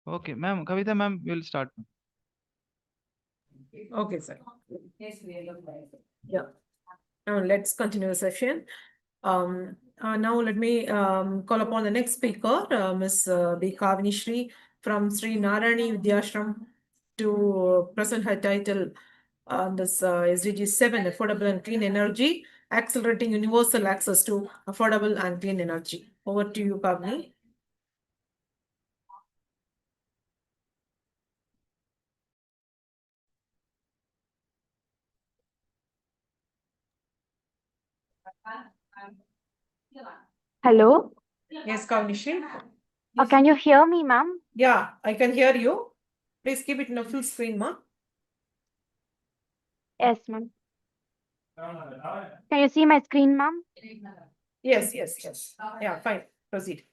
Okay, ma'am. Kavita ma'am, we'll start. Okay, sir. Yeah. Now let's continue the session. Now let me call upon the next speaker, Ms. B. Kavinishri from Sri Narayani Vidyashram to present her title on this SDG 7, Affordable and Clean Energy, Accelerating Universal Access to Affordable and Clean Energy. Over to you, Kavini. Hello. Yes, Kavinishri. Can you hear me, ma'am? Yeah, I can hear you. Please keep it in a full screen, ma. Yes, ma'am. Can you see my screen, ma'am? Yes. Yeah, fine. Proceed.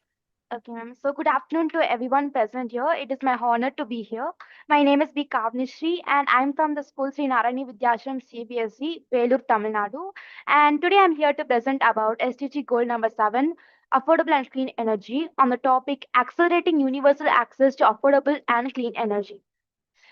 Okay, ma'am. So good afternoon to everyone present here. It is my honor to be here. My name is B. Kavnishri and I'm from the school Sri Narayani Vidyashram CBSE, Velur, Tamil Nadu. And today I'm here to present about SDG goal number 7, affordable and clean energy, on the topic accelerating universal access to affordable and clean energy.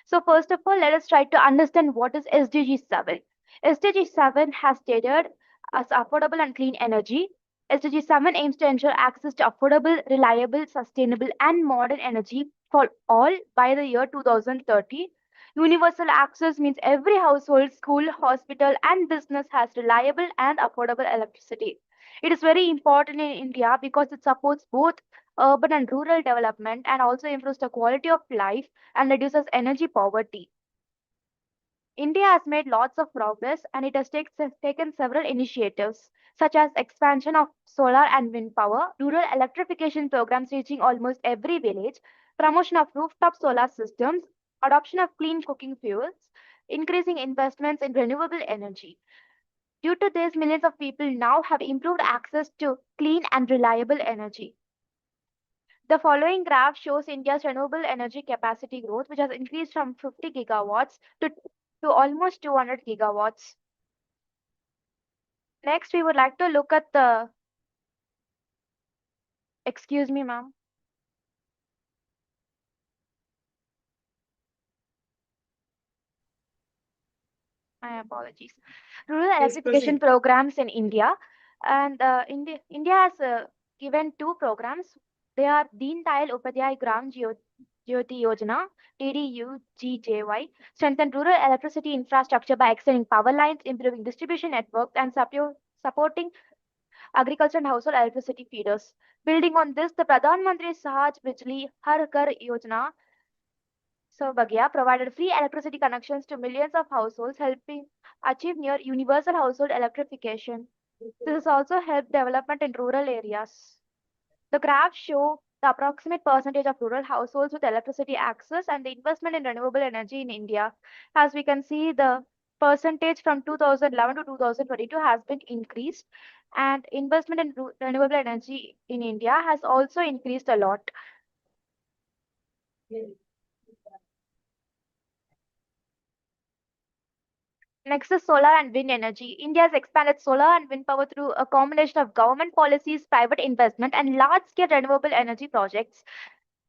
So first of all, let us try to understand what is SDG 7. SDG 7 has stated as affordable and clean energy. SDG 7 aims to ensure access to affordable, reliable, sustainable, and modern energy for all by the year 2030. Universal access means every household, school, hospital, and business has reliable and affordable electricity. It is very important in India because it supports both urban and rural development and also improves the quality of life and reduces energy poverty. India has made lots of progress and it has taken several initiatives, such as expansion of solar and wind power, rural electrification programs reaching almost every village, promotion of rooftop solar systems, adoption of clean cooking fuels, increasing investments in renewable energy. Due to this, millions of people now have improved access to clean and reliable energy. The following graph shows India's renewable energy capacity growth, which has increased from 50 gigawatts to almost 200 gigawatts. Next, we would like to look at the, excuse me, ma'am. My apologies. Rural electrification programs in India. And India has given two programs. They are Deen Dayal Upadhyay Gram Jyoti Yojana, DDUGJY, strengthen rural electricity infrastructure by extending power lines, improving distribution networks, and supporting agriculture and household electricity feeders. Building on this, the Pradhan Mantri Sahaj Bijli Har Ghar Yojana Bagya provided free electricity connections to millions of households, helping achieve near universal household electrification. This has also helped development in rural areas. The graphs show the approximate percentage of rural households with electricity access and the investment in renewable energy in India. As we can see, the percentage from 2011 to 2022 has been increased, and investment in renewable energy in India has also increased a lot. Next is solar and wind energy. India has expanded solar and wind power through a combination of government policies, private investment, and large-scale renewable energy projects.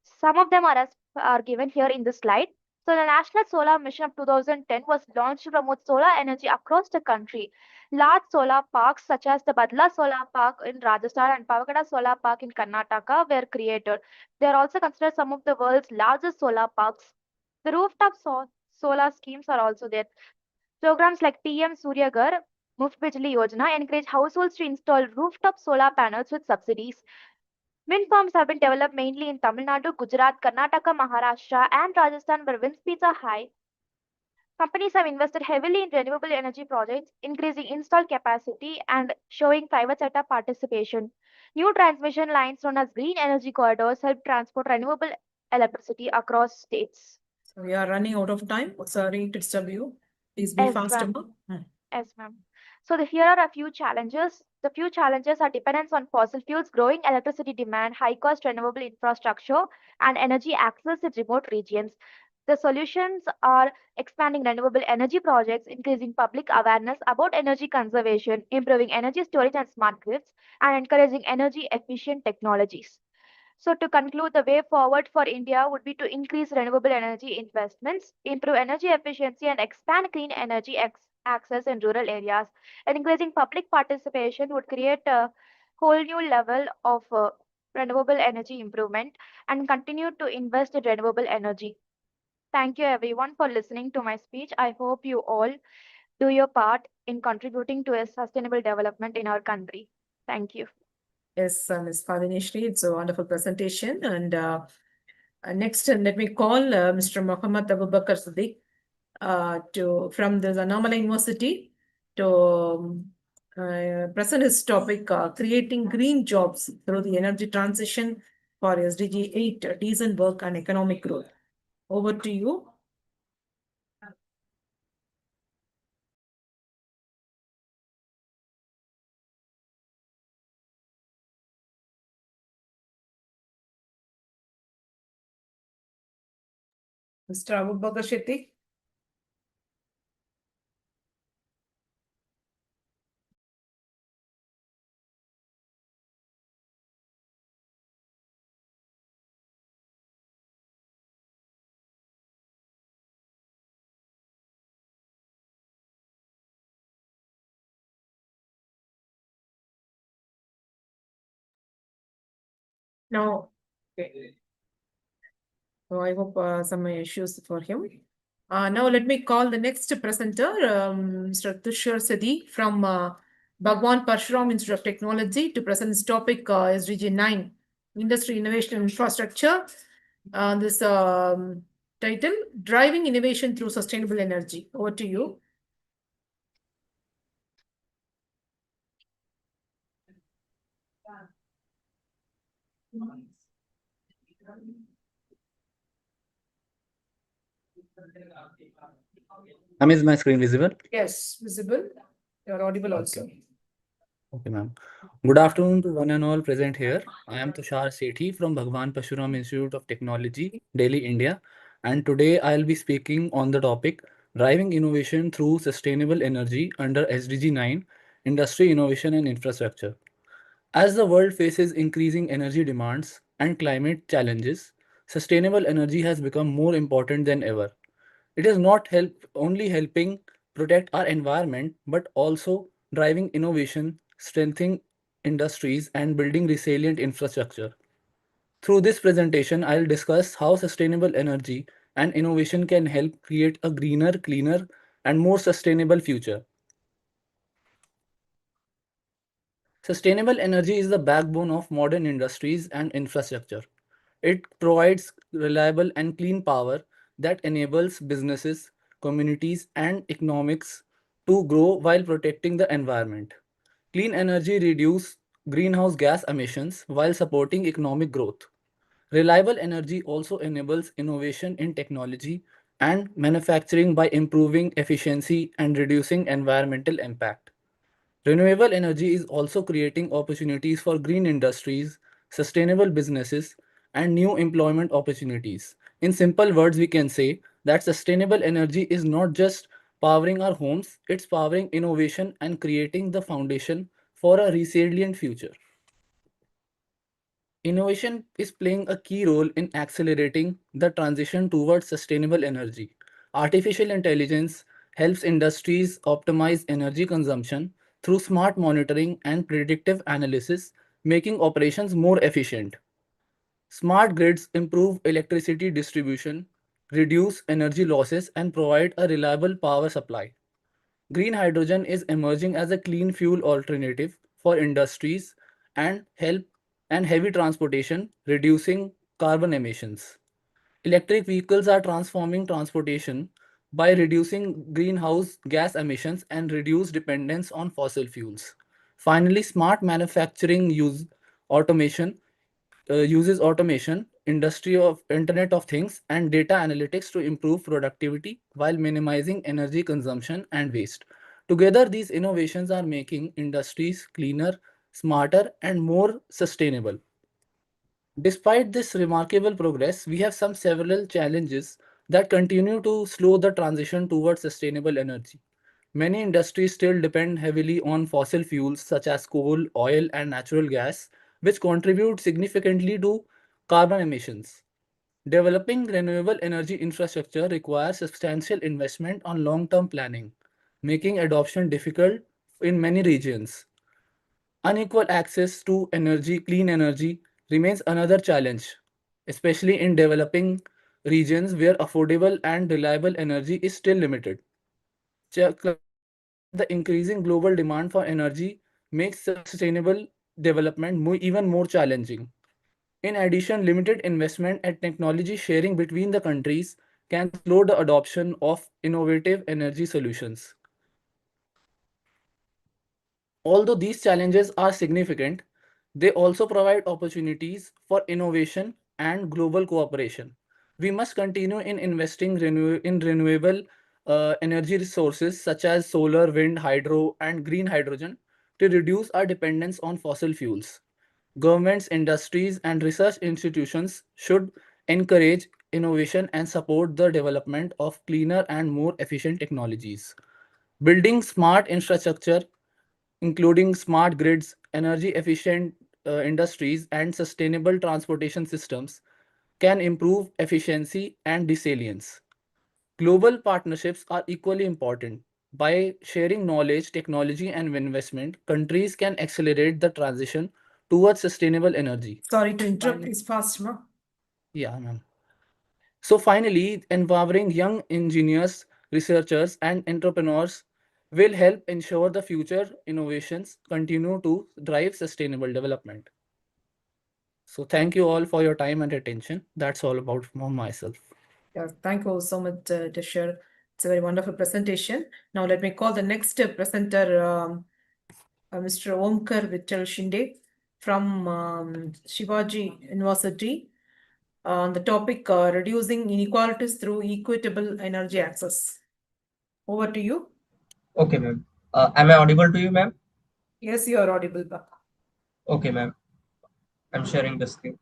Some of them are given here in this slide. So the National Solar Mission of 2010 was launched to promote solar energy across the country. Large solar parks such as the Badla Solar Park in Rajasthan and Pavagada Solar Park in Karnataka were created. They are also considered some of the world's largest solar parks. The rooftop solar schemes are also there. Programs like PM Surya Ghar, Muft Bijli Yojana encourage households to install rooftop solar panels with subsidies. Wind farms have been developed mainly in Tamil Nadu, Gujarat, Karnataka, Maharashtra, and Rajasthan, where wind speeds are high. Companies have invested heavily in renewable energy projects, increasing installed capacity and showing private sector participation. New transmission lines known as green energy corridors help transport renewable electricity across states. So we are running out of time. Sorry to disturb you. Please be faster. Yes, ma'am. So here are a few challenges. The few challenges are dependence on fossil fuels, growing electricity demand, high-cost renewable infrastructure, and energy access in remote regions. The solutions are expanding renewable energy projects, increasing public awareness about energy conservation, improving energy storage and smart grids, and encouraging energy efficient technologies. So to conclude, the way forward for India would be to increase renewable energy investments, improve energy efficiency, and expand clean energy access in rural areas. And increasing public participation would create a whole new level of renewable energy improvement and continue to invest in renewable energy. Thank you everyone for listening to my speech. I hope you all do your part in contributing to a sustainable development in our country. Thank you. Yes, Ms. Kavinishri, it's a wonderful presentation. And next, let me call Mr. Mohammad Abubakar Siddiq from the Anamala University to present his topic, creating green jobs through the energy transition for SDG 8, decent work and economic growth. Over to you. Mr. Abubakar Siddiq. Now, okay. So I hope some issues for him. Now let me call the next presenter, Mr. Tushar Seti from Bhagwan Parshuram Institute of Technology to present this topic, SDG 9, Industry Innovation Infrastructure. This title, Driving Innovation Through Sustainable Energy. Over to you. Is my screen visible? Yes, visible. You're audible also. Okay, ma'am. Good afternoon to one and all present here. I am Tushar Sethi from Bhagwan Pashuram Institute of Technology, Delhi, India. And today I'll be speaking on the topic Driving Innovation Through Sustainable Energy under SDG 9, Industry Innovation and Infrastructure. As the world faces increasing energy demands and climate challenges, sustainable energy has become more important than ever. It is not only helping protect our environment, but also driving innovation, strengthening industries, and building resilient infrastructure. Through this presentation, I'll discuss how sustainable energy and innovation can help create a greener, cleaner, and more sustainable future. Sustainable energy is the backbone of modern industries and infrastructure. It provides reliable and clean power that enables businesses, communities, and economics to grow while protecting the environment. Clean energy reduces greenhouse gas emissions while supporting economic growth. Reliable energy also enables innovation in technology and manufacturing by improving efficiency and reducing environmental impact. Renewable energy is also creating opportunities for green industries, sustainable businesses, and new employment opportunities. In simple words, we can say that sustainable energy is not just powering our homes, it's powering innovation and creating the foundation for a resilient future. Innovation is playing a key role in accelerating the transition towards sustainable energy. Artificial intelligence helps industries optimize energy consumption through smart monitoring and predictive analysis, making operations more efficient. Smart grids improve electricity distribution, reduce energy losses, and provide a reliable power supply. Green hydrogen is emerging as a clean fuel alternative for industries and help and heavy transportation, reducing carbon emissions. Electric vehicles are transforming transportation by reducing greenhouse gas emissions and reduce dependence on fossil fuels. Finally, smart manufacturing automation uses automation, industry of Internet of Things, and data analytics to improve productivity while minimizing energy consumption and waste. Together, these innovations are making industries cleaner, smarter, and more sustainable. Despite this remarkable progress, we have some several challenges that continue to slow the transition towards sustainable energy. Many industries still depend heavily on fossil fuels such as coal, oil, and natural gas, which contribute significantly to carbon emissions. Developing renewable energy infrastructure requires substantial investment on long-term planning, making adoption difficult in many regions. Unequal access to energy, clean energy, remains another challenge, especially in developing regions where affordable and reliable energy is still limited. Climate change and the increasing global demand for energy makes sustainable development even more challenging. In addition, limited investment and technology sharing between the countries can slow the adoption of innovative energy solutions. Although these challenges are significant, they also provide opportunities for innovation and global cooperation. We must continue in investing in renewable energy resources such as solar, wind, hydro, and green hydrogen to reduce our dependence on fossil fuels. Governments, industries, and research institutions should encourage innovation and support the development of cleaner and more efficient technologies. Building smart infrastructure, including smart grids, energy efficient industries, and sustainable transportation systems, can improve efficiency and resilience. Global partnerships are equally important. By sharing knowledge, technology, and investment, countries can accelerate the transition towards sustainable energy. Sorry to interrupt, please fast, ma. Yeah, ma'am. So finally, empowering young engineers, researchers, and entrepreneurs will help ensure the future innovations continue to drive sustainable development. So thank you all for your time and attention. That's all about from myself. Yeah, thank you so much, Tisher. It's a very wonderful presentation. Now let me call the next presenter, Mr. Omkar Vittal Shinde from Shivaji University on the topic reducing inequalities through equitable energy access. Over to you. Okay, ma'am. Am I audible to you, ma'am? Yes, you are audible. Okay, ma'am. I'm sharing the screen.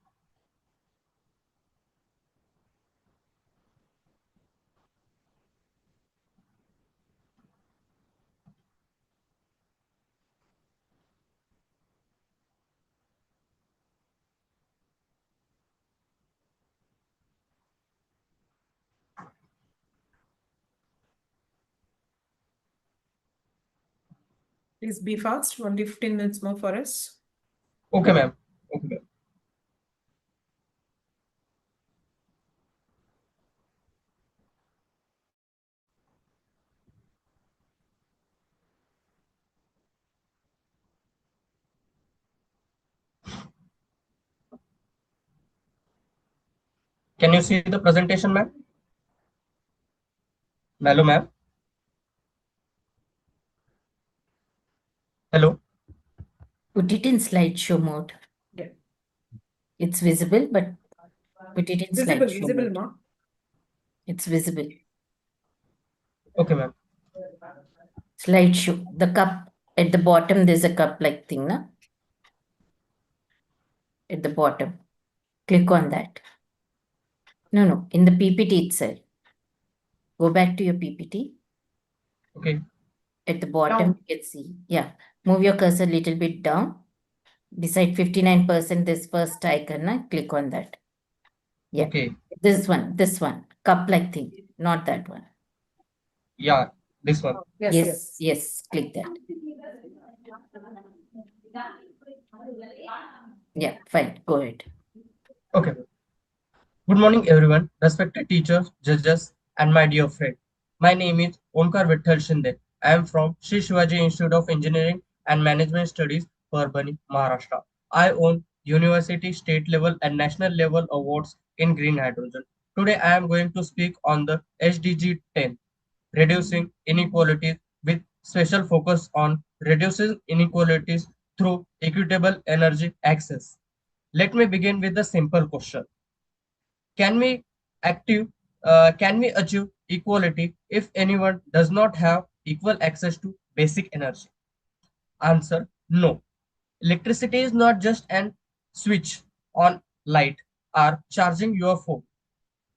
Please be fast. Only 15 minutes more for us. Okay, ma'am. Okay, ma'am. Can you see the presentation, ma'am? Hello, ma'am. Hello. Put it in slideshow mode. Yeah. It's visible, but put it in Visible, slideshow visible, mode. ma. It's visible. Okay, ma'am. Slideshow. The cup at the bottom, there's a cup like thing, na? At the bottom. Click on that. No, in the PPT itself. Go back to your PPT. Okay. At the bottom, Down. you can see. Yeah. Move your cursor a little bit down. Beside 59%, this first icon, na? Click on that. Yeah. Okay. This one. Cup like thing. Not that one. Yeah, this one. Yes. Click that. Yeah, fine. Go ahead. Okay. Good morning, everyone. Respected teachers, judges, and my dear friend. My name is Omkar Vittal Shinde. I am from Sri Shivaji Institute of Engineering and Management Studies, Parbhani, Maharashtra. I own university, state level, and national level awards in green hydrogen. Today, I am going to speak on the SDG 10, reducing inequalities, with special focus on reducing inequalities through equitable energy access. Let me begin with the simple question. Can we active can we achieve equality if anyone does not have equal access to basic energy? Answer: no. Electricity is not just an switch on light or charging your phone.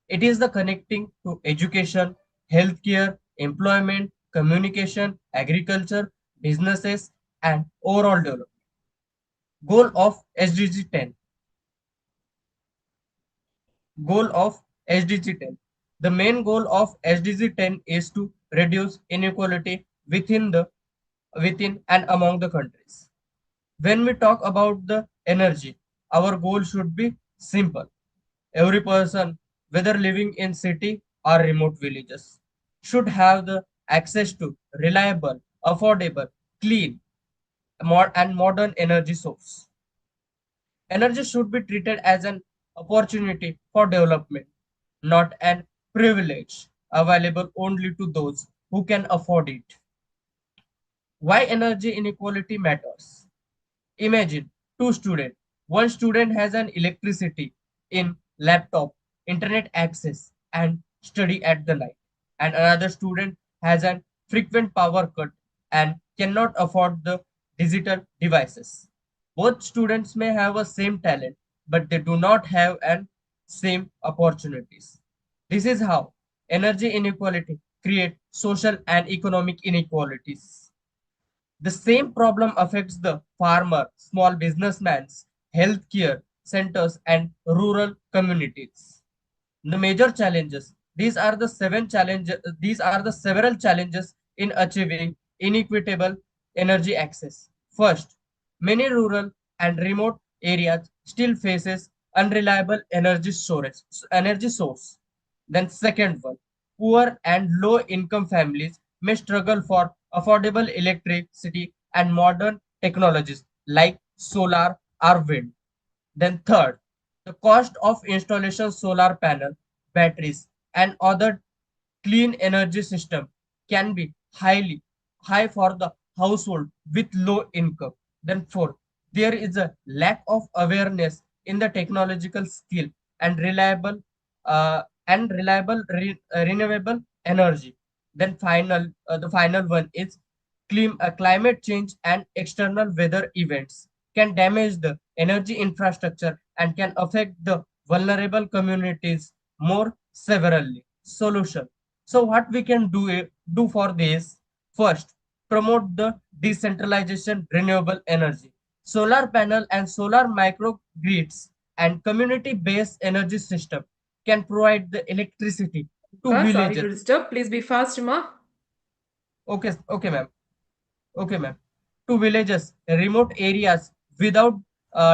It is the connecting to education, healthcare, employment, communication, agriculture, businesses, and overall development. Goal of SDG 10: Goal of SDG 10. The main goal of SDG 10 is to reduce inequality within and among the countries. When we talk about the energy, our goal should be simple. Every person, whether living in city or remote villages, should have the access to reliable, affordable, clean, and modern energy source. Energy should be treated as an opportunity for development, not an privilege available only to those who can afford it. Why energy inequality matters? Imagine two students. One student has an electricity in laptop, internet access, and study at the night. And another student has an frequent power cut and cannot afford the digital devices. Both students may have a same talent, but they do not have an same opportunities. This is how energy inequality create social and economic inequalities. The same problem affects the farmer, small businessmen, healthcare centers, and rural communities. The major challenges. These are the several challenges in achieving inequitable energy access. First, many rural and remote areas still faces unreliable energy source. Then second one, poor and low income families may struggle for affordable electricity and modern technologies like solar or wind. Then third, the cost of installation solar panel, batteries, and other clean energy system can be high for the household with low income. Then fourth, there is a lack of awareness in the technological skill and renewable energy. Then the final one is climate change and external weather events can damage the energy infrastructure and can affect the vulnerable communities more severely. Solution. So what we can do for this? First, promote the decentralization renewable energy. Solar panel and solar microgrids and community-based energy system can provide the electricity to Sorry to villages. disturb. Please be fast, Ma. Okay, ma'am. Okay, ma'am. To villages, remote areas without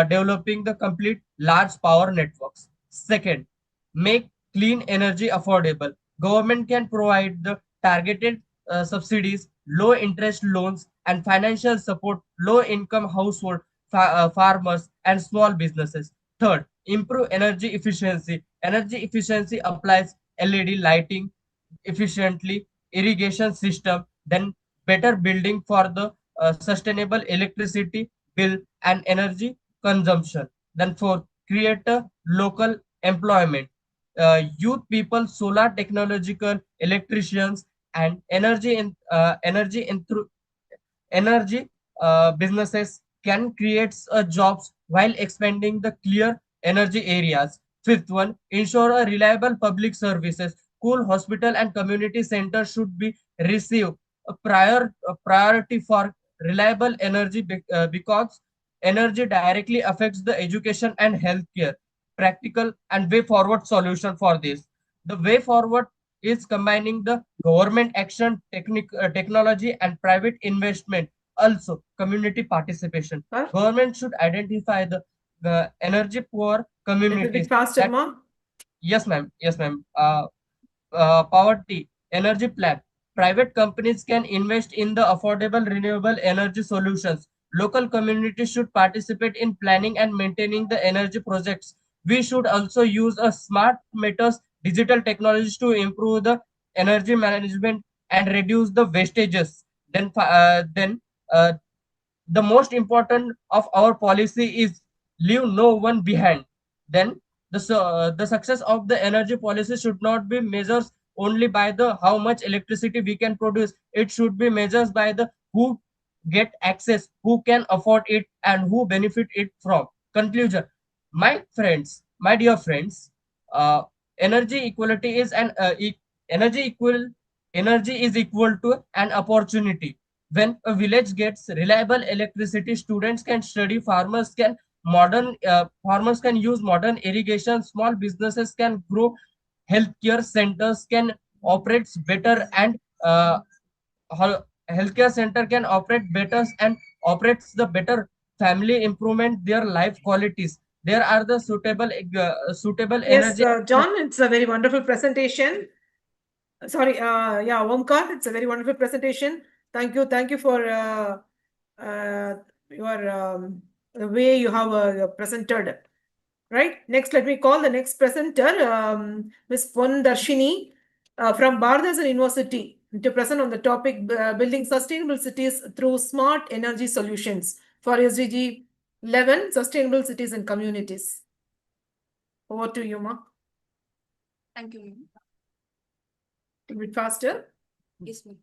developing the complete large power networks. Second, make clean energy affordable. Government can provide the targeted subsidies, low interest loans, and financial support low income household, farmers, and small businesses. Third, improve energy efficiency. Energy efficiency applies LED lighting efficiently, irrigation system, then better building for the sustainable electricity bill and energy consumption. Then fourth, create a local employment. Youth people, solar technological electricians, and energy businesses can create jobs while expanding the clear energy areas. Fifth one, ensure a reliable public services. School, hospital, and community centers should be receive a priority for reliable energy because energy directly affects the education and healthcare. Practical and way forward solution for this. The way forward is combining the government action, technology, and private investment. Also, community participation. Huh? Government should identify the energy poor Little bit communities. faster, That, Ma. yes, ma'am. Yes, ma'am. Poverty energy plan. Private companies can invest in the affordable renewable energy solutions. Local communities should participate in planning and maintaining the energy projects. We should also use a smart meters, digital technologies to improve the energy management and reduce the wastages. Then the most important of our policy is leave no one behind. Then the success of the energy policy should not be measured only by the how much electricity we can produce. It should be measured by the who get access, who can afford it, and who benefit it from. Conclusion. My dear friends, uh, energy equality is an energy equal energy is equal to an opportunity. When a village gets reliable electricity, students can study, farmers can modern farmers can use modern irrigation, small businesses can grow, healthcare centers can operate better, and healthcare center can operate better and operates the better family, improvement their life qualities. There are the suitable Yes, energy. John, it's a very wonderful presentation. Sorry, yeah, Omkar, it's a very wonderful presentation. Thank you for your the way you have presented. Right. Next, let me call the next presenter, Ms. Pon Darshini from Bharathasan University, to present on the topic building sustainable cities through smart energy solutions for SDG 11, sustainable cities and communities. Over to you, Ma. Thank you, ma'am. A bit faster. Yes, ma'am.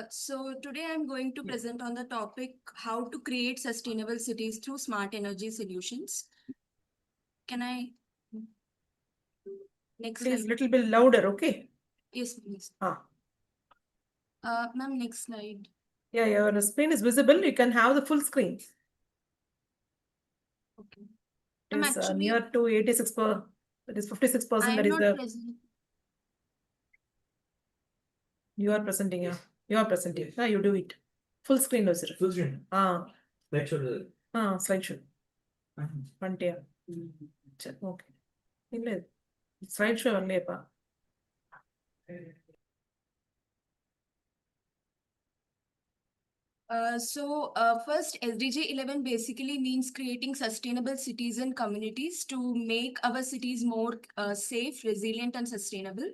So today I'm going to present on the topic how to create sustainable cities through smart energy solutions. Can I? Next Please, slide. little bit louder, okay? Yes, please. Ah. Ma'am, next slide. Yeah, your screen is visible. You can have the full screen. Okay. It I'm is actually, near to 86%. That is 56%. I That am is not the present. you are presenting. Yeah, you are presenting. Yeah, you do it. Full screen, no, sir. Full screen. Slideshow. Slideshow. Front here. Okay. ಇಲ್ಲ slideshow ಅಲ್ಲೇಪ್ಪ. First, SDG 11 basically means creating sustainable cities and communities to make our cities more safe, resilient, and sustainable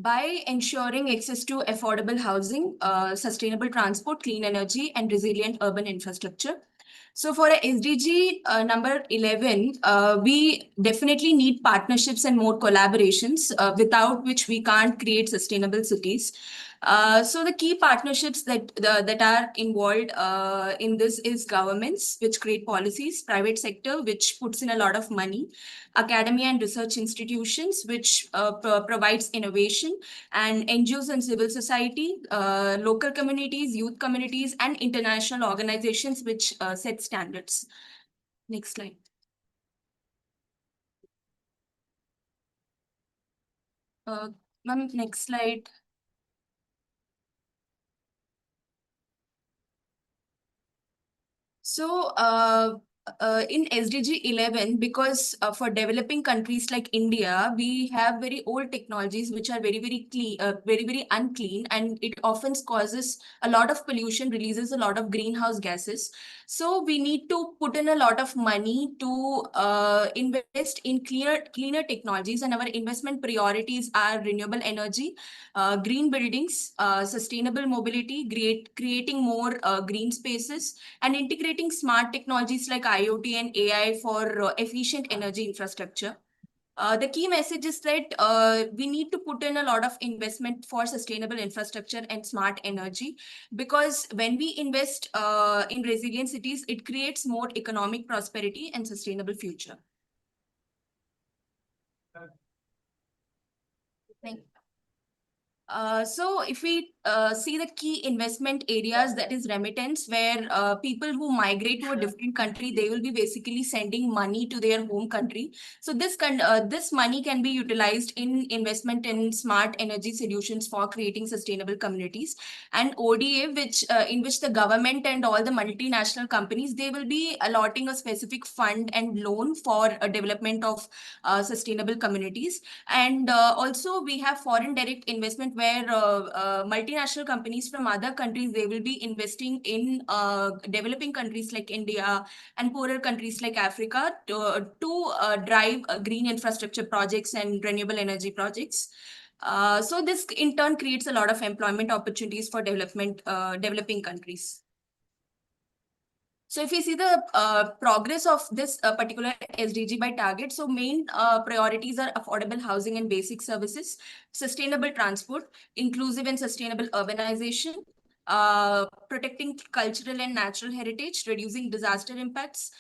by ensuring access to affordable housing, sustainable transport, clean energy, and resilient urban infrastructure. So for a SDG number 11, we definitely need partnerships and more collaborations, without which we can't create sustainable cities. So the key partnerships that are involved in this is governments, which create policies, private sector, which puts in a lot of money, academia and research institutions, which provides innovation, and NGOs and civil society, local communities, youth communities, and international organizations, which set standards. Next slide. Ma'am, next slide. So in SDG 11, because for developing countries like India, we have very old technologies which are very, very clean, very unclean, and it often causes a lot of pollution, releases a lot of greenhouse gases. So we need to put in a lot of money to invest in cleaner technologies, and our investment priorities are renewable energy, green buildings, sustainable mobility, creating more green spaces, and integrating smart technologies like IoT and AI for efficient energy infrastructure. The key message is that we need to put in a lot of investment for sustainable infrastructure and smart energy, because when we invest in resilient cities, it creates more economic prosperity and sustainable future. Thank you. So if we see the key investment areas, that is remittance, where people who migrate to a different country, they will be basically sending money to their home country. So this money can be utilized in investment in smart energy solutions for creating sustainable communities. And ODA, in which the government and all the multinational companies, they will be allotting a specific fund and loan for development of sustainable communities. And also we have foreign direct investment, where multinational companies from other countries, they will be investing in developing countries like India and poorer countries like Africa to drive green infrastructure projects and renewable energy projects. So this in turn creates a lot of employment opportunities for developing countries. So if we see the progress of this particular SDG by target, so main priorities are affordable housing and basic services, sustainable transport, inclusive and sustainable urbanization, protecting cultural and natural heritage, reducing disaster impacts,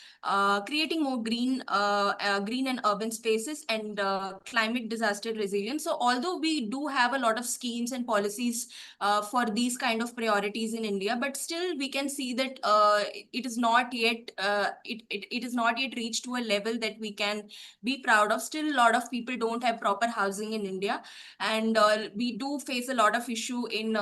creating more green and urban spaces, and climate disaster resilience. So although we do have a lot of schemes and policies for these kind of priorities in India, but still we can see that it is not yet it is not yet reached to a level that we can be proud of. Still, a lot of people don't have proper housing in India, and we do face a lot of issue in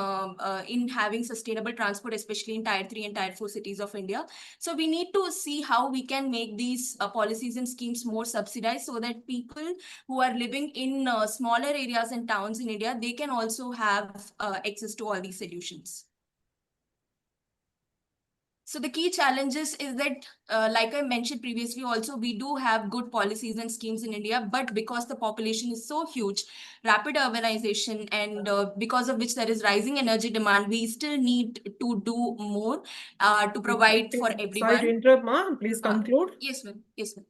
having sustainable transport, especially in tier 3 and tier 4 cities of India. So we need to see how we can make these policies and schemes more subsidized, so that people who are living in smaller areas and towns in India, they can also have access to all these solutions. So the key challenges is that, like I mentioned previously, also we do have good policies and schemes in India, but because the population is so huge, rapid urbanization, and because of which there is rising energy demand, we still need to do more to provide for everyone. Sorry to interrupt, Ma. Please conclude. Yes, ma'am. Yes, ma'am.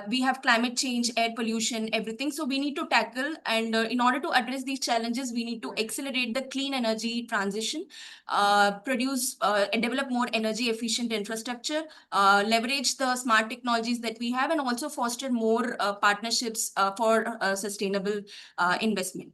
We have climate change, air pollution, everything. So we need to tackle, and in order to address these challenges, we need to accelerate the clean energy transition, produce and develop more energy efficient infrastructure, leverage the smart technologies that we have, and also foster more partnerships for sustainable investment.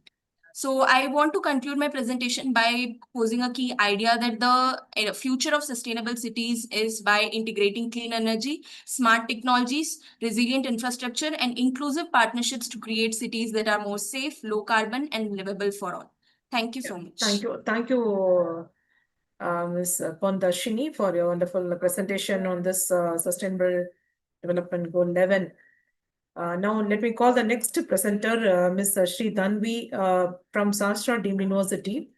So I want to conclude my presentation by posing a key idea that the future of sustainable cities is by integrating clean energy, smart technologies, resilient infrastructure, and inclusive partnerships to create cities that are more safe, low carbon, and livable for all. Thank you so much. Thank you. Thank you, Ms. Pondashini, for your wonderful presentation on this Sustainable Development Goal 11. Now, let me call the next presenter, Ms. Sri Dhanvi from Sastra Deemed University,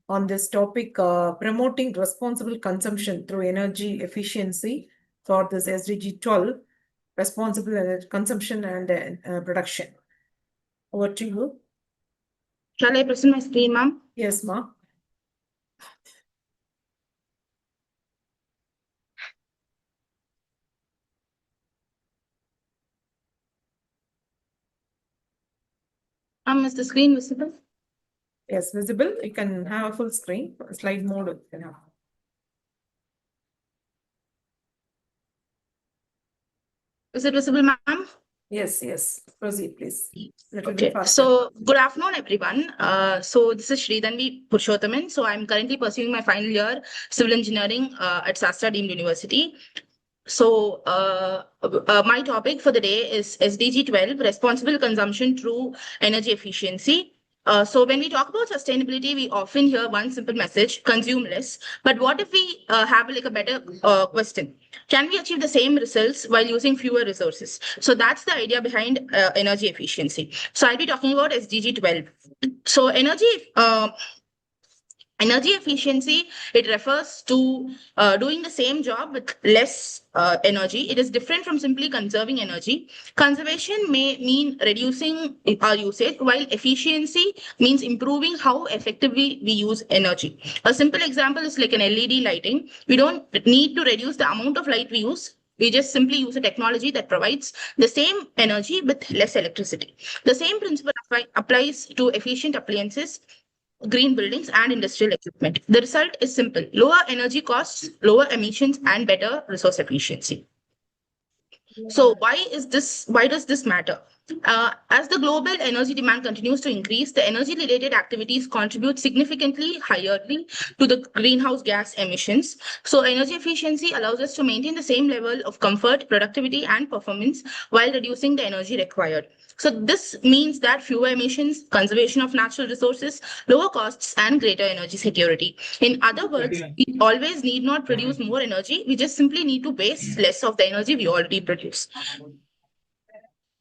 on this topic, promoting responsible consumption through energy efficiency for this SDG 12, responsible consumption and production. Over to you. Shall I present my screen, ma'am? Yes, ma'am. Is the screen visible? Yes, visible. You can have a full screen. Slide mode you can have. Is it visible, ma'am? Yes, yes. Proceed, please. Little Okay. bit faster. So, good afternoon, everyone. So this is Sri Dhanvi Purushothaman. So I'm currently pursuing my final year civil engineering at Sastra Deemed University. So my topic for the day is SDG 12, responsible consumption through energy efficiency. So when we talk about sustainability, we often hear one simple message: consume less. But what if we have like a better question? Can we achieve the same results while using fewer resources? So that's the idea behind energy efficiency. So I'll be talking about SDG 12. So energy efficiency, it refers to doing the same job with less energy. It is different from simply conserving energy. Conservation may mean reducing our usage, while efficiency means improving how effectively we use energy. A simple example is like an LED lighting. We don't need to reduce the amount of light we use. We just simply use a technology that provides the same energy with less electricity. The same principle applies to efficient appliances, green buildings, and industrial equipment. The result is simple: lower energy costs, lower emissions, and better resource efficiency. So why does this matter? As the global energy demand continues to increase, the energy-related activities contribute significantly higher to the greenhouse gas emissions. So energy efficiency allows us to maintain the same level of comfort, productivity, and performance while reducing the energy required. So this means that fewer emissions, conservation of natural resources, lower costs, and greater energy security. In other words, we always need not produce more energy. We just simply need to waste less of the energy we already produce.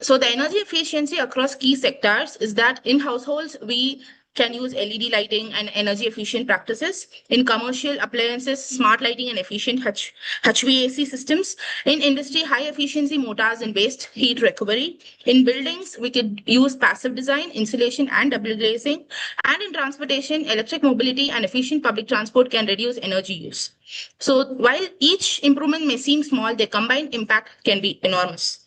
So the energy efficiency across key sectors is that in households, we can use LED lighting and energy efficient practices. In commercial appliances, smart lighting and efficient HVAC systems. In industry, high efficiency motors and waste heat recovery. In buildings, we could use passive design, insulation, and double glazing. And in transportation, electric mobility and efficient public transport can reduce energy use. So while each improvement may seem small, their combined impact can be enormous.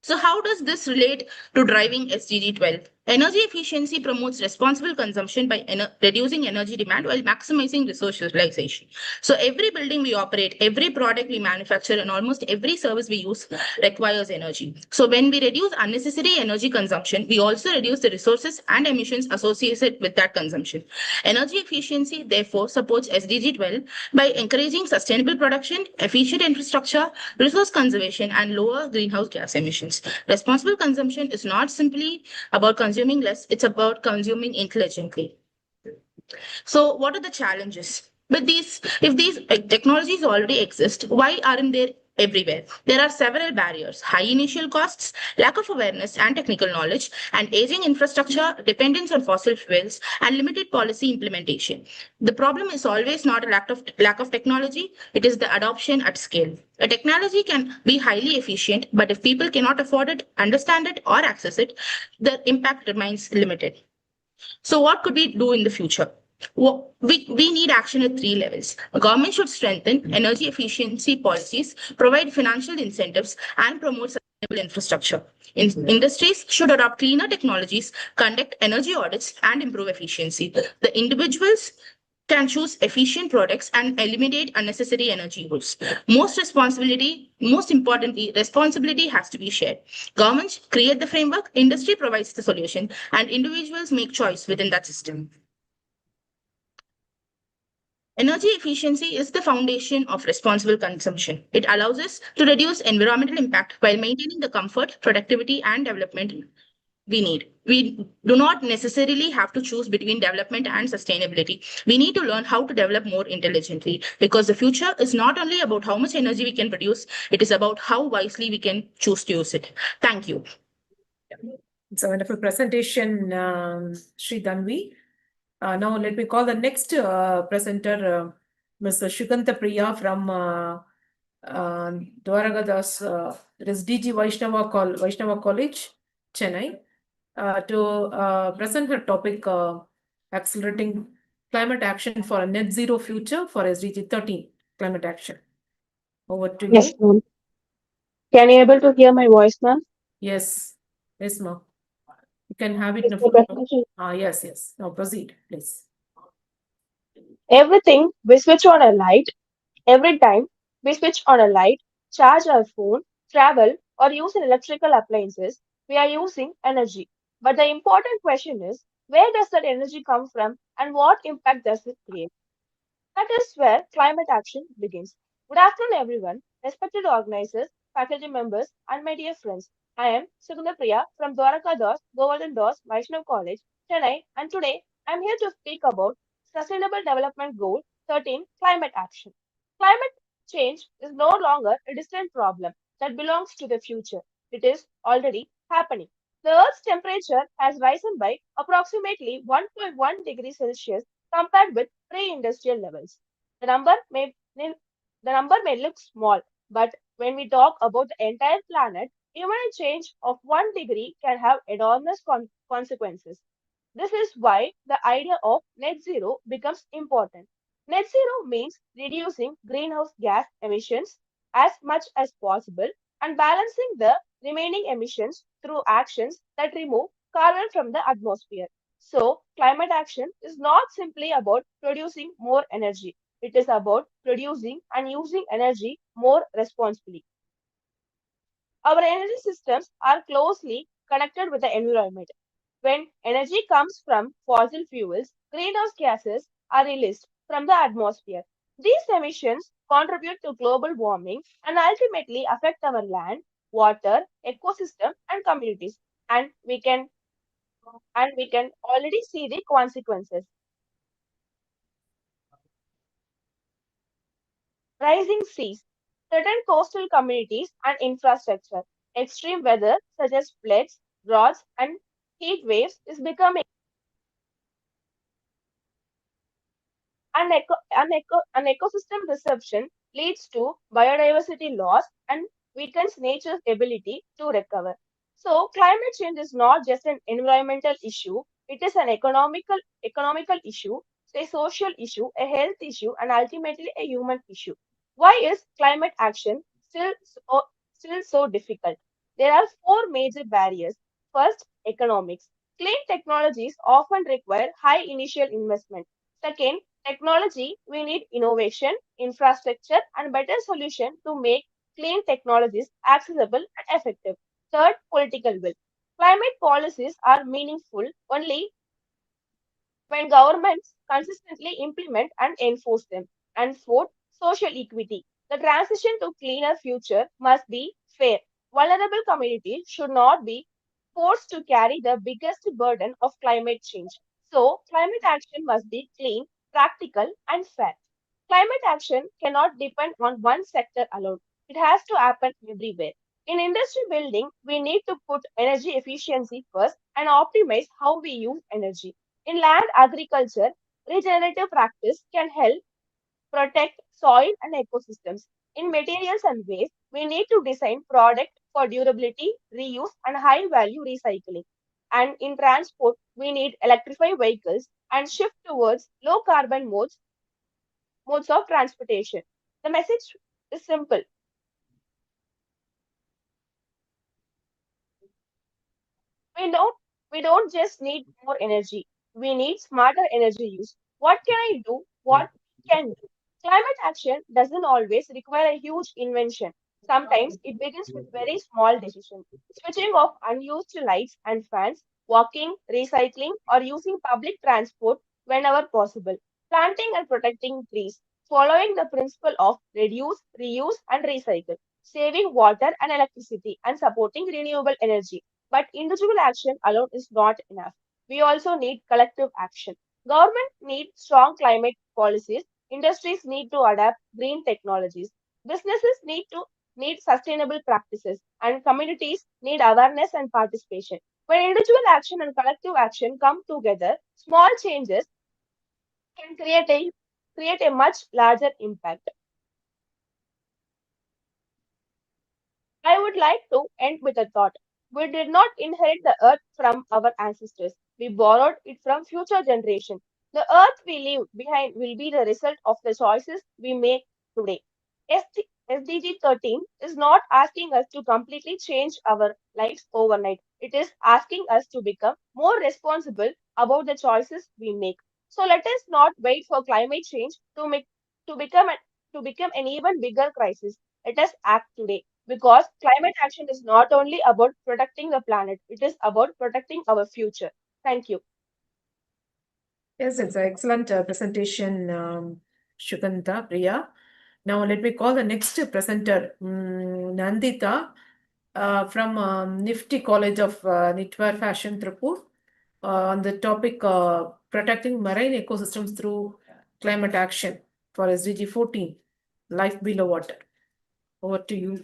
So how does this relate to driving SDG 12? Energy efficiency promotes responsible consumption by reducing energy demand while maximizing resource utilization. So every building we operate, every product we manufacture, and almost every service we use requires energy. So when we reduce unnecessary energy consumption, we also reduce the resources and emissions associated with that consumption. Energy efficiency, therefore, supports SDG 12 by encouraging sustainable production, efficient infrastructure, resource conservation, and lower greenhouse gas emissions. Responsible consumption is not simply about consuming less, it's about consuming intelligently. So, what are the challenges? With these, if these technologies already exist, why aren't they everywhere? There are several barriers: high initial costs, lack of awareness and technical knowledge, and aging infrastructure, dependence on fossil fuels, and limited policy implementation. The problem is always not a lack of technology, it is the adoption at scale. A technology can be highly efficient, but if people cannot afford it, understand it, or access it, the impact remains limited. So, what could we do in the future? Well, we need action at three levels. The government should strengthen energy efficiency policies, provide financial incentives, and promote sustainable infrastructure. Industries should adopt cleaner technologies, conduct energy audits, and improve efficiency. The individuals can choose efficient products and eliminate unnecessary energy use. Most importantly, responsibility has to be shared. Governments create the framework, industry provides the solution, and individuals make choice within that system. Energy efficiency is the foundation of responsible consumption. It allows us to reduce environmental impact while maintaining the comfort, productivity, and development we need. We do not necessarily have to choose between development and sustainability. We need to learn how to develop more intelligently because the future is not only about how much energy we can produce, it is about how wisely we can choose to use it. Thank you. It's a wonderful presentation, Sri Danvi. Now let me call the next presenter, Ms. Shukanta Priya from Dwaragadas, that is DG Vaishnava College, Chennai, to present her topic, accelerating climate action for a net zero future for SDG 13 climate action. Over to Yes, you. ma'am. Can you able to hear my voice, ma'am? Yes, ma'am. You can have it Yes, in a the photo. presentation. Yes. Now proceed, please. Everything we switch on a light, every time we switch on a light, charge our phone, travel, or use an electrical appliances, we are using energy. But the important question is, where does that energy come from and what impact does it create? That is where climate action begins. Good afternoon, everyone, respected organizers, faculty members, and my dear friends. I am Sugandha Priya from Dwaraka Das, Govardhan Das, Vaishnav College, Chennai, and today I'm here to speak about Sustainable Development Goal 13 climate action. Climate change is no longer a distant problem that belongs to the future. It is already happening. The Earth's temperature has risen by approximately 1.1 degrees Celsius compared with pre-industrial levels. The number may look small, but when we talk about the entire planet, even a change of 1 degree can have enormous consequences. This is why the idea of net zero becomes important. Net zero means reducing greenhouse gas emissions as much as possible and balancing the remaining emissions through actions that remove carbon from the atmosphere. So, climate action is not simply about producing more energy, it is about producing and using energy more responsibly. Our energy systems are closely connected with the environment. When energy comes from fossil fuels, greenhouse gases are released from the atmosphere. These emissions contribute to global warming and ultimately affect our land, water, ecosystem, and communities. And we can already see the consequences. Rising seas, threaten coastal communities and infrastructure. Extreme weather such as floods, droughts, and heat waves is becoming an ecosystem disruption leads to biodiversity loss and weakens nature's ability to recover. So climate change is not just an environmental issue, it is an economical issue, a social issue, a health issue, and ultimately a human issue. Why is climate action still so difficult? There are four major barriers. First, economics. Clean technologies often require high initial investment. Second, technology, we need innovation, infrastructure, and better solution to make clean technologies accessible and effective. Third, political will. Climate policies are meaningful only when governments consistently implement and enforce them. And fourth, social equity. The transition to cleaner future must be fair. Vulnerable communities should not be forced to carry the biggest burden of climate change. So, climate action must be clean, practical, and fair. Climate action cannot depend on one sector alone. It has to happen everywhere. In industry building, we need to put energy efficiency first and optimize how we use energy. In land agriculture, regenerative practice can help protect soil and ecosystems. In materials and waste, we need to design product for durability, reuse, and high value recycling. And in transport, we need electrified vehicles and shift towards low carbon modes of transportation. The message is simple. We don't we don't just need more energy. We need smarter energy use. What can I do? What can do? Climate action doesn't always require a huge invention. Sometimes it begins with very small decisions. Switching off unused lights and fans, walking, recycling, or using public transport whenever possible. Planting and protecting trees, following the principle of reduce, reuse, and recycle. Saving water and electricity and supporting renewable energy. But individual action alone is not enough. We also need collective action. Government need strong climate policies. Industries need to adapt green technologies. Businesses need sustainable practices, and communities need awareness and participation. When individual action and collective action come together, small changes can create a much larger impact. I would like to end with a thought. We did not inherit the earth from our ancestors. We borrowed it from future generations. The earth we leave behind will be the result of the choices we make today. SDG 13 is not asking us to completely change our lives overnight. It is asking us to become more responsible about the choices we make. So let us not wait for climate change to become to become an even bigger crisis. Let us act today. Because climate action is not only about protecting the planet, it is about protecting our future. Thank you. Yes, it's an excellent presentation, Shukanta, Priya. Now let me call the next presenter, Nandita, from Nifty College of Knitwear Fashion, Tripur, on the topic protecting marine ecosystems through climate action for SDG 14, life below water. Over to you.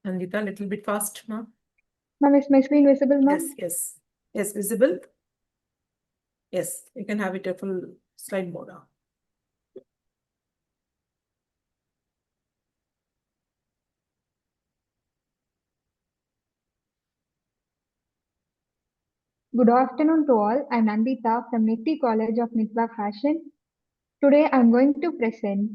Nandita, a little bit fast, ma'am. Ma'am, is my screen visible, ma'am? Yes, visible. Yes, you can have it a full slide mode now. Good afternoon to all. I'm Nandita from Nifty College of Knitwear Fashion. Today I'm going to present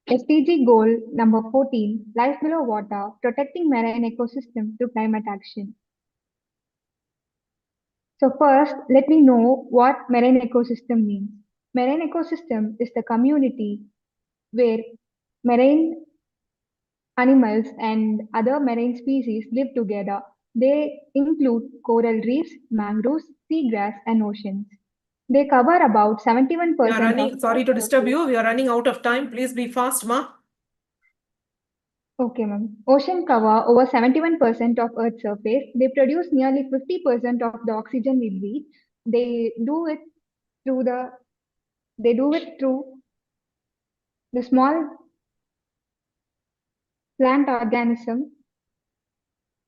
SDG goal number 14, life below water, protecting marine ecosystem through climate action. So first, let me know what marine ecosystem means. Marine ecosystem is the community where marine animals and other marine species live together. They include coral reefs, mangroves, seagrass, and oceans. They cover about 71% We are running, of sorry to disturb you. We are running out of time. Please be fast, ma. Okay, ma'am. Ocean cover over 71% of Earth's surface. They produce nearly 50% of the oxygen we breathe. They do it through the small plant organism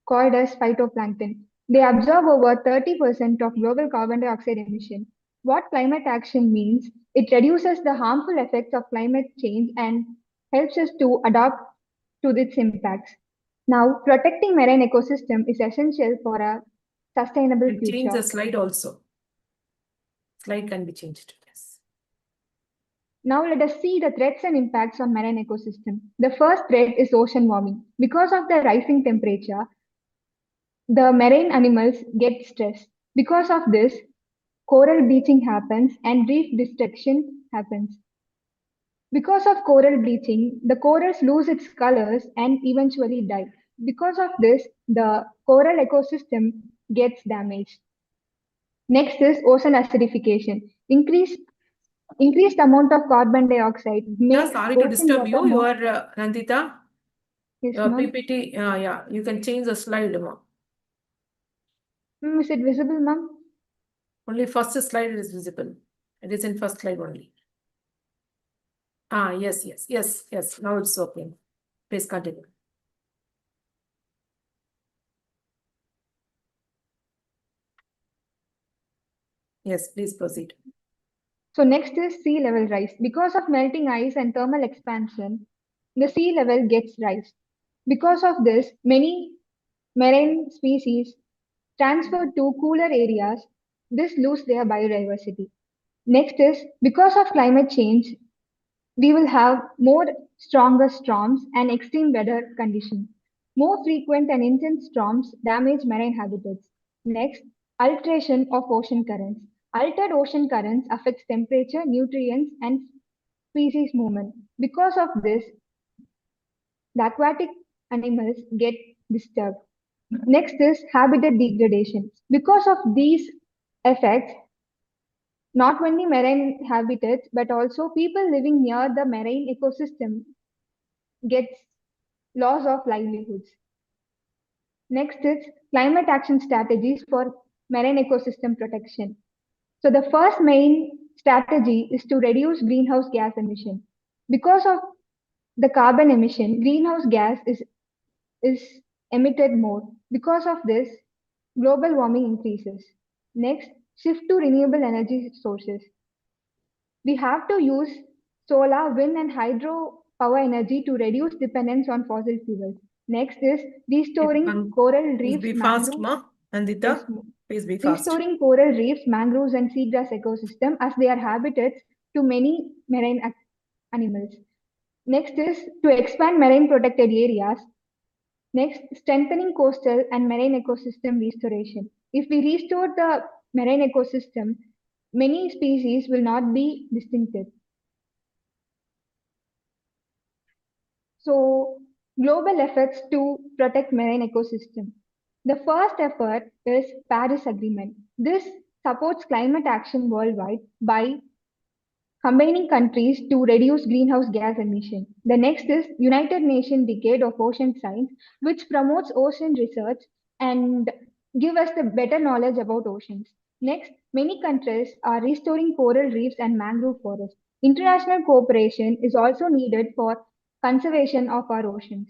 called as phytoplankton. They absorb over 30% of global carbon dioxide emission. What climate action means, it reduces the harmful effects of climate change and helps us to adapt to its impacts. Now, protecting marine ecosystem is essential for a sustainable We'll change future. the slide also. Slide can be changed. Yes. Now let us see the threats and impacts on marine ecosystem. The first threat is ocean warming. Because of the rising temperature, the marine animals get stressed. Because of this, coral bleaching happens and reef destruction happens. Because of coral bleaching, the corals lose its colors and eventually die. Because of this, the coral ecosystem gets damaged. Next is ocean acidification. Increased amount of carbon dioxide Yeah, makes sorry to ocean disturb water you. You more. are Nandita. Yes, Your ma'am. PPT. Yeah, you can change the slide, ma'am. Is it visible, ma'am? Only first slide is visible. It is in first slide only. Yes. Now it's open. Please continue. Yes, please proceed. So next is sea level rise. Because of melting ice and thermal expansion, the sea level gets rise. Because of this, many marine species transfer to cooler areas. This lose their biodiversity. Next is because of climate change, we will have more stronger storms and extreme weather conditions. More frequent and intense storms damage marine habitats. Next, alteration of ocean currents. Altered ocean currents affects temperature, nutrients, and species movement. Because of this, the aquatic animals get disturbed. Next is habitat degradation. Because of these effects, not only marine habitats but also people living near the marine ecosystem gets loss of livelihoods. Next is climate action strategies for marine ecosystem protection. So the first main strategy is to reduce greenhouse gas emission. Because of the carbon emission, greenhouse gas is emitted more. Because of this, global warming increases. Next, shift to renewable energy sources. We have to use solar, wind, and hydro power energy to reduce dependence on fossil fuels. Next is restoring coral Please reefs, be fast, mangroves. ma. Nandita, Yes, please be fast. restoring coral reefs, mangroves, and seagrass ecosystem as they are habitats to many marine animals. Next is to expand marine protected areas. Next, strengthening coastal and marine ecosystem restoration. If we restore the marine ecosystem, many species will not be distinctive. So, global efforts to protect marine ecosystem. The first effort is Paris Agreement. This supports climate action worldwide by combining countries to reduce greenhouse gas emission. The next is United Nations Decade of Ocean Science, which promotes ocean research and give us the better knowledge about oceans. Next, many countries are restoring coral reefs and mangrove forests. International cooperation is also needed for conservation of our oceans.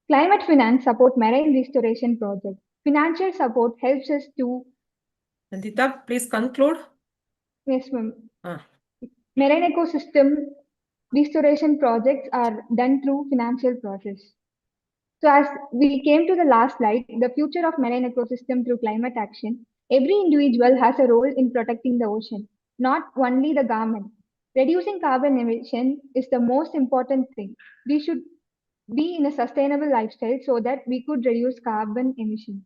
Climate finance support marine restoration projects. Financial support helps us to. Nandita, please conclude. Yes, ma'am. Ah. Marine ecosystem restoration projects are done through financial process. So as we came to the last slide, the future of marine ecosystem through climate action, every individual has a role in protecting the ocean, not only the government. Reducing carbon emission is the most important thing. We should be in a sustainable lifestyle so that we could reduce carbon emissions.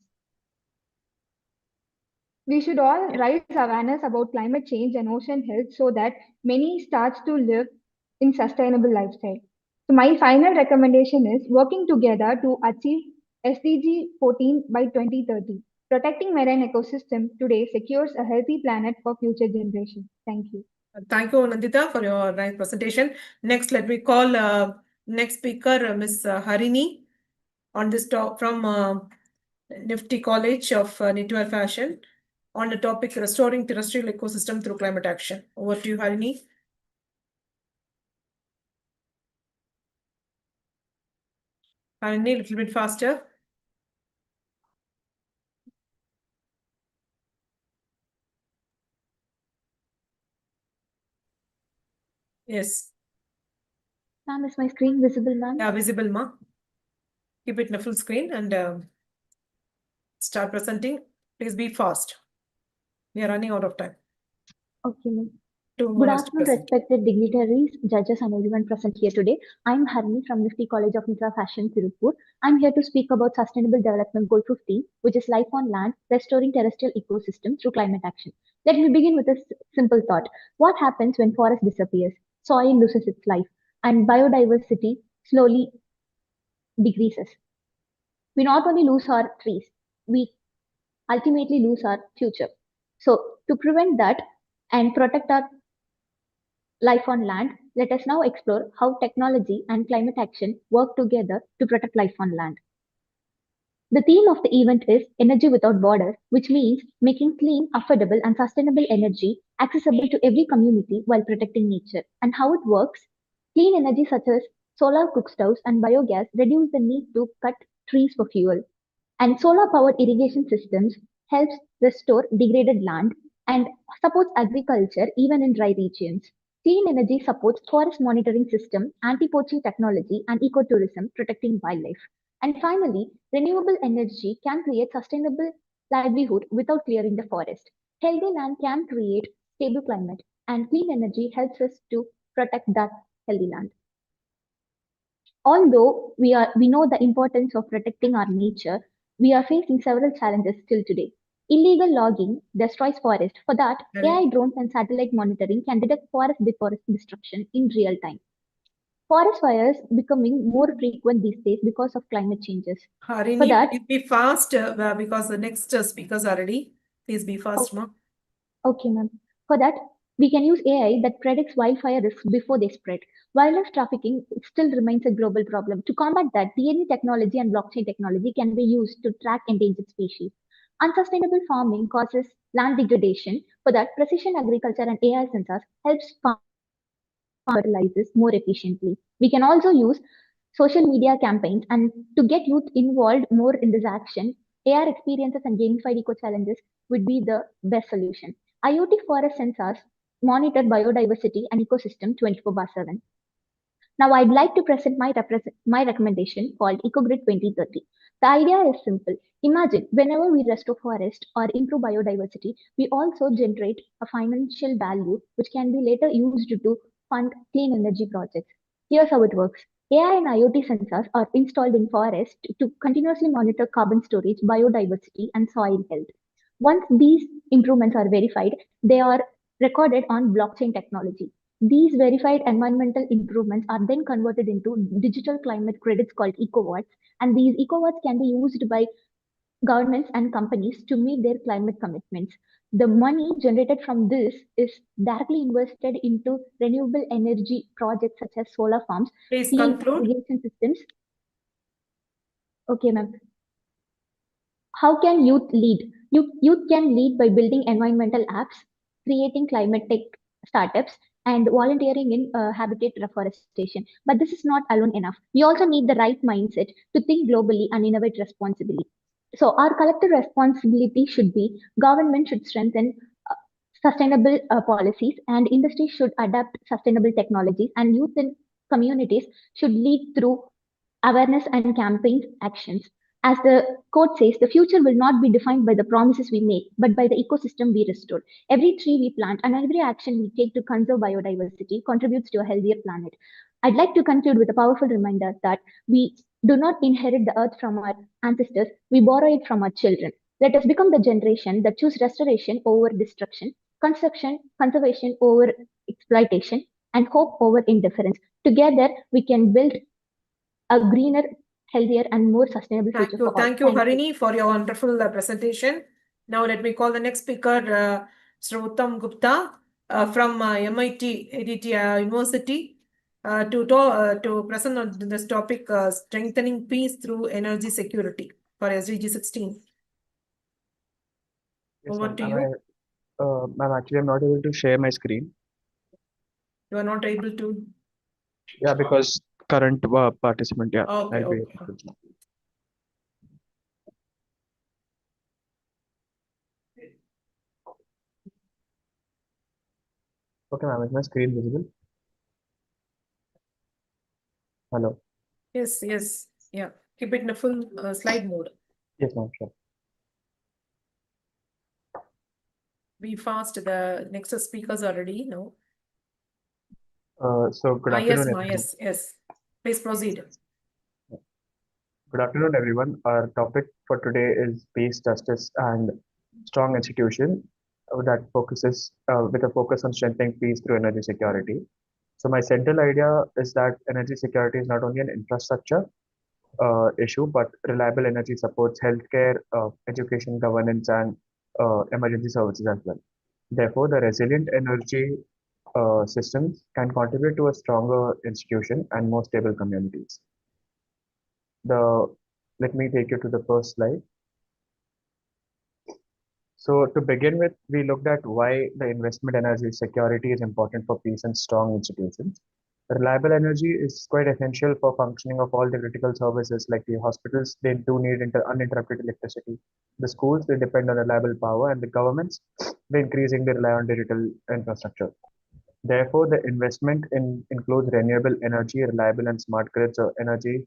We should all raise awareness about climate change and ocean health so that many starts to live in sustainable lifestyle. So my final recommendation is working together to achieve SDG 14 by 2030. Protecting marine ecosystem today secures a healthy planet for future generations. Thank you. Thank you, Nandita, for your nice presentation. Next, let me call next speaker, Ms. Harini, on this talk from Nifty College of Native Fashion on the topic restoring terrestrial ecosystem through climate action. Over to you, Harini. Harini, a little bit faster. Yes. Ma'am, is my screen visible, ma'am? Yeah, visible, ma. Keep it in a full screen and start presenting. Please be fast. We are running out of time. Okay, ma'am. Two Good more has to afternoon, present. respected dignitaries, judges, and everyone present here today. I'm Harni from Nifty College of Mitra Fashion, Tirupur. I'm here to speak about Sustainable Development Goal 15, which is life on land, restoring terrestrial ecosystem through climate action. Let me begin with a simple thought. What happens when forest disappears? Soil loses its life, and biodiversity slowly decreases. We not only lose our trees, we ultimately lose our future. So, to prevent that and protect our life on land, let us now explore how technology and climate action work together to protect life on land. The theme of the event is Energy Without Borders, which means making clean, affordable, and sustainable energy accessible to every community while protecting nature. And how it works: clean energy such as solar cookstoves and biogas reduce the need to cut trees for fuel. And solar powered irrigation systems helps restore degraded land and supports agriculture even in dry regions. Clean energy supports forest monitoring system, anti-poaching technology, and ecotourism, protecting wildlife. And finally, renewable energy can create sustainable livelihood without clearing the forest. Healthy land can create stable climate, and clean energy helps us to protect that healthy land. Although we know the importance of protecting our nature, we are facing several challenges still today. Illegal logging destroys forest. For that, AI drones and satellite monitoring can detect forest destruction in real time. Forest fires becoming more frequent these days because of climate changes. Harini, that- please be fast because the next speakers are ready. Please be fast, Okay. ma. Okay, ma'am. For that, we can use AI that predicts wildfire risks before they spread. Wildlife trafficking still remains a global problem. To combat that, DNA technology and blockchain technology can be used to track endangered species. Unsustainable farming causes land degradation. For that, precision agriculture and AI sensors helps fertilizers more efficiently. We can also use social media campaigns and to get youth involved more in this action. AR experiences and gamified eco challenges would be the best solution. IoT forest sensors monitor biodiversity and ecosystem 24/7. Now, I'd like to present my recommendation called EcoGrid 2030. The idea is simple. Imagine whenever we restore forest or improve biodiversity, we also generate a financial value which can be later used to fund clean energy projects. Here's how it works. AI and IoT sensors are installed in forest to continuously monitor carbon storage, biodiversity, and soil health. Once these improvements are verified, they are recorded on blockchain technology. These verified environmental improvements are then converted into digital climate credits called ecowatts, and these ecowatts can be used by governments and companies to meet their climate commitments. The money generated from this is directly invested into renewable energy projects such as solar farms, Please clean conclude. irrigation systems. Okay, ma'am. How can youth lead? Youth can lead by building environmental apps, creating climate tech startups, and volunteering in habitat reforestation. But this is not alone enough. We also need the right mindset to think globally and innovate responsibly. So our collective responsibility should be government should strengthen sustainable policies, and industry should adapt sustainable technologies, and youth and communities should lead through awareness and campaign actions. As the quote says, the future will not be defined by the promises we make, but by the ecosystem we restore. Every tree we plant and every action we take to conserve biodiversity contributes to a healthier planet. I'd like to conclude with a powerful reminder that we do not inherit the earth from our ancestors, we borrow it from our children. Let us become the generation that choose restoration over destruction, conservation over exploitation, and hope over indifference. Together, we can build a greener, healthier, and more sustainable future for all. Thank you, Harini, for your wonderful presentation. Now let me call the next speaker, Mr. Uttam Gupta from MIT University to present on this topic, strengthening peace through energy security for SDG 16. Yes, Over to you. Ma'am, actually, I'm not able to share my screen. You are not able to. Yeah, because current participant, yeah, Okay, I'll be okay. able to. Okay, ma'am, is my screen visible? Hello. Yes, yes, yeah. Keep it in a full slide mode. Yes, ma'am, sure. Be fast. The next speakers are ready. No. So good Yes, afternoon, Ma, everyone. yes. Please proceed. Good afternoon, everyone. Our topic for today is peace, justice, and strong institution that focuses with a focus on strengthening peace through energy security. So my central idea is that energy security is not only an infrastructure issue, but reliable energy supports healthcare, education, governance, and emergency services as well. Therefore, the resilient energy systems can contribute to a stronger institution and more stable communities. Let me take you to the first slide. So to begin with, we looked at why the investment energy security is important for peace and strong institutions. Reliable energy is quite essential for functioning of all the critical services like the hospitals, they do need uninterrupted electricity. The schools, they depend on reliable power, and the governments, they increasingly rely on digital infrastructure. Therefore, the investment includes renewable energy, reliable and smart grids of energy,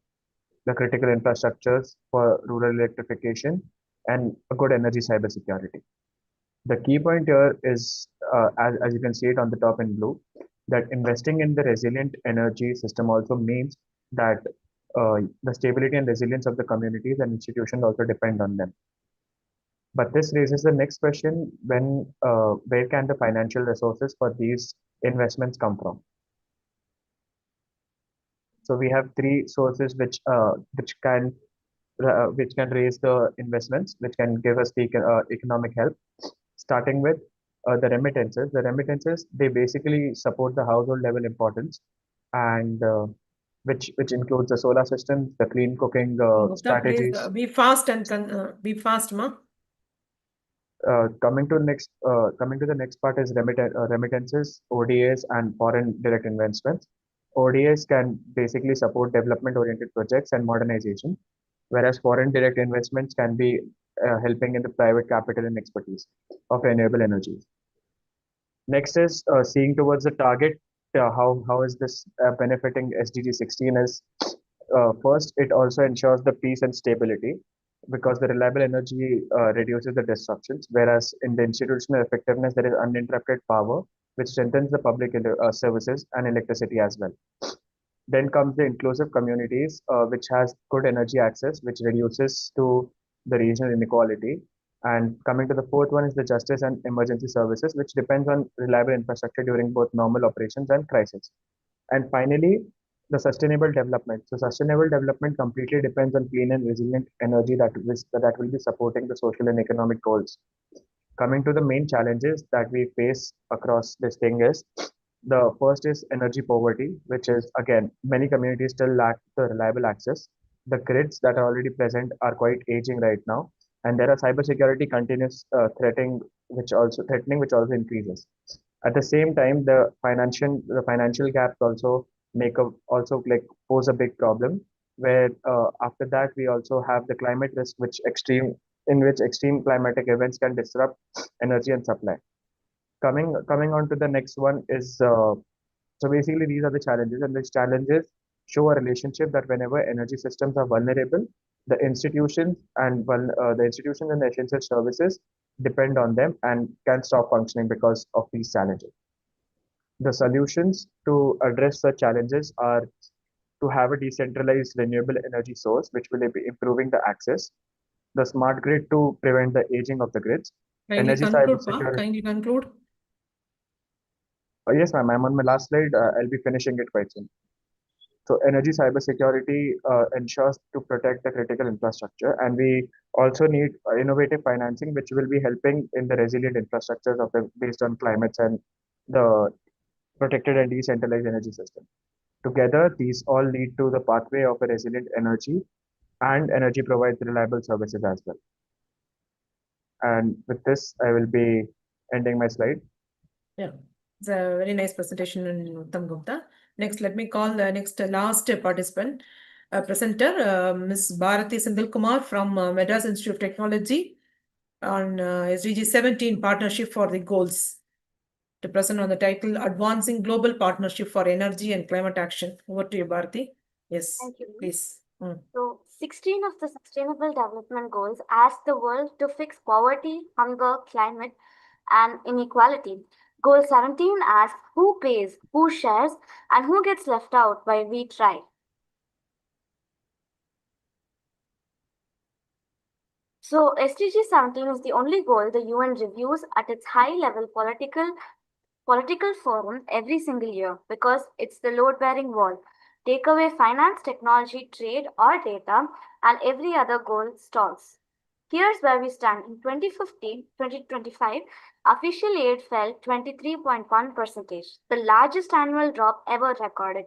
the critical infrastructures for rural electrification, and a good energy cybersecurity. The key point here is, as you can see it on the top in blue, that investing in the resilient energy system also means that the stability and resilience of the communities and institutions also depend on them. But this raises the next question: where can the financial resources for these investments come from? So we have three sources which can raise the investments, which can give us the economic help. Starting with the remittances. The remittances, they basically support the household level importance, and which includes the solar systems, the clean cooking Gupta, strategies. please be fast and be fast, Ma. Coming to the next part is remittances, ODAs, and foreign direct investments. ODAs can basically support development-oriented projects and modernization, whereas foreign direct investments can be helping in the private capital and expertise of renewable energies. Next is seeing towards the target. How is this benefiting SDG 16 is first, it also ensures the peace and stability because the reliable energy reduces the disruptions, whereas in the institutional effectiveness, there is uninterrupted power, which strengthens the public services and electricity as well. Then comes the inclusive communities, which has good energy access, which reduces to the regional inequality. And coming to the fourth one is the justice and emergency services, which depends on reliable infrastructure during both normal operations and crisis. And finally, the sustainable development. So sustainable development completely depends on clean and resilient energy that will be supporting the social and economic goals. Coming to the main challenges that we face across this thing is, the first is energy poverty, which is again, many communities still lack the reliable access. The grids that are already present are quite aging right now, and there are cybersecurity continuous which also increases. At the same time, the financial gaps also pose a big problem. Where after that we also have the climate risk, which extreme climatic events can disrupt energy and supply. Coming on to the next one is so basically these are the challenges, and these challenges show a relationship that whenever energy systems are vulnerable, the institutions and the essential services depend on them and can stop functioning because of these challenges. The solutions to address such challenges are to have a decentralized renewable energy source, which will be improving the access, the smart grid to prevent the aging of the grids, Kindly energy conclude, Pa. cybersecurity. Kindly conclude. Yes, ma'am. I'm on my last slide. I'll be finishing it quite soon. So energy cybersecurity ensures to protect the critical infrastructure, and we also need innovative financing, which will be helping in the resilient infrastructures based on climates and the protected and decentralized energy system. Together, these all lead to the pathway of a resilient energy, and energy provides reliable services as well. And with this, I will be ending my slide. Yeah, it's a very nice presentation, Uttam Gupta. Next, let me call the last participant, presenter, Ms. Bharati Sindhil Kumar from Madras Institute of Technology on SDG 17 Partnership for the Goals, to present on the title Advancing Global Partnership for Energy and Climate Action. Over to you, Bharati. Yes, Thank you. please. So, 16 of the Sustainable Development Goals ask the world to fix poverty, hunger, climate, and inequality. Goal 17 asks who pays, who shares, and who gets left out while we try. So SDG 17 is the only goal the UN reviews at its high-level political forum every single year because it's the load-bearing wall. Take away finance, technology, trade, or data, and every other goal stalls. Here's where we stand. In 2025, official aid fell 23.1%, the largest annual drop ever recorded.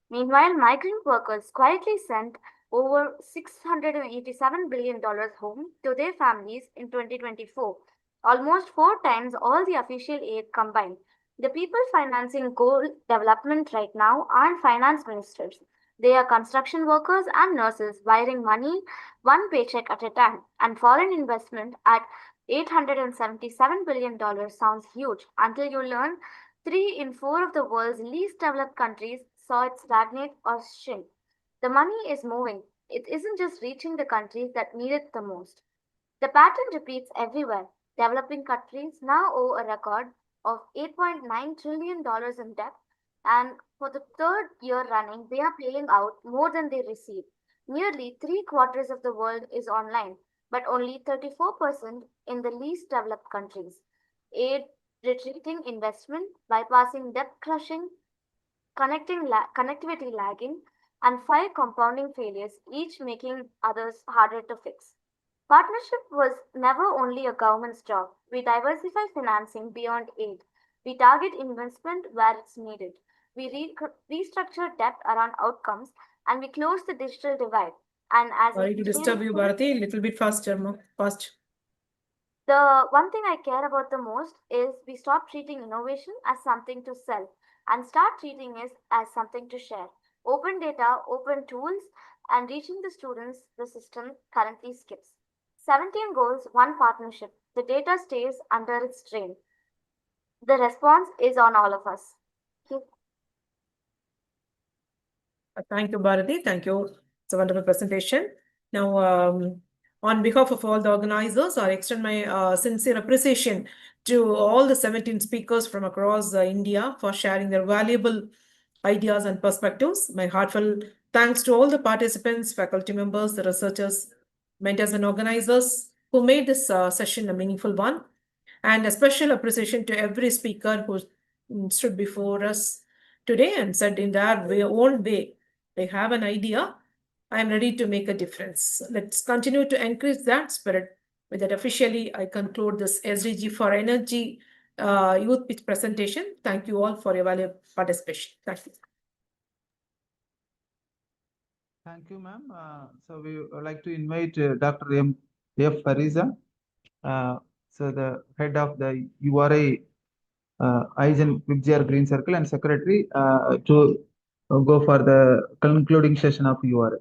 Meanwhile, migrant workers quietly sent over $687 billion home to their families in 2024, almost 4 times all the official aid combined. The people financing goal development right now aren't finance ministers. They are construction workers and nurses wiring money one paycheck at a time. And foreign investment at $877 billion sounds huge until you learn 3 in 4 of the world's least developed countries saw it stagnate or shrink. The money is moving. It isn't just reaching the countries that need it the most. The pattern repeats everywhere. Developing countries now owe a record of $8.9 trillion in debt, and for the third year running, they are paying out more than they receive. Nearly 3 quarters of the world is online, but only 34% in the least developed countries. Aid retreating investment, bypassing debt crushing, connectivity lagging, and 5 compounding failures, each making others harder to fix. Partnership was never only a government's job. We diversify financing beyond aid. We target investment where it's needed. We restructure debt around outcomes, and we close the digital divide. And as Sorry to disturb you, Bharati. A little bit faster, fast. The one thing I care about the most is we stop treating innovation as something to sell and start treating it as something to share. Open data, open tools, and reaching the students the system currently skips. 17 goals, 1 partnership. The data stays under its strain. The response is on all of us. Thank you, Bharati. Thank you. It's a wonderful presentation. Now, on behalf of all the organizers, I extend my sincere appreciation to all the 17 speakers from across India for sharing their valuable ideas and perspectives. My heartfelt thanks to all the participants, faculty members, the researchers, mentors, and organizers who made this session a meaningful one. And a special appreciation to every speaker who stood before us today and said in their own way, they have an idea. I am ready to make a difference. Let's continue to encourage that spirit. With that, officially, I conclude this SDG for Energy youth pitch presentation. Thank you all for your valuable participation. Thank you. Thank you, ma'am. So we would like to invite Dr. F. Fariza, so the head of the URA IGEN Green Circle and secretary to go for the concluding session of URA.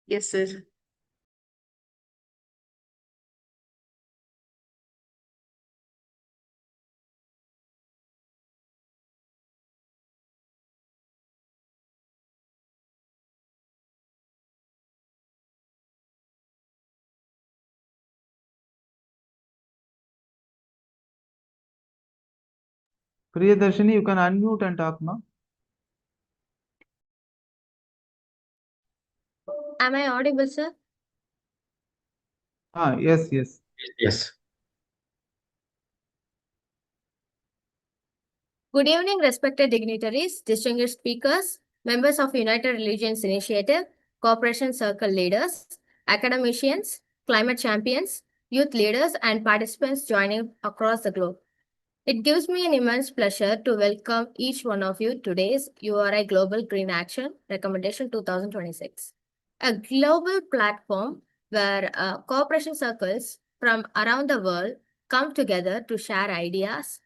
Yes, sir. Priyadarshini, you can unmute and talk now. Am I audible, sir? Yes, yes. Yes. Good evening, respected dignitaries, distinguished speakers, members of United Religions Initiative, Cooperation Circle leaders, academicians, climate champions, youth leaders, and participants joining across the globe. It gives me an immense pleasure to welcome each one of you to today's URI Global Green Action Recommendation 2026, a global platform where cooperation circles from around the world come together to share ideas,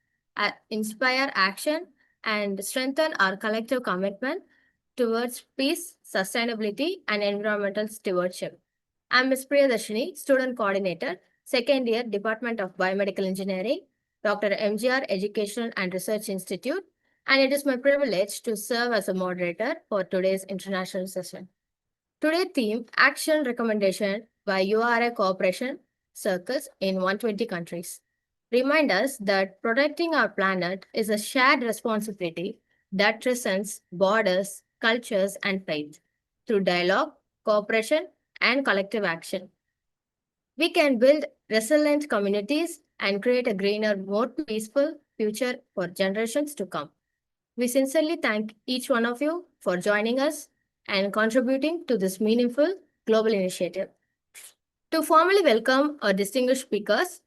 inspire action, and strengthen our collective commitment towards peace, sustainability, and environmental stewardship. I'm Ms. Priyadarshini, Student Coordinator, Second Year, Department of Biomedical Engineering, Dr. MGR Educational and Research Institute, and it is my privilege to serve as a moderator for today's international session. Today's theme, Action Recommendation by URI Cooperation circles in 120 countries. Remind us that protecting our planet is a shared responsibility that transcends borders, cultures, and faith. Through dialogue, cooperation, and collective action, we can build resilient communities and create a greener, more peaceful future for generations to come. We sincerely thank each one of you for joining us and contributing to this meaningful global initiative. To formally welcome our distinguished speakers,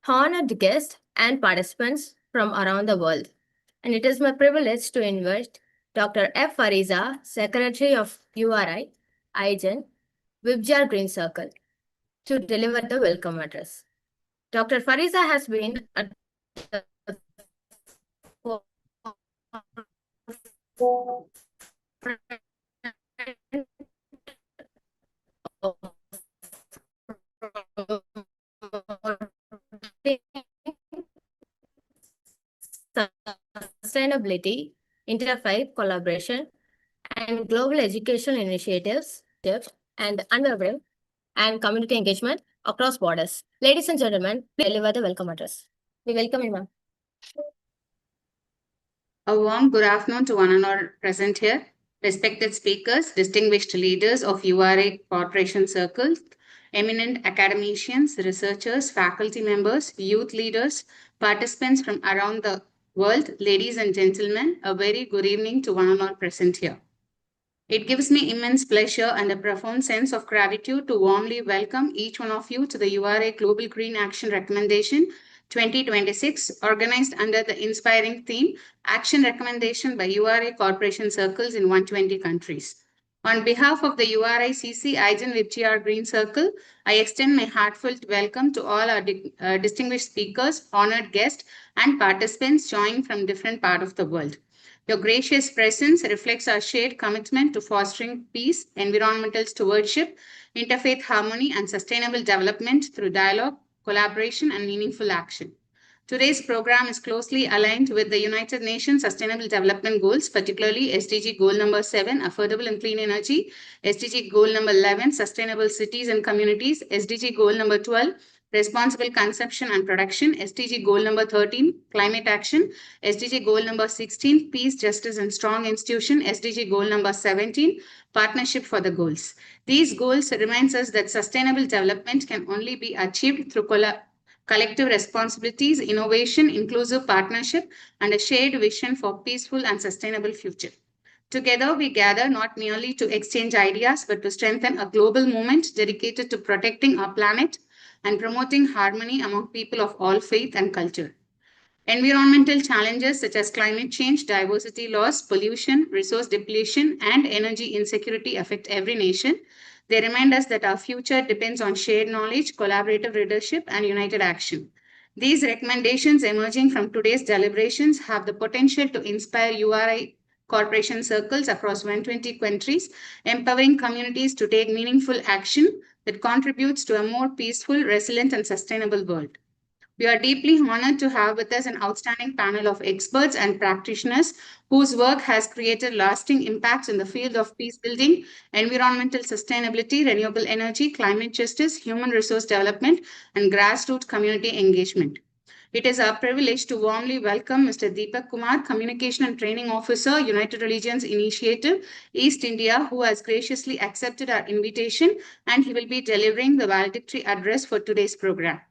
honored guests, and participants from around the world. And it is my privilege to invite Dr. F. Fariza, Secretary of URI, IGEN, Vibjar Green Circle, to deliver the welcome address. Dr. Fariza has been at the sustainability, interfaith collaboration, and global educational initiatives, and unwavering and community engagement across borders. Ladies and gentlemen, please deliver the welcome address. We welcome you, ma'am. A warm good afternoon to one and all present here, respected speakers, distinguished leaders of URA Corporation Circles, eminent academicians, researchers, faculty members, youth leaders, participants from around the world, ladies and gentlemen, a very good evening to one and all present here. It gives me immense pleasure and a profound sense of gratitude to warmly welcome each one of you to the URA Global Green Action Recommendation 2026, organized under the inspiring theme, Action Recommendation by URA Corporation Circles in 120 countries. On behalf of the URICC IGEN Vibjar Green Circle, I extend my heartfelt welcome to all our distinguished speakers, honored guests, and participants joining from different parts of the world. Your gracious presence reflects our shared commitment to fostering peace, environmental stewardship, interfaith harmony, and sustainable development through dialogue, collaboration, and meaningful action. Today's program is closely aligned with the United Nations Sustainable Development Goals, particularly SDG Goal number 7, Affordable and Clean Energy, SDG Goal number 11, Sustainable Cities and Communities, SDG Goal number 12, Responsible Consumption and Production, SDG Goal number 13, Climate Action, SDG Goal number 16, Peace, Justice and Strong Institution, SDG Goal number 17, Partnership for the Goals. These goals reminds us that sustainable development can only be achieved through collective responsibilities, innovation, inclusive partnership, and a shared vision for peaceful and sustainable future. Together, we gather not merely to exchange ideas, but to strengthen a global movement dedicated to protecting our planet and promoting harmony among people of all faith and culture. Environmental challenges such as climate change, diversity loss, pollution, resource depletion, and energy insecurity affect every nation. They remind us that our future depends on shared knowledge, collaborative leadership, and united action. These recommendations emerging from today's deliberations have the potential to inspire URI Corporation Circles across 120 countries, empowering communities to take meaningful action that contributes to a more peaceful, resilient, and sustainable world. We are deeply honored to have with us an outstanding panel of experts and practitioners whose work has created lasting impacts in the field of peace building, environmental sustainability, renewable energy, climate justice, human resource development, and grassroots community engagement. It is our privilege to warmly welcome Mr. Deepak Kumar, Communication and Training Officer, United Religions Initiative, East India, who has graciously accepted our invitation, and he will be delivering the valedictory address for today's program.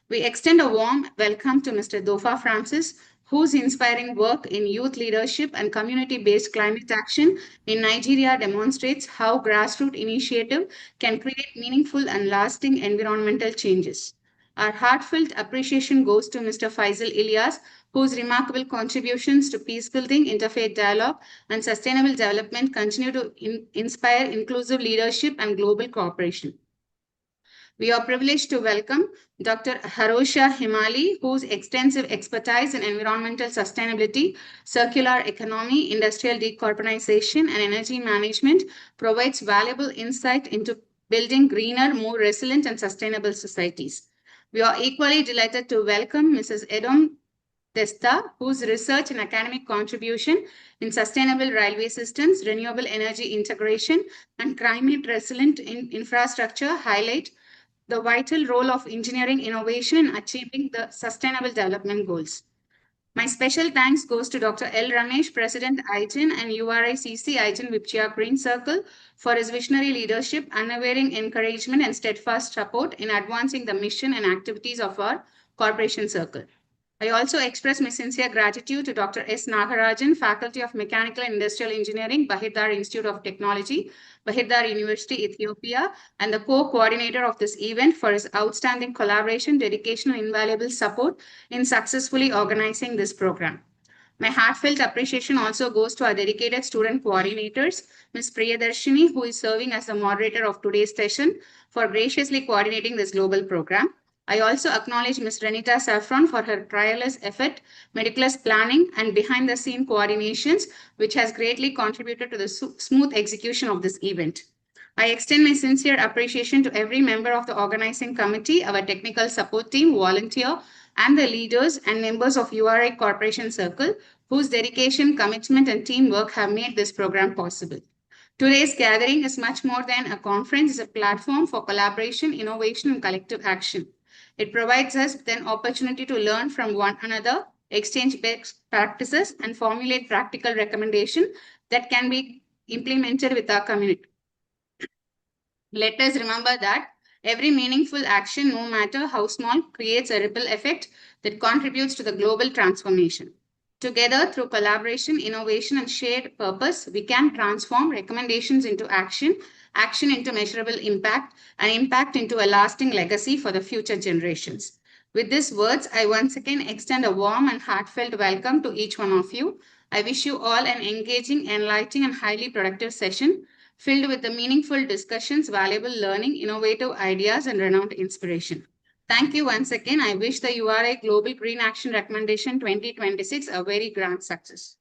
We extend a warm welcome to Mr. Dofa Francis, whose inspiring work in youth leadership and community-based climate action in Nigeria demonstrates how grassroots initiative can create meaningful and lasting environmental changes. Our heartfelt appreciation goes to Mr. Faisal Ilyas, whose remarkable contributions to peace building, interfaith dialogue, and sustainable development continue to inspire inclusive leadership and global cooperation. We are privileged to welcome Dr. Harosha Himali, whose extensive expertise in environmental sustainability, circular economy, industrial decarbonization, and energy management provides valuable insight into building greener, more resilient, and sustainable societies. We are equally delighted to welcome Mrs. Edom Desta, whose research and academic contribution in sustainable railway systems, renewable energy integration, and climate resilient infrastructure highlight the vital role of engineering innovation in achieving the Sustainable Development Goals. My special thanks goes to Dr. L. Ramesh, President IGEN and URICC IGEN Vipchya Green Circle for his visionary leadership, unwavering encouragement and steadfast support in advancing the mission and activities of our corporation circle. I also express my sincere gratitude to Dr. S. Nagarajan, Faculty of Mechanical and Industrial Engineering, Bahirdar Institute of Technology, Bahirdar University, Ethiopia, and the co-coordinator of this event for his outstanding collaboration, dedication, and invaluable support in successfully organizing this program. My heartfelt appreciation also goes to our dedicated student coordinators, Ms. Priyadarshini, who is serving as the moderator of today's session, for graciously coordinating this global program. I also acknowledge Ms. Renita Saffron for her tireless effort, meticulous planning, and behind-the-scene coordinations, which has greatly contributed to the smooth execution of this event. I extend my sincere appreciation to every member of the organizing committee, our technical support team, volunteer, and the leaders and members of URI Corporation Circle, whose dedication, commitment, and teamwork have made this program possible. Today's gathering is much more than a conference, it's a platform for collaboration, innovation, and collective action. It provides us with an opportunity to learn from one another, exchange best practices, and formulate practical recommendations that can be implemented with our community. Let us remember that every meaningful action, no matter how small, creates a ripple effect that contributes to the global transformation. Together, through collaboration, innovation, and shared purpose, we can transform recommendations into action, action into measurable impact, and impact into a lasting legacy for the future generations. With these words, I once again extend a warm and heartfelt welcome to each one of you. I wish you all an engaging, enlightening, and highly productive session filled with the meaningful discussions, valuable learning, innovative ideas, and renowned inspiration. Thank you once again. I wish the URI Global Green Action Recommendation 2026 a very grand success.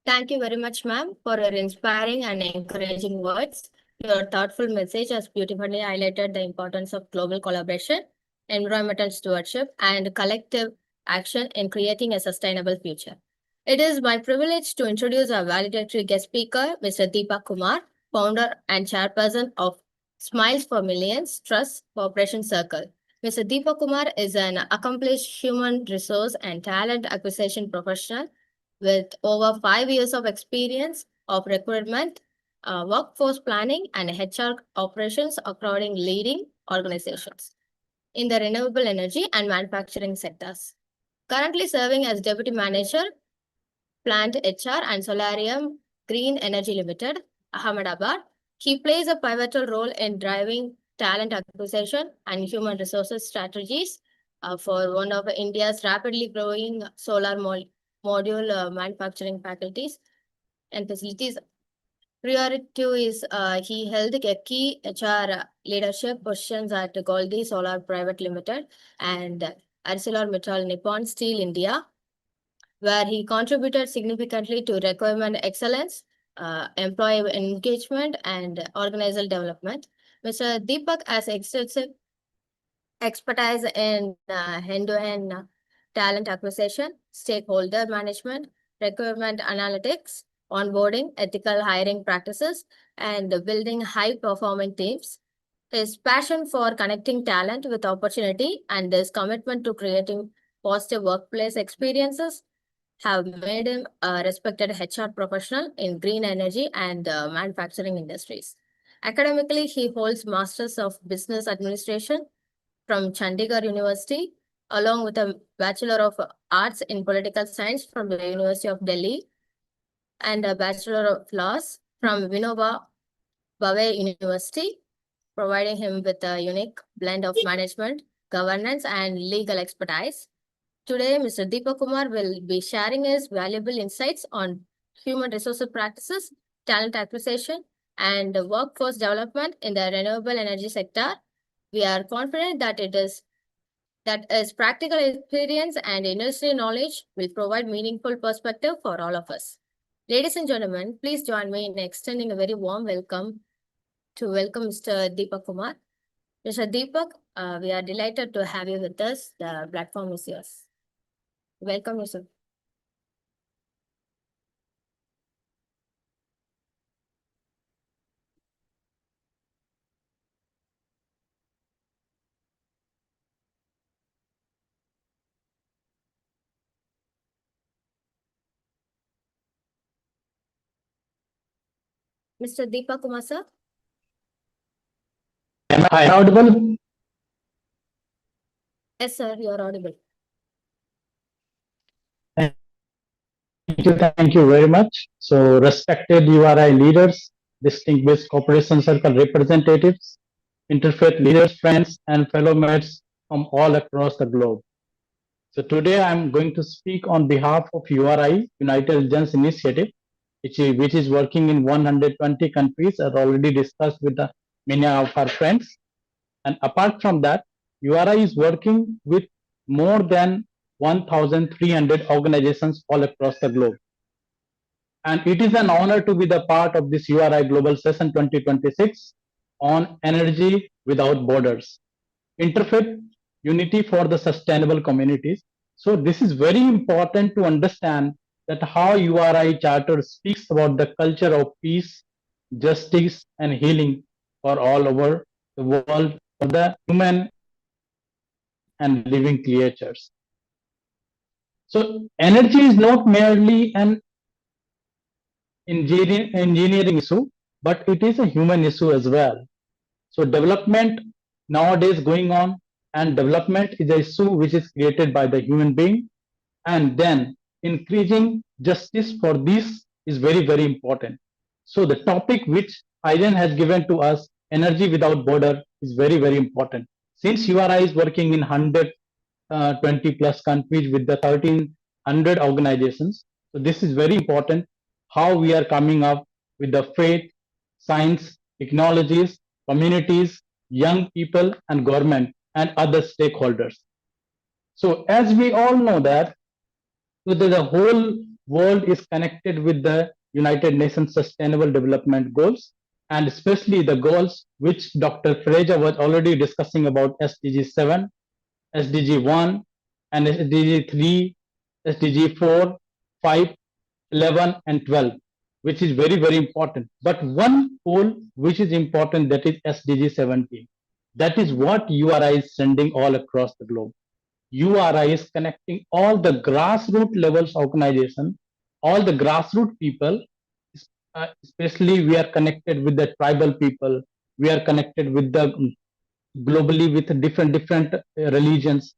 Thank you very much, ma'am, for your inspiring and encouraging words. Your thoughtful message has beautifully highlighted the importance of global collaboration, environmental stewardship, and collective action in creating a sustainable future. It is my privilege to introduce our valedictory guest speaker, Mr. Deepak Kumar, founder and chairperson of Smiles for Millions Trust Corporation Circle. Mr. Deepak Kumar is an accomplished human resource and talent acquisition professional with over 5 years of experience of recruitment, workforce planning, and HR operations across leading organizations in the renewable energy and manufacturing sectors. Currently serving as Deputy Manager, Plant HR and Solarium Green Energy Limited, Ahmedabad. He plays a pivotal role in driving talent acquisition and human resources strategies for one of India's rapidly growing solar module manufacturing faculties and facilities. Prior to his, he held a key HR leadership positions at Goldi Solar Private Limited and ArcelorMittal Nippon Steel India, where he contributed significantly to requirement excellence, employee engagement, and organizational development. Mr. Deepak has extensive expertise in end-to-end talent acquisition, stakeholder management, requirement analytics, onboarding, ethical hiring practices, and building high-performing teams. His passion for connecting talent with opportunity and his commitment to creating positive workplace experiences have made him a respected HR professional in green energy and manufacturing industries. Academically, he holds Masters of Business Administration from Chandigarh University, along with a Bachelor of Arts in Political Science from the University of Delhi and a Bachelor of Laws from Vinoba Bhave University, providing him with a unique blend of management, governance, and legal expertise. Today, Mr. Deepak Kumar will be sharing his valuable insights on human resources practices, talent acquisition, and workforce development in the renewable energy sector. We are confident that his practical experience and industry knowledge will provide meaningful perspective for all of us. Ladies and gentlemen, please join me in extending a very warm welcome Mr. Deepak Kumar. Mr. Deepak, we are delighted to have you with us. The platform is yours. Welcome, Yusuf. Mr. Deepak Kumar, sir. Am I audible? Yes, sir, you are audible. Thank you very much. So, respected URI leaders, distinguished cooperation circle representatives, interfaith leaders, friends, and fellow mates from all across the globe. So, today I'm going to speak on behalf of URI, United Religions Initiative, which is working in 120 countries, as already discussed with many of our friends. And apart from that, URI is working with more than 1,300 organizations all across the globe. And it is an honor to be the part of this URI Global Session 2026 on energy without borders, interfaith unity for the sustainable communities. So this is very important to understand that how URI Charter speaks about the culture of peace, justice, and healing for all over the world, for the human and living creatures. So energy is not merely an engineering issue, but it is a human issue as well. So development nowadays going on, and development is an issue which is created by the human being, and then increasing justice for this is very, very important. So the topic which IGEN has given to us, energy without border, is very, very important. Since URI is working in 120 plus countries with the 1,300 organizations, so this is very important how we are coming up with the faith, science, technologies, communities, young people, and government and other stakeholders. So as we all know that the whole world is connected with the United Nations Sustainable Development Goals, and especially the goals which Dr. Freja was already discussing about SDG 7, SDG 1, and SDG 3, SDG 4, 5, 11, and 12, which is very, very important. But one goal which is important, that is SDG 17. That is what URI is sending all across the globe. URI is connecting all the grassroots levels organization, all the grassroots people, especially we are connected with the tribal people, we are connected with the globally with different religions.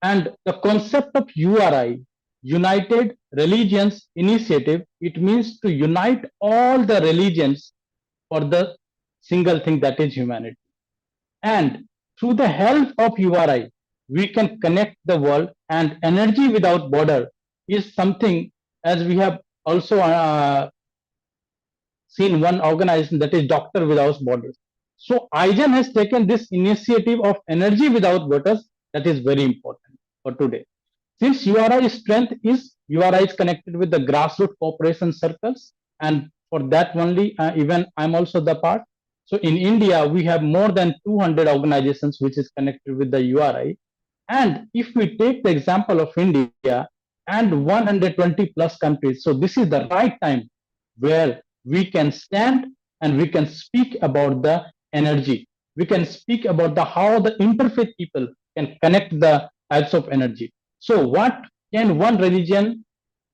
And the concept of URI, United Religions Initiative, it means to unite all the religions for the single thing, that is humanity. And through the help of URI, we can connect the world, and energy without border is something, as we have also seen one organization, that is Doctor Without Borders. So IGEN has taken this initiative of energy without borders, that is very important for today. Since URI strength is URI is connected with the grassroots cooperation circles, and for that only even I'm also the part. So in India, we have more than 200 organizations which is connected with the URI. And if we take the example of India and 120 plus countries, so this is the right time where we can stand and we can speak about the energy. We can speak about the how the interfaith people can connect the types of energy. So what can one religion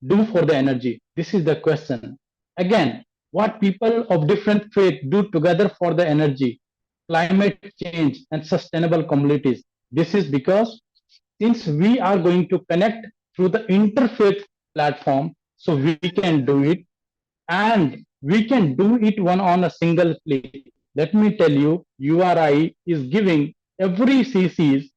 do for the energy? This is the question. Again, what people of different faith do together for the energy, climate change, and sustainable communities. This is because since we are going to connect through the interfaith platform, so we can do it, and we can do it one on a single click. Let me tell you, URI is giving every CC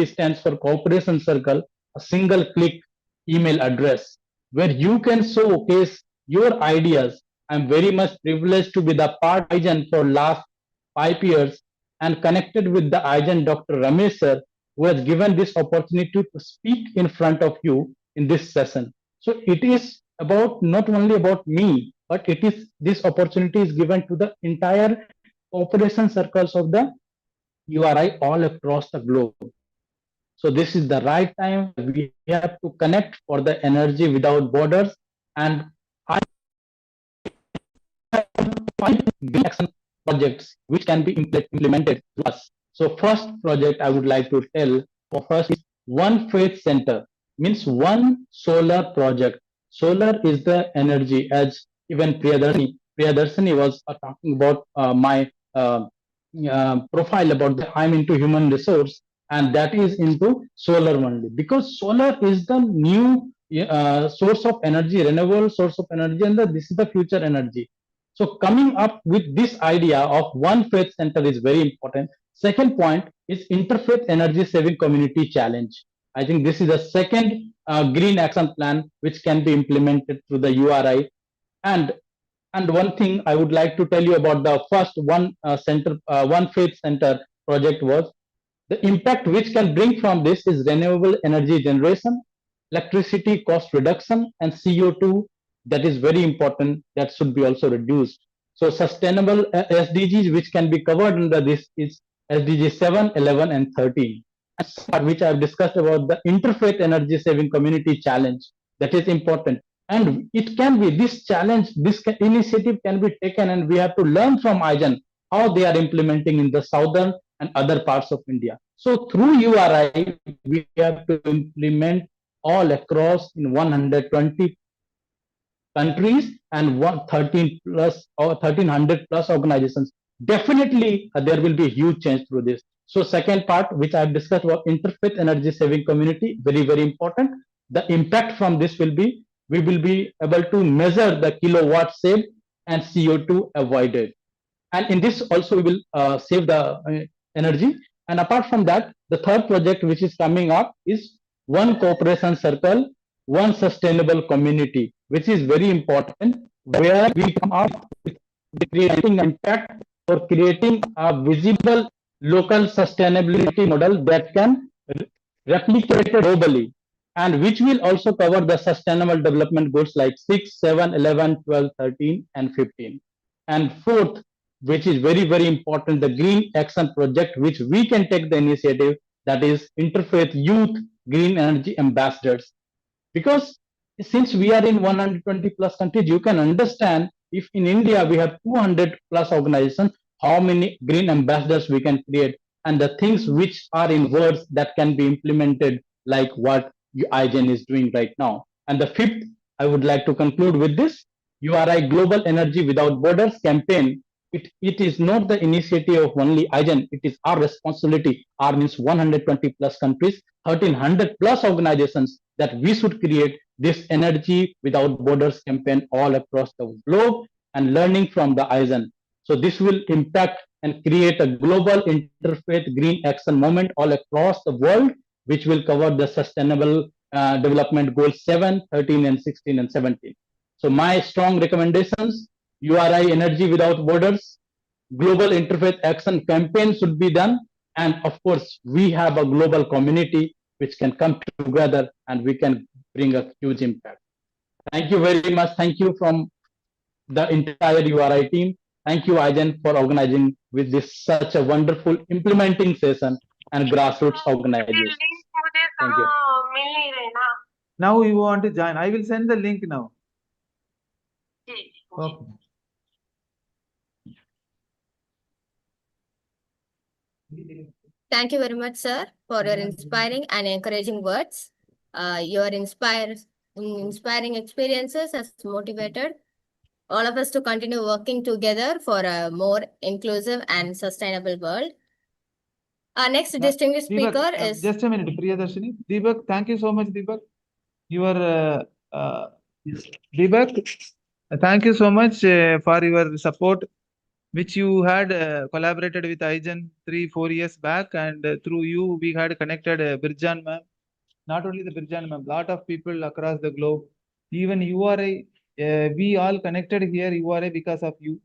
stands for Cooperation Circle, a single click email address where you can showcase your ideas. I'm very much privileged to be the part of IGEN for last 5 years and connected with the IGEN Dr. Ramesh sir, who has given this opportunity to speak in front of you in this session. So it is about not only about me, but it is this opportunity is given to the entire cooperation circles of the URI all across the globe. So this is the right time we have to connect for the energy without borders, and I have 5 big action projects which can be implemented to us. So first project I would like to tell for first is One Faith Center, means one solar project. Solar is the energy, as even Priyadarshini Priyadarshini was talking about my profile about the I'm into human resource, and that is into solar only, because solar is the new source of energy, renewable source of energy, and this is the future energy. So coming up with this idea of one faith center is very important. Second point is interfaith energy saving community challenge. I think this is the second green action plan which can be implemented through the URI. And one thing I would like to tell you about the first one faith center project was the impact which can bring from this is renewable energy generation, electricity cost reduction, and CO2. That is very important. That should be also reduced. So sustainable SDGs which can be covered under this is SDG 7, 11, and 13. Which I have discussed about the interfaith energy saving community challenge. That is important. And it can be this challenge, this initiative can be taken, and we have to learn from IGEN how they are implementing in the southern and other parts of India. So through URI, we have to implement all across in 120 countries and 13 plus or 1300 plus organizations. Definitely, there will be a huge change through this. So second part, which I have discussed about interfaith energy saving community, very, very important. The impact from this will be, we will be able to measure the kilowatt saved and CO2 avoided. And in this also we will save the energy. And apart from that, the third project which is coming up is one cooperation circle, one sustainable community, which is very important, where we come up with creating impact or creating a visible local sustainability model that can replicate globally, and which will also cover the sustainable development goals like 6, 7, 11, 12, 13, and 15. And fourth, which is very, very important, the green action project, which we can take the initiative, that is interfaith youth green energy ambassadors. Because since we are in 120 plus countries, you can understand if in India we have 200 plus organizations, how many green ambassadors we can create, and the things which are in words that can be implemented, like what IGEN is doing right now. And the fifth, I would like to conclude with this URI Global Energy Without Borders campaign. It is not the initiative of only IGEN, it is our responsibility. Our means 120 plus countries, 1300 plus organizations, that we should create this Energy Without Borders campaign all across the globe and learning from the IGEN. So this will impact and create a global interfaith green action movement all across the world, which will cover the sustainable development goals 7, 13, and 16, and 17. So my strong recommendations, URI Energy Without Borders, global interfaith action campaign should be done. And of course, we have a global community which can come together and we can bring a huge impact. Thank you very much. Thank you from the entire URI team. Thank you, IGEN, for organizing with this such a wonderful implementing session and grassroots organization. Thank you. Now you want to join. I will send the link now. Okay. Thank you very much, sir, for your inspiring and encouraging words. Your inspiring experiences has motivated all of us to continue working together for a more inclusive and sustainable world. Our next distinguished Deepak, speaker is... Just a minute, Priyadarshini. Deepak, thank you so much, Deepak. Deepak, thank you so much for your support, which you had collaborated with IGEN 3-4 years back, and through you we had connected Birjan ma'am. Not only the Birjan ma'am, lot of people across the globe, even URI, we all connected here URI because of you.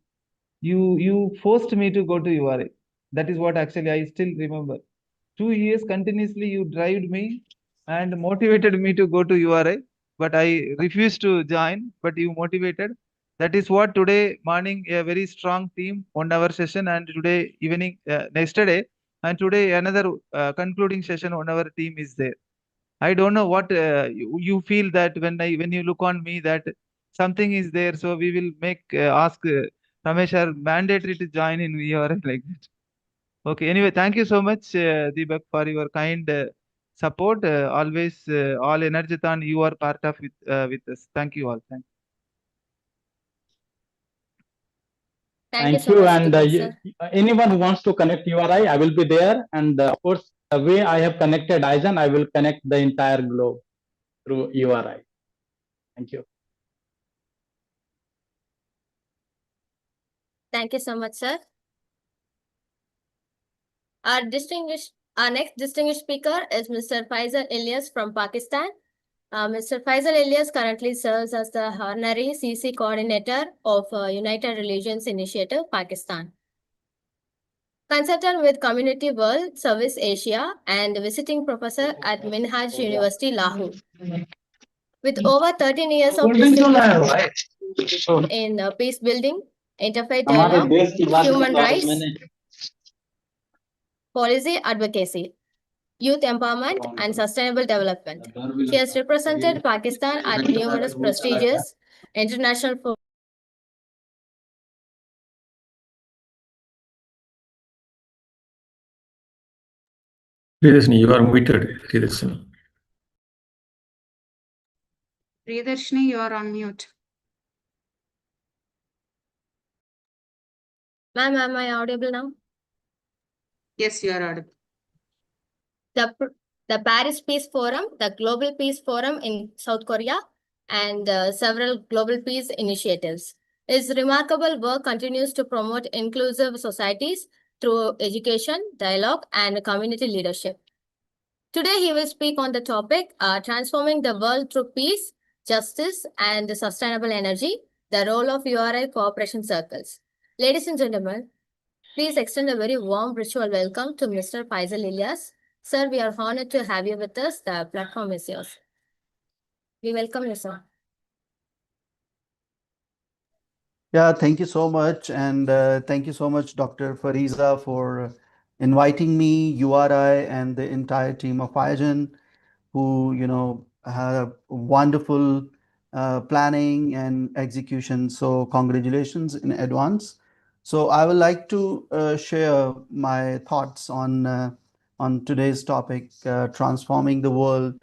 You forced me to go to URI. That is what actually I still remember. 2 years continuously you drived me and motivated me to go to URI, but I refused to join, but you motivated. That is what today morning a very strong team 1 hour session, and today evening yesterday and today another concluding session 1 hour team is there. I don't know what you feel that when you look on me that something is there, so we will make ask Ramesh are mandatory to join in URI like that. Okay, anyway, thank you so much, Deepak, for your kind support. Always, all Energathon, you are part of with us. Thank you all. Thank you. Thank you Thank so you. much to And both, sir. anyone who wants to connect URI, I will be there. And of course, the way I have connected IGEN, I will connect the entire globe through URI. Thank you. Thank you so much, sir. Our next distinguished speaker is Mr. Faisal Ilyas from Pakistan. Mr. Faisal Ilyas currently serves as the Honorary CC Coordinator of United Religions Initiative, Pakistan. Consultant with Community World Service Asia and visiting professor at Minhaj University, Lahore. With over 13 years of distinguished in peace building, interfaith dialogue, human rights, policy advocacy, youth empowerment, and sustainable development. She has represented Pakistan at numerous prestigious international forums. Priyadarshini, you are muted, Priyadarshini. Priyadarshini, you are on mute. Ma'am, am I audible now? Yes, you are audible. The Paris Peace Forum, the Global Peace Forum in South Korea, and several global peace initiatives. His remarkable work continues to promote inclusive societies through education, dialogue, and community leadership. Today, he will speak on the topic, Transforming the World Through Peace, Justice, and Sustainable Energy, the role of URI cooperation circles. Ladies and gentlemen, please extend a very warm virtual welcome to Mr. Faisal Ilyas. Sir, we are honored to have you with us. The platform is yours. We welcome you, sir. Yeah, thank you so much. And thank you so much, Dr. Fariza, for inviting me, URI, and the entire team of IGEN, who, had a wonderful planning and execution. So congratulations in advance. So I would like to share my thoughts on today's topic, transforming the world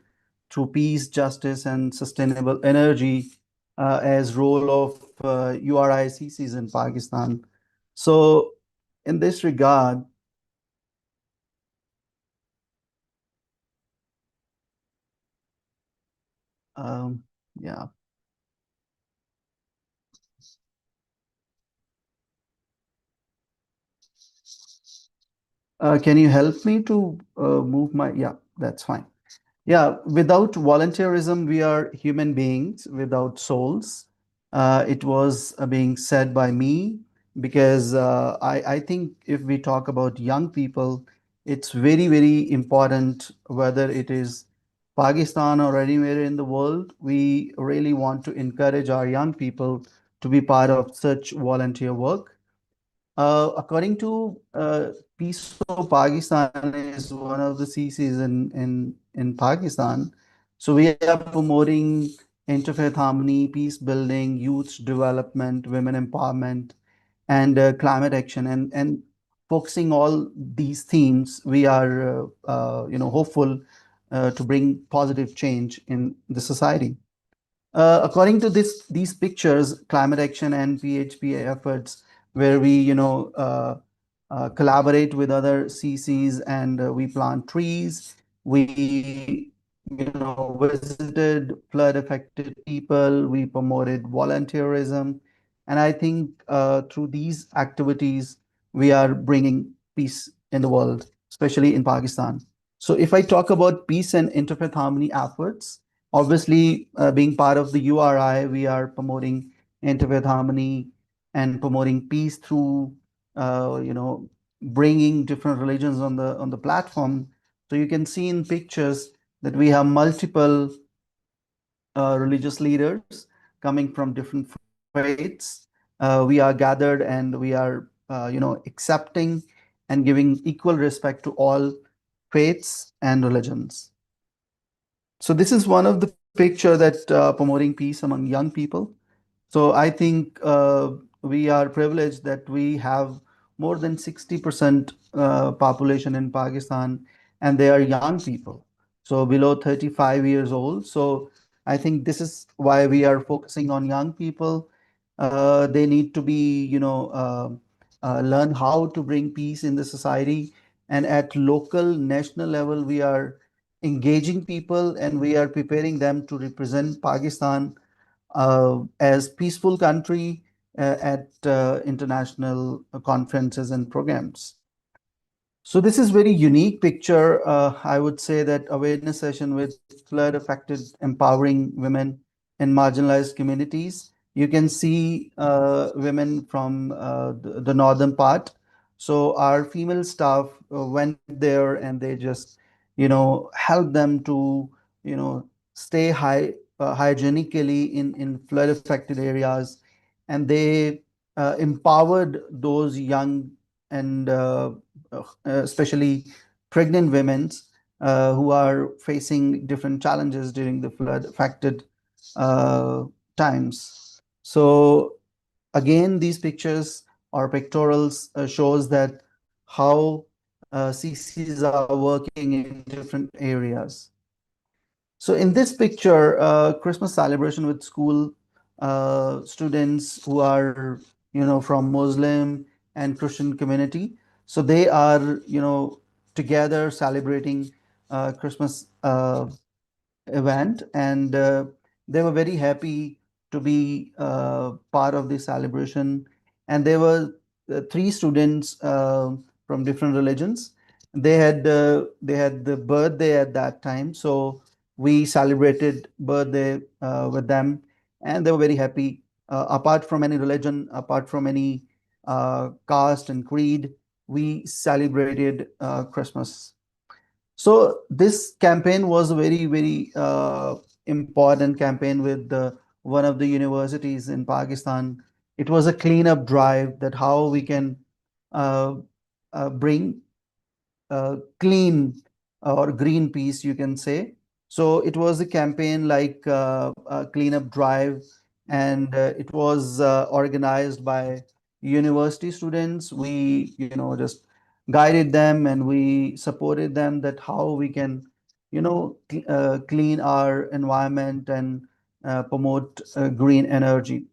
through peace, justice, and sustainable energy as role of URICCs in Pakistan. So in this regard, yeah. Can you help me to move my, yeah, that's fine. Yeah, without volunteerism, we are human beings without souls. It was being said by me because I think if we talk about young people, it's very, very important whether it is Pakistan or anywhere in the world. We really want to encourage our young people to be part of such volunteer work. According to Peace of Pakistan is one of the CCs in Pakistan. So we are promoting interfaith harmony, peace building, youth development, women empowerment, and climate action, and focusing all these themes. We are hopeful to bring positive change in the society. According to these pictures, climate action and PHP efforts, where we collaborate with other CCs and we plant trees. We visited flood affected people. We promoted volunteerism, and I think through these activities we are bringing peace in the world, especially in Pakistan. So if I talk about peace and interfaith harmony efforts, obviously, being part of the URI, we are promoting interfaith harmony and promoting peace through, bringing different religions on the platform. So you can see in pictures that we have multiple religious leaders coming from different faiths. We are gathered and we are, accepting and giving equal respect to all faiths and religions. So this is one of the picture that promoting peace among young people. So I think we are privileged that we have more than 60% population in Pakistan, and they are young people, so below 35 years old. So I think this is why we are focusing on young people. They need to be, learn how to bring peace in the society. And at local, national level, we are engaging people and we are preparing them to represent Pakistan as peaceful country at international conferences and programs. So this is very unique picture. I would say that awareness session with flood affected empowering women in marginalized communities. You can see women from the northern part. So our female staff went there and they just, help them to, stay hygienically in flood affected areas. And they empowered those young and especially pregnant women who are facing different challenges during the flood affected times. So again, these pictures or pictorials shows that how CCs are working in different areas. So in this picture, Christmas celebration with school students who are, from Muslim and Christian community. So they are, together celebrating Christmas event, and they were very happy to be part of the celebration. And there were three students from different religions. They had the birthday at that time, so we celebrated birthday with them, and they were very happy. Apart from any religion, apart from any caste and creed, we celebrated Christmas. So this campaign was a very, very important campaign with one of the universities in Pakistan. It was a cleanup drive that how we can uh, bring clean or green peace, you can say. So it was a campaign like a cleanup drive, and it was organized by university students. We, just guided them and we supported them that how we can, clean our environment and promote green energy.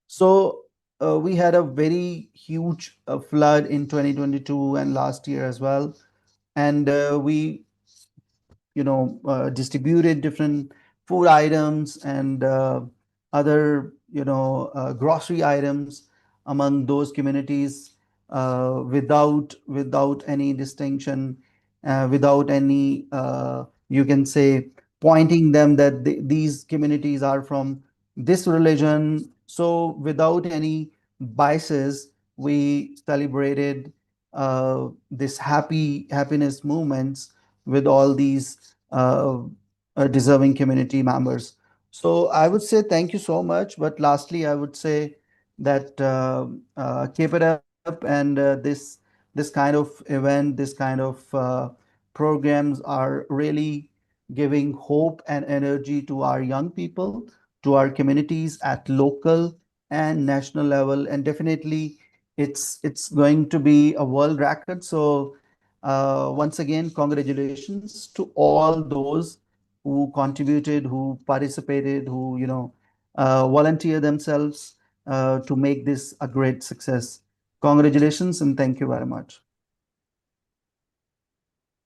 So we had a very huge flood in 2022 and last year as well, and we distributed different food items and other grocery items among those communities without any distinction, without any you can say pointing them that these communities are from this religion. So without any biases, we celebrated this happiness movements with all these deserving community members. So I would say thank you so much. But lastly, I would say that keep it up, and this kind of event, this kind of programs are really giving hope and energy to our young people, to our communities at local and national level, and definitely it's going to be a world record. So once again, congratulations to all those who contributed, who participated, who volunteer themselves to make this a great success. Congratulations and thank you very much.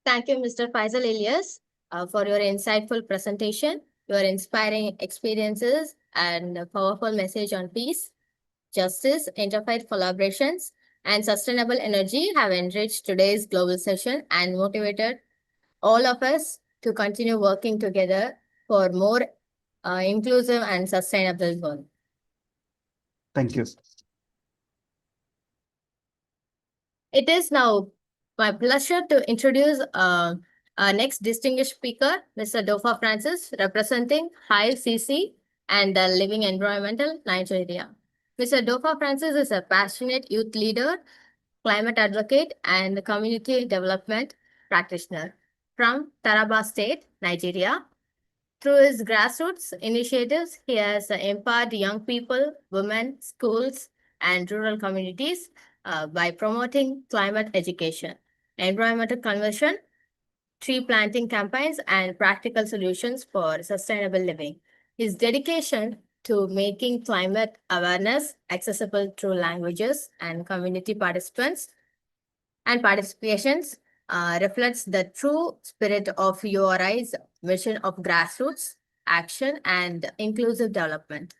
Thank you, Mr. Faisal Elias, for your insightful presentation, your inspiring experiences, and a powerful message on peace, justice, interfaith collaborations, and sustainable energy have enriched today's global session and motivated all of us to continue working together for more inclusive and sustainable world. Thank you. It is now my pleasure to introduce our next distinguished speaker, Mr. Dofa Francis, representing High CC and Living Environmental Nigeria. Mr. Dofa Francis is a passionate youth leader, climate advocate, and community development practitioner from Taraba State, Nigeria. Through his grassroots initiatives, he has empowered young people, women, schools, and rural communities by promoting climate education, environmental conservation, tree planting campaigns, and practical solutions for sustainable living. His dedication to making climate awareness accessible through languages and community participants and participations reflects the true spirit of URI's mission of grassroots action and inclusive development.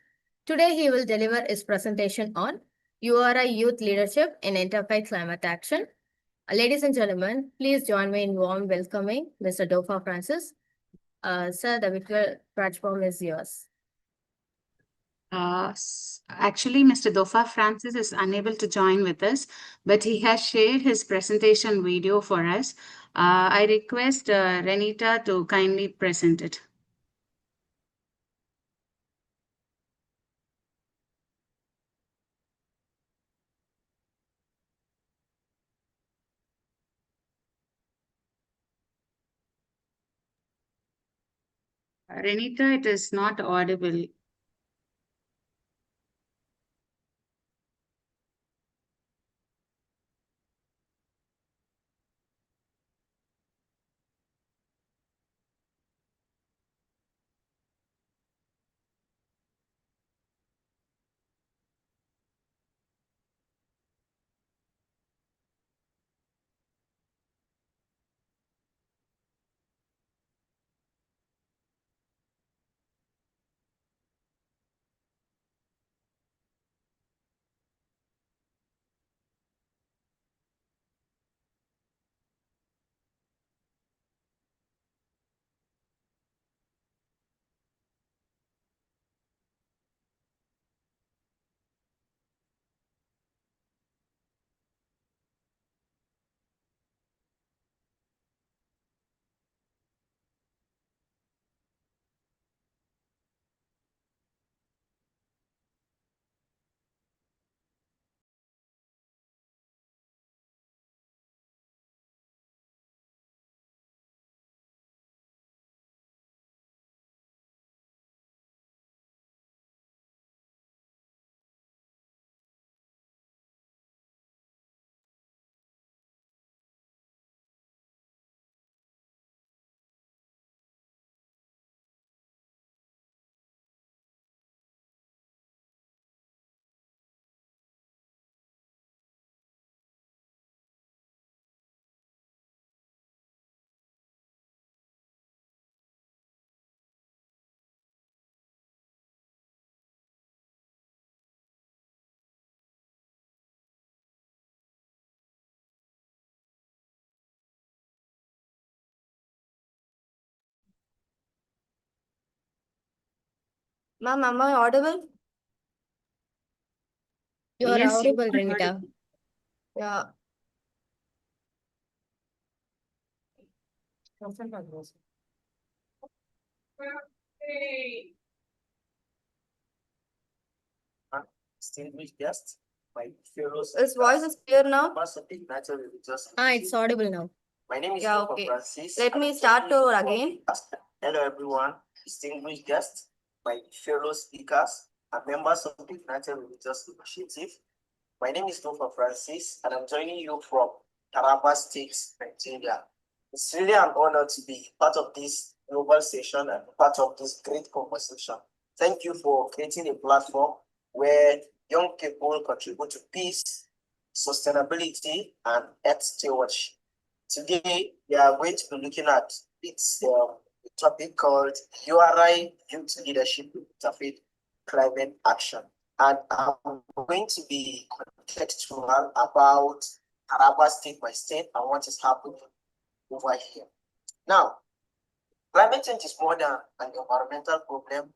Today, he will deliver his presentation on URI Youth Leadership in Enterprise Climate Action. Ladies and gentlemen, please join me in warm welcoming Mr. Dofa Francis. Sir, the virtual platform is yours. Actually, Mr. Dofa Francis is unable to join with us, but he has shared his presentation video for us. I request Renita to kindly present it. Renita, it is not audible. Ma'am, am I audible? You are Yes, you audible, are Renita. audible. Yeah. Distinguished guests, my fellows. His voice is clear now? Naturally, just It's audible now. my name is Yeah, Dr. okay. Francis. Let me start over again. Hello, everyone. Distinguished guests, my fellow speakers, and members of the United Religious Initiative. My name is Dr. Francis, and I'm joining you from Taraba State, Nigeria. It's really an honor to be part of this global session and part of this great conversation. Thank you for creating a platform where young people contribute to peace, sustainability, and earth stewardship. Today, we are going to be looking at its topic called URI Youth Leadership Interfaith Climate Action. And I'm going to be contextual about Taraba state by state and what is happening over here. Now, climate change is more than an environmental problem.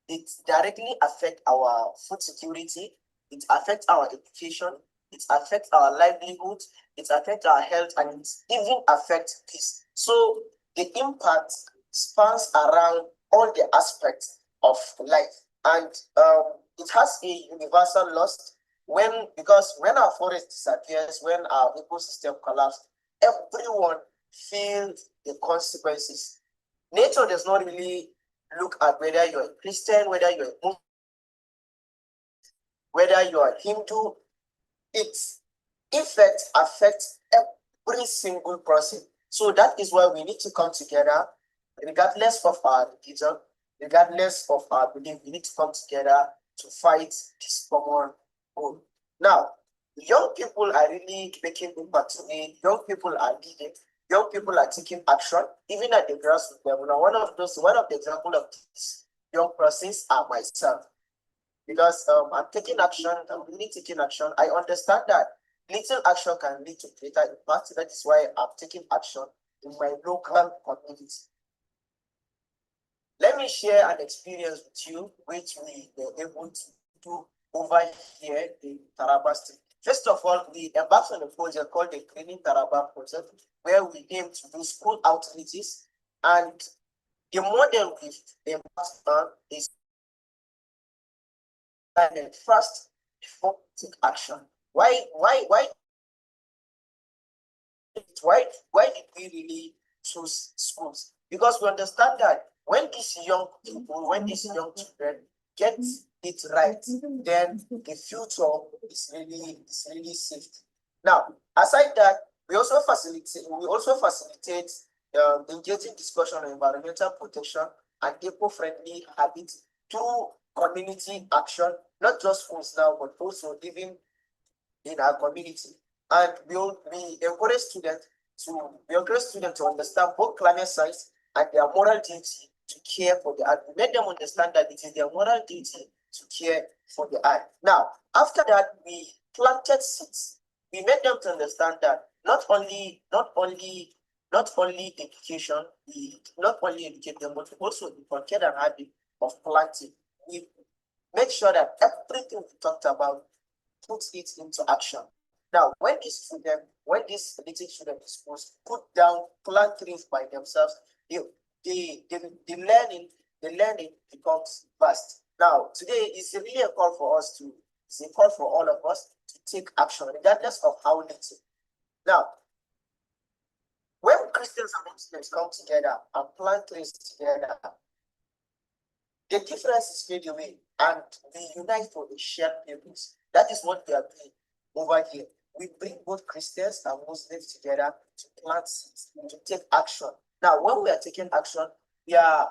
It directly affects our food security, it affects our education, it affects our livelihood, it affects our health, and it even affects peace. So the impact spans around all the aspects of life. And it has a universal loss because when our forest disappears, when our ecosystem collapses, everyone feels the consequences. Nature does not really look at whether you're a Christian, whether you're a Muslim, whether you are Hindu. Its effect affects every single person. So that is why we need to come together, regardless of our religion, regardless of our belief, we need to come together to fight this common goal. Now, young people are really making impact today. Young people are leading. Young people are taking action, even at the grassroots level. Now, one of the examples of this young persons are myself. Because I'm taking action, I'm really taking action. I understand that little action can lead to greater impact. That is why I'm taking action in my local community. Let me share an experience with you, which we were able to do over here in Taraba State. First of all, we embarked on a project called the Greening Taraba Project, where we aim to do school outreaches. And the model we embarked on is first before we take action. Why did we really choose schools? Because we understand that when these young people, when these young children get it right, then the future is really safe. Now, aside that, we also facilitate engaging discussion on environmental protection and eco-friendly habits through community action, not just schools now, but also living in our community. And we encourage students to understand both climate science and their moral duty to care for the earth. We make them understand that it is their moral duty to care for the earth. Now, after that, we planted seeds. We made them to understand that not only education, we not only educate them, but also inculcate an habit of planting. We make sure that everything we talked about puts it into action. Now, when these little children is supposed to put down plant trees by themselves, the learning becomes vast. Now, today is really a call for all of us to take action, regardless of how little. Now, when Christians and Muslims come together and plant trees together, the differences fade away and we unite for a shared purpose. That is what we are doing over here. We bring both Christians and Muslims together to plant seeds, to take action. Now, when we are taking action, we are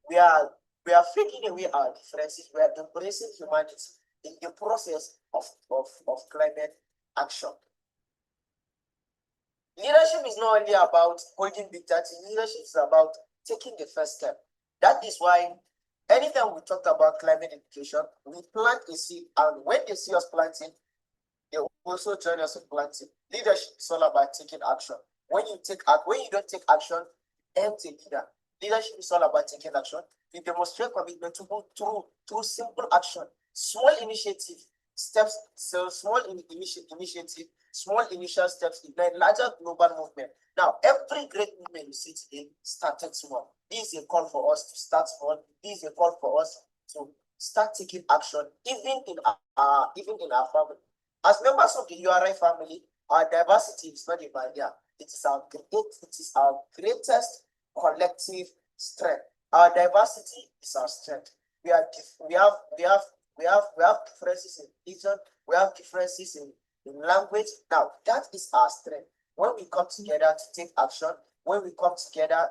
fading away our differences. We are embracing humanity in the process of climate action. Leadership is not only about holding big touches. Leadership is about taking the first step. That is why anytime we talk about climate education, we plant a seed, and when they see us planting, they also join us in planting. Leadership is all about taking action. When you don't take action, empty leader. Leadership is all about taking action. We demonstrate commitment to go through simple action, small initiative steps, small initial steps ignite larger global movement. Now, every great movement you see today started small. This is a call for us to start small. This is a call for us to start taking action, even in our family. As members of the URI family, our diversity is not a barrier. It is our greatest collective strength. Our diversity is our strength. We have differences in religion. We have differences in language. Now, that is our strength. When we come together to take action, when we come together,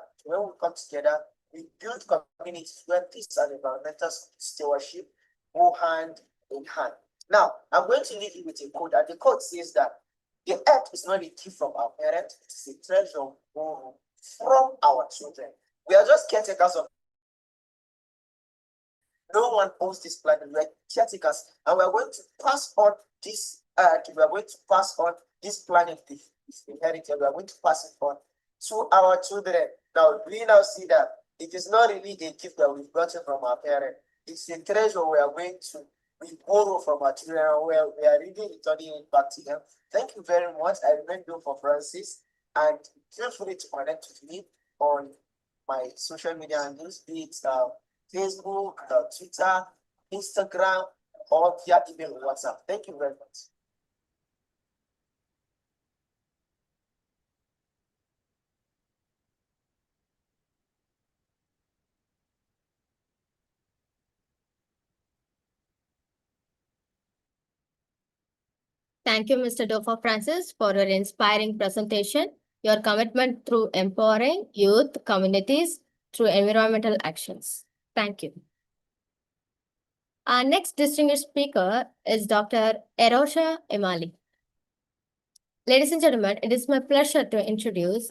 we build communities where peace and environmental stewardship go hand in hand. Now, I'm going to leave you with a quote, and the quote says that the earth is not a gift from our parents, it is a treasure borrowed from our children. We are just caretakers of. No one owns this planet. We are caretakers, and we are going to pass on this earth. We are going to pass on this planet, this inheritance. We are going to pass it on to our children. Now, we now see that it is not really a gift that we've gotten from our parents. It's a treasure we are going to borrow from our children, and we are really returning it back to them. Thank you very much. I remain for Francis, and feel free to connect with me on my social media handles, be it Facebook, Twitter, Instagram, or via email or WhatsApp. Thank you very much. Thank you, Mr. Dofa Francis, for your inspiring presentation. Your commitment through empowering youth communities through environmental actions. Thank you. Our next distinguished speaker is Dr. Erosha Emali. Ladies and gentlemen, it is my pleasure to introduce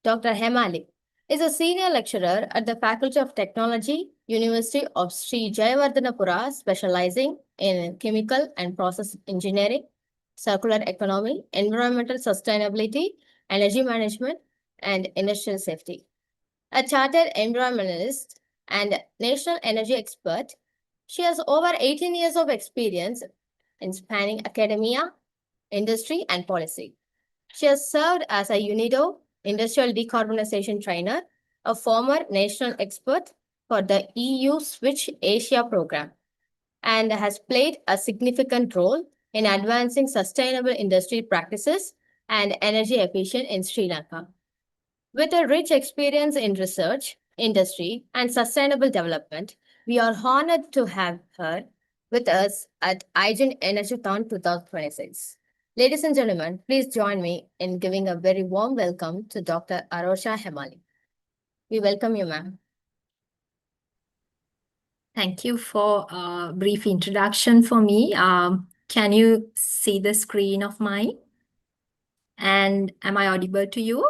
Dr. Hemali. Is a senior lecturer at the Faculty of Technology, University of Sri Jayawardhanapura, specializing in chemical and process engineering, circular economy, environmental sustainability, energy management, and industrial safety. A chartered environmentalist and national energy expert, she has over 18 years of experience in spanning academia, industry, and policy. She has served as a UNIDO industrial decarbonization trainer, a former national expert for the EU Switch Asia program, and has played a significant role in advancing sustainable industry practices and energy efficient in Sri Lanka. With a rich experience in research, industry, and sustainable development, we are honored to have her with us at IGEN ENERGATHON 2026. Ladies and gentlemen, please join me in giving a very warm welcome to Dr. Erosha Emali. We welcome you, ma'am. Thank you for a brief introduction for me. Can you see the screen of mine? And am I audible to you?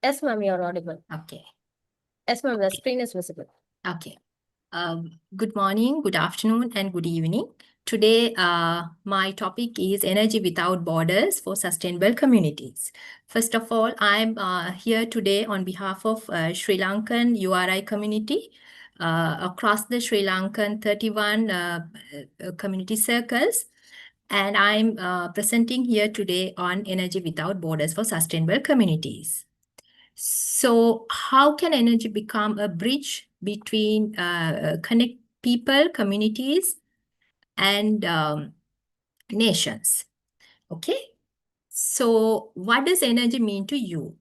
Yes, ma'am, you're audible. Okay. Yes, ma'am, the screen is visible. Okay. Good morning, good afternoon, and good evening. Today, my topic is energy without borders for sustainable communities. First of all, I'm here today on behalf of Sri Lankan URI community across the Sri Lankan 31 community circles. And I'm presenting here today on energy without borders for sustainable communities. So how can energy become a bridge between connect people, communities, and nations? Okay. So what does energy mean to you?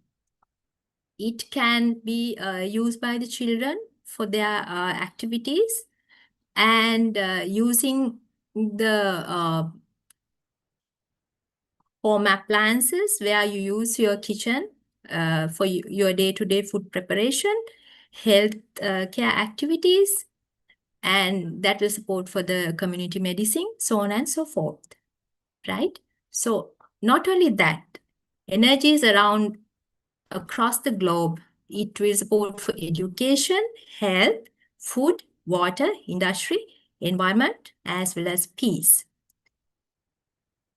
It can be used by the children for their activities, and using the home appliances where you use your kitchen for your day-to-day food preparation, health care activities, and that will support for the community medicine, so on and so forth, right? So not only that, energy is around across the globe. It will support for education, health, food, water, industry, environment, as well as peace.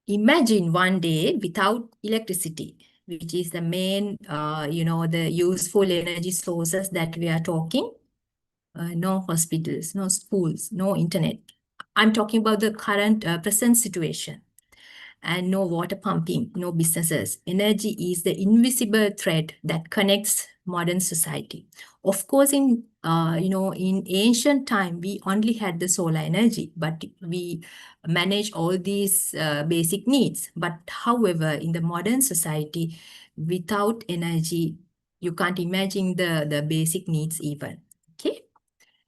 Imagine one day without electricity, which is the main, the useful energy sources that we are talking. No hospitals, no schools, no internet. I'm talking about the current present situation. And no water pumping, no businesses. Energy is the invisible thread that connects modern society. Of course, in ancient time, we only had the solar energy, but we manage all these basic needs. But however, in the modern society, without energy, you can't imagine the basic needs even. Okay.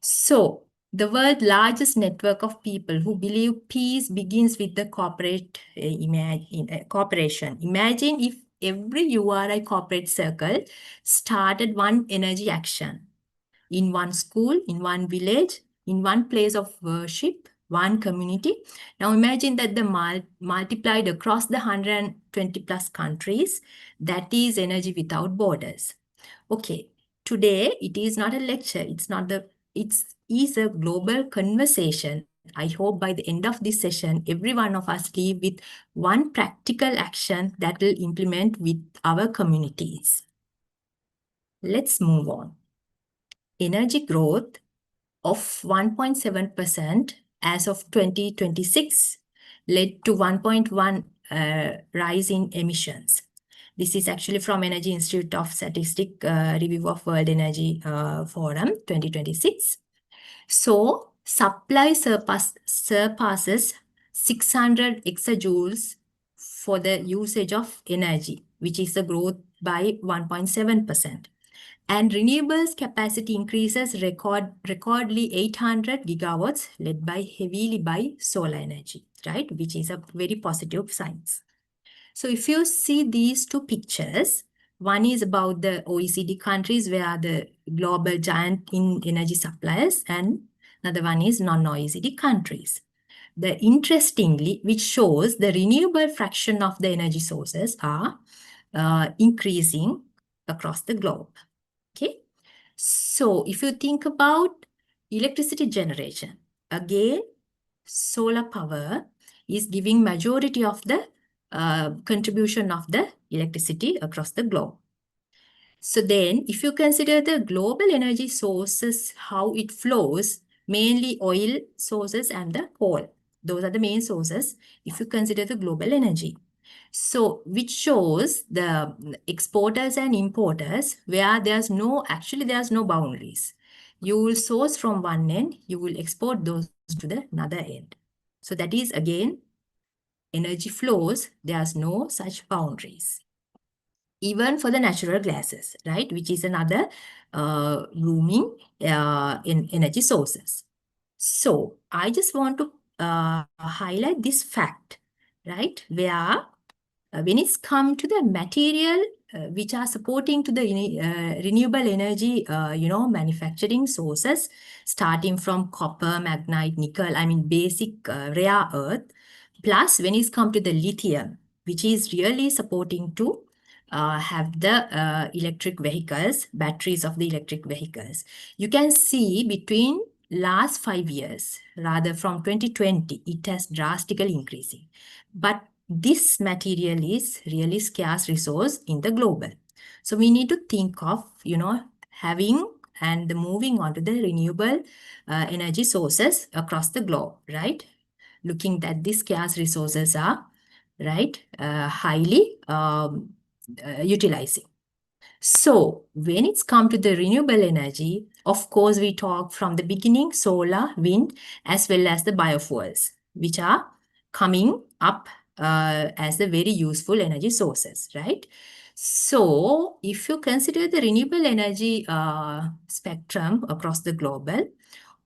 So the world's largest network of people who believe peace begins with the cooperation. Imagine if every URI corporate circle started one energy action in one school, in one village, in one place of worship, one community. Now imagine that the multiplied across the 120 plus countries. That is energy without borders. Okay, today it is not a lecture. It is a global conversation. I hope by the end of this session, every one of us leave with one practical action that will implement with our communities. Let's move on. Energy growth of 1.7% as of 2026 led to 1.1 rise in emissions. This is actually from Energy Institute of Statistics Review of World Energy Forum 2026. So supply surpasses 600 exajoules for the usage of energy, which is a growth by 1.7%. And renewables capacity increases recordly 800 gigawatts, led by heavily by solar energy, right? Which is a very positive sign. So if you see these two pictures, One is about the OECD countries, where the global giant in energy suppliers, and another one is non-OECD countries. Interestingly, which shows the renewable fraction of the energy sources are increasing across the globe. Okay, so if you think about electricity generation, again, solar power is giving majority of the contribution of the electricity across the globe. So then, if you consider the global energy sources, how it flows, mainly oil sources and the coal. Those are the main sources if you consider the global energy. So, which shows the exporters and importers where there's no boundaries. You will source from one end, you will export those to the another end. So that is again, energy flows, there's no such boundaries. Even for the natural gases, right, which is another blooming in energy sources. So I just want to highlight this fact, right, where when it's come to the material which are supporting to the renewable energy, manufacturing sources, starting from copper, magnetite, nickel, I mean basic rare earth, plus when it's come to the lithium, which is really supporting to have the electric vehicles, batteries of the electric vehicles. You can see between last 5 years, rather from 2020, it has drastically increasing. But this material is really scarce resource in the global. So we need to think of, having and moving on to the renewable energy sources across the globe, right? Looking that these scarce resources are, right, highly utilizing. So when it's come to the renewable energy, of course, we talk from the beginning, solar, wind, as well as the biofuels, which are coming up as the very useful energy sources, right? So if you consider the renewable energy spectrum across the global,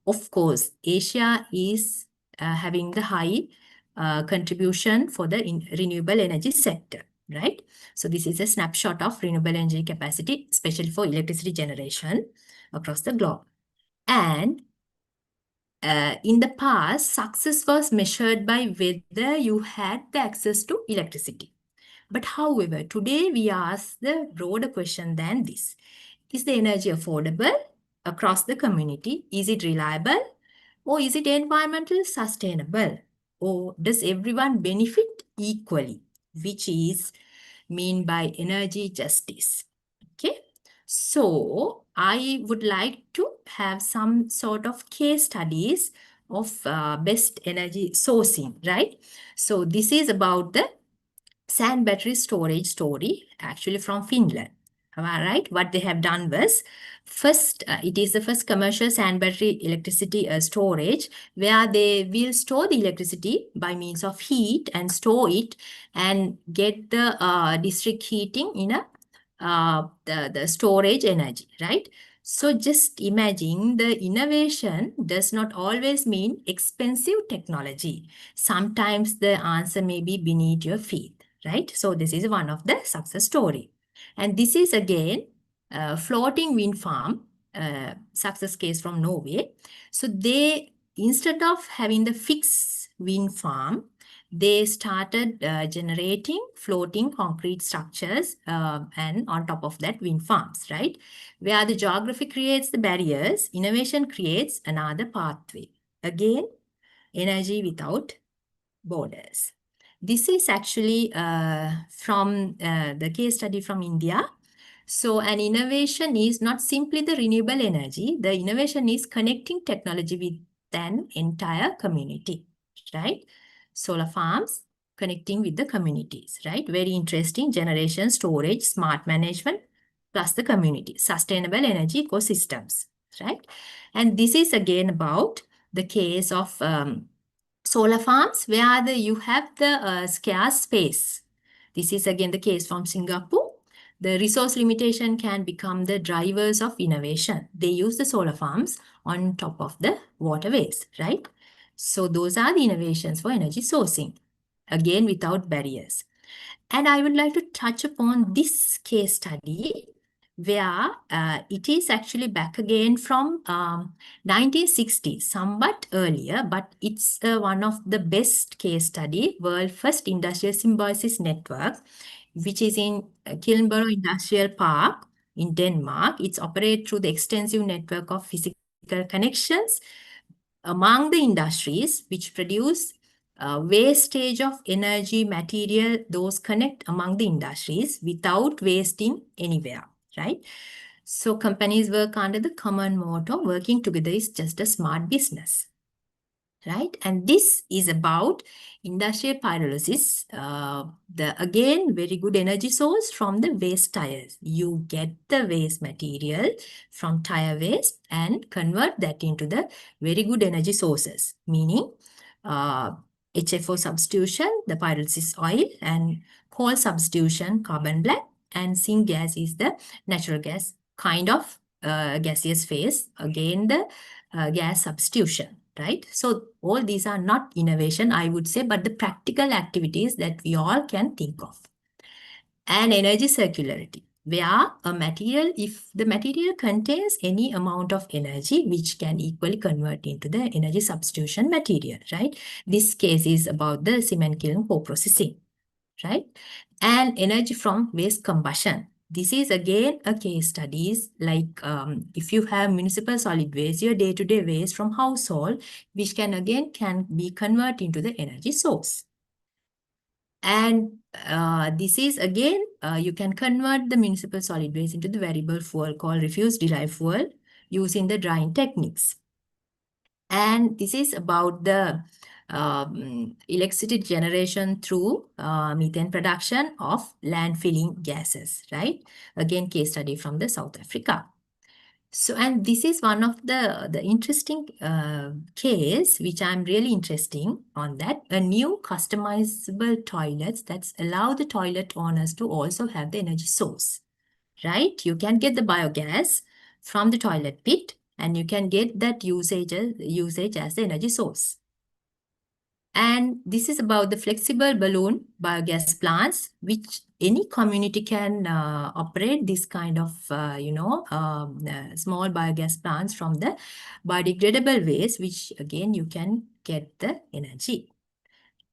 of course, Asia is having the high contribution for the renewable energy sector, right? So this is a snapshot of renewable energy capacity, especially for electricity generation across the globe. And in the past, success was measured by whether you had the access to electricity. But however, today we ask the broader question than this. Is the energy affordable across the community? Is it reliable? Or is it environmentally sustainable? Or does everyone benefit equally? Which is mean by energy justice. Okay. So I would like to have some sort of case studies of best energy sourcing, right? So this is about the sand battery storage story, actually from Finland. All right, what they have done was, first, it is the first commercial sand battery electricity storage, where they will store the electricity by means of heat and store it and get the district heating in the storage energy, right? So just imagine, the innovation does not always mean expensive technology. Sometimes the answer may be beneath your feet, right? So this is one of the success story. And this is again floating wind farm success case from Norway. So they, instead of having the fixed wind farm, they started generating floating concrete structures and on top of that wind farms, right? Where the geography creates the barriers, innovation creates another pathway. Again, energy without borders. This is actually from the case study from India. So an innovation is not simply the renewable energy. The innovation is connecting technology with an entire community, right? Solar farms connecting with the communities, right? Very interesting. Generation, storage, smart management, plus the community, sustainable energy ecosystems, right? And this is again about the case of solar farms where you have the scarce space. This is again the case from Singapore. The resource limitation can become the drivers of innovation. They use the solar farms on top of the waterways, right? So those are the innovations for energy sourcing, again without barriers. And I would like to touch upon this case study where it is actually back again from 1960, somewhat earlier, but it's one of the best case study, world first industrial symbiosis network, which is in Kilnborough Industrial Park in Denmark. It's operated through the extensive network of physical connections among the industries which produce wastage of energy, material, those connect among the industries without wasting anywhere, right? So companies work under the common motto, working together is just a smart business, right? And this is about industrial pyrolysis. Again, very good energy source from the waste tires. You get the waste material from tire waste and convert that into the very good energy sources, meaning HFO substitution, the pyrolysis oil, and coal substitution, carbon black, and syngas is the natural gas kind of gaseous phase, again the gas substitution, right? So all these are not innovation, I would say, but the practical activities that we all can think of. And energy circularity, where a material, if the material contains any amount of energy, which can equally convert into the energy substitution material, right? This case is about the cement kiln co-processing, right? And energy from waste combustion. This is again a case studies like if you have municipal solid waste, your day-to-day waste from household, which can be converted into the energy source. And this is again, you can convert the municipal solid waste into the variable fuel called refuse-derived fuel using the drying techniques. And this is about the electricity generation through methane production of landfilling gases, right? Again, case study from the South Africa. So, and this is one of the interesting case, which I'm really interesting on that, a new customizable toilets that allow the toilet owners to also have the energy source, right? You can get the biogas from the toilet pit and you can get that usage as the energy source. And this is about the flexible balloon biogas plants, which any community can operate this kind of, small biogas plants from the biodegradable waste, which again, you can get the energy.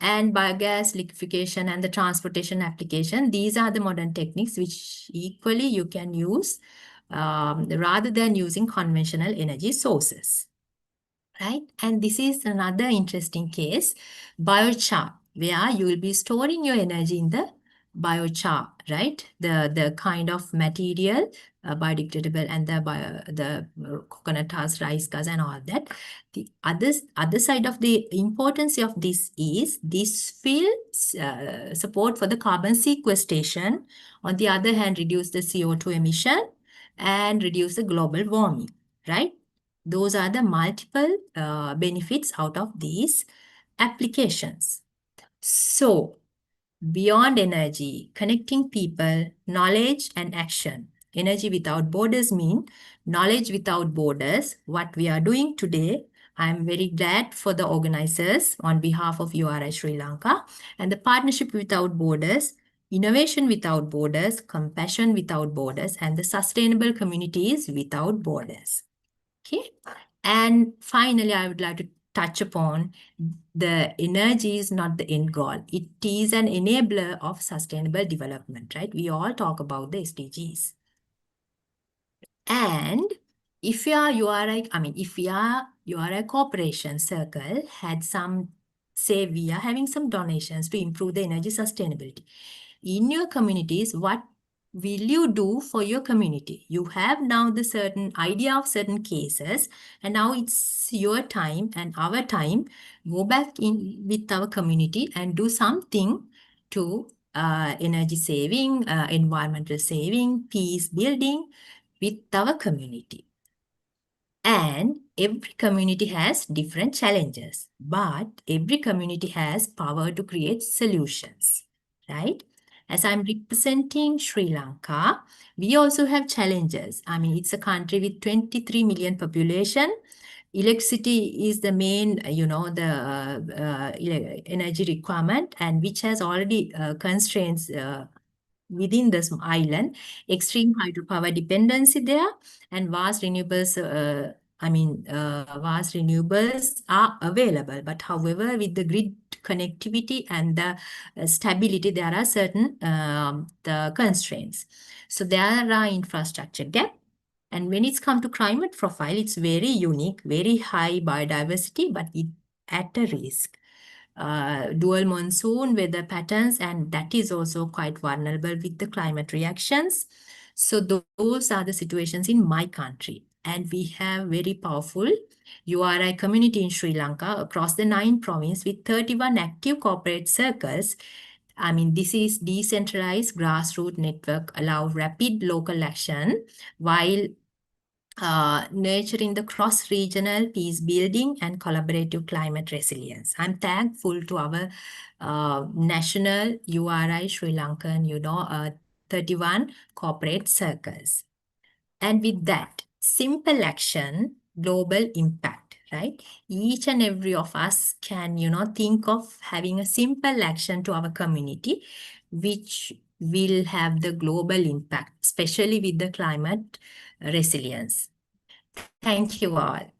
And biogas liquefaction and the transportation application, these are the modern techniques which equally you can use rather than using conventional energy sources. Right? And this is another interesting case, biochar, where you will be storing your energy in the biochar, right? The kind of material, biodegradable, and the coconut husk, rice husk, and all that. The other side of the importance of this is this will support for the carbon sequestration. On the other hand, reduce the CO2 emission and reduce the global warming, right? Those are the multiple benefits out of these applications. So, beyond energy, connecting people, knowledge and action. Energy without borders mean knowledge without borders. What we are doing today, I am very glad for the organizers on behalf of URI Sri Lanka and the partnership without borders, innovation without borders, compassion without borders, and the sustainable communities without borders. Okay. And finally, I would like to touch upon the energy is not the end goal. It is an enabler of sustainable development, right? We all talk about the SDGs. And if you are a corporation circle had some, say we are having some donations to improve the energy sustainability. In your communities, what will you do for your community? You have now the certain idea of certain cases, and now it's your time and our time. Go back in with our community and do something to energy saving, environmental saving, peace building with our community. And every community has different challenges, but every community has power to create solutions, right? As I'm representing Sri Lanka, we also have challenges. I mean, it's a country with 23 million population, electricity is the main, energy requirement, and which has already constraints within this island, extreme hydropower dependency there, and vast renewables. Vast renewables are available, but however, with the grid connectivity and the stability, there are certain the constraints. So there are infrastructure gap. And when it's come to climate profile, it's very unique, very high biodiversity, but it at a risk. Dual monsoon weather patterns, and that is also quite vulnerable with the climate reactions. So those are the situations in my country. And we have very powerful URI community in Sri Lanka across the 9 provinces with 31 active corporate circles. This is decentralized grassroots network, allow rapid local action while nurturing the cross-regional peace building and collaborative climate resilience. I'm thankful to our national URI Sri Lankan, 31 corporate circles. And with that, simple action, global impact, right? Each and every of us can, think of having a simple action to our community, which will have the global impact, especially with the climate resilience. Thank you all.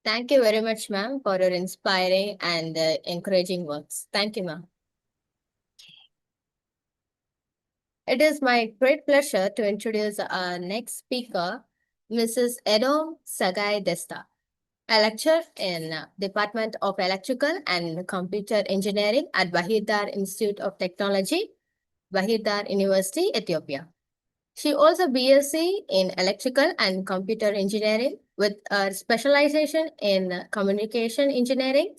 Thank you very much, ma'am, for your inspiring and encouraging words. Thank you, ma'am. It is my great pleasure to introduce our next speaker, Mrs. Edom Sagai Desta, a lecturer in Department of Electrical and Computer Engineering at Bahir Institute of Technology, Bahir University, Ethiopia. She also BSc in Electrical and Computer Engineering with a specialization in Communication Engineering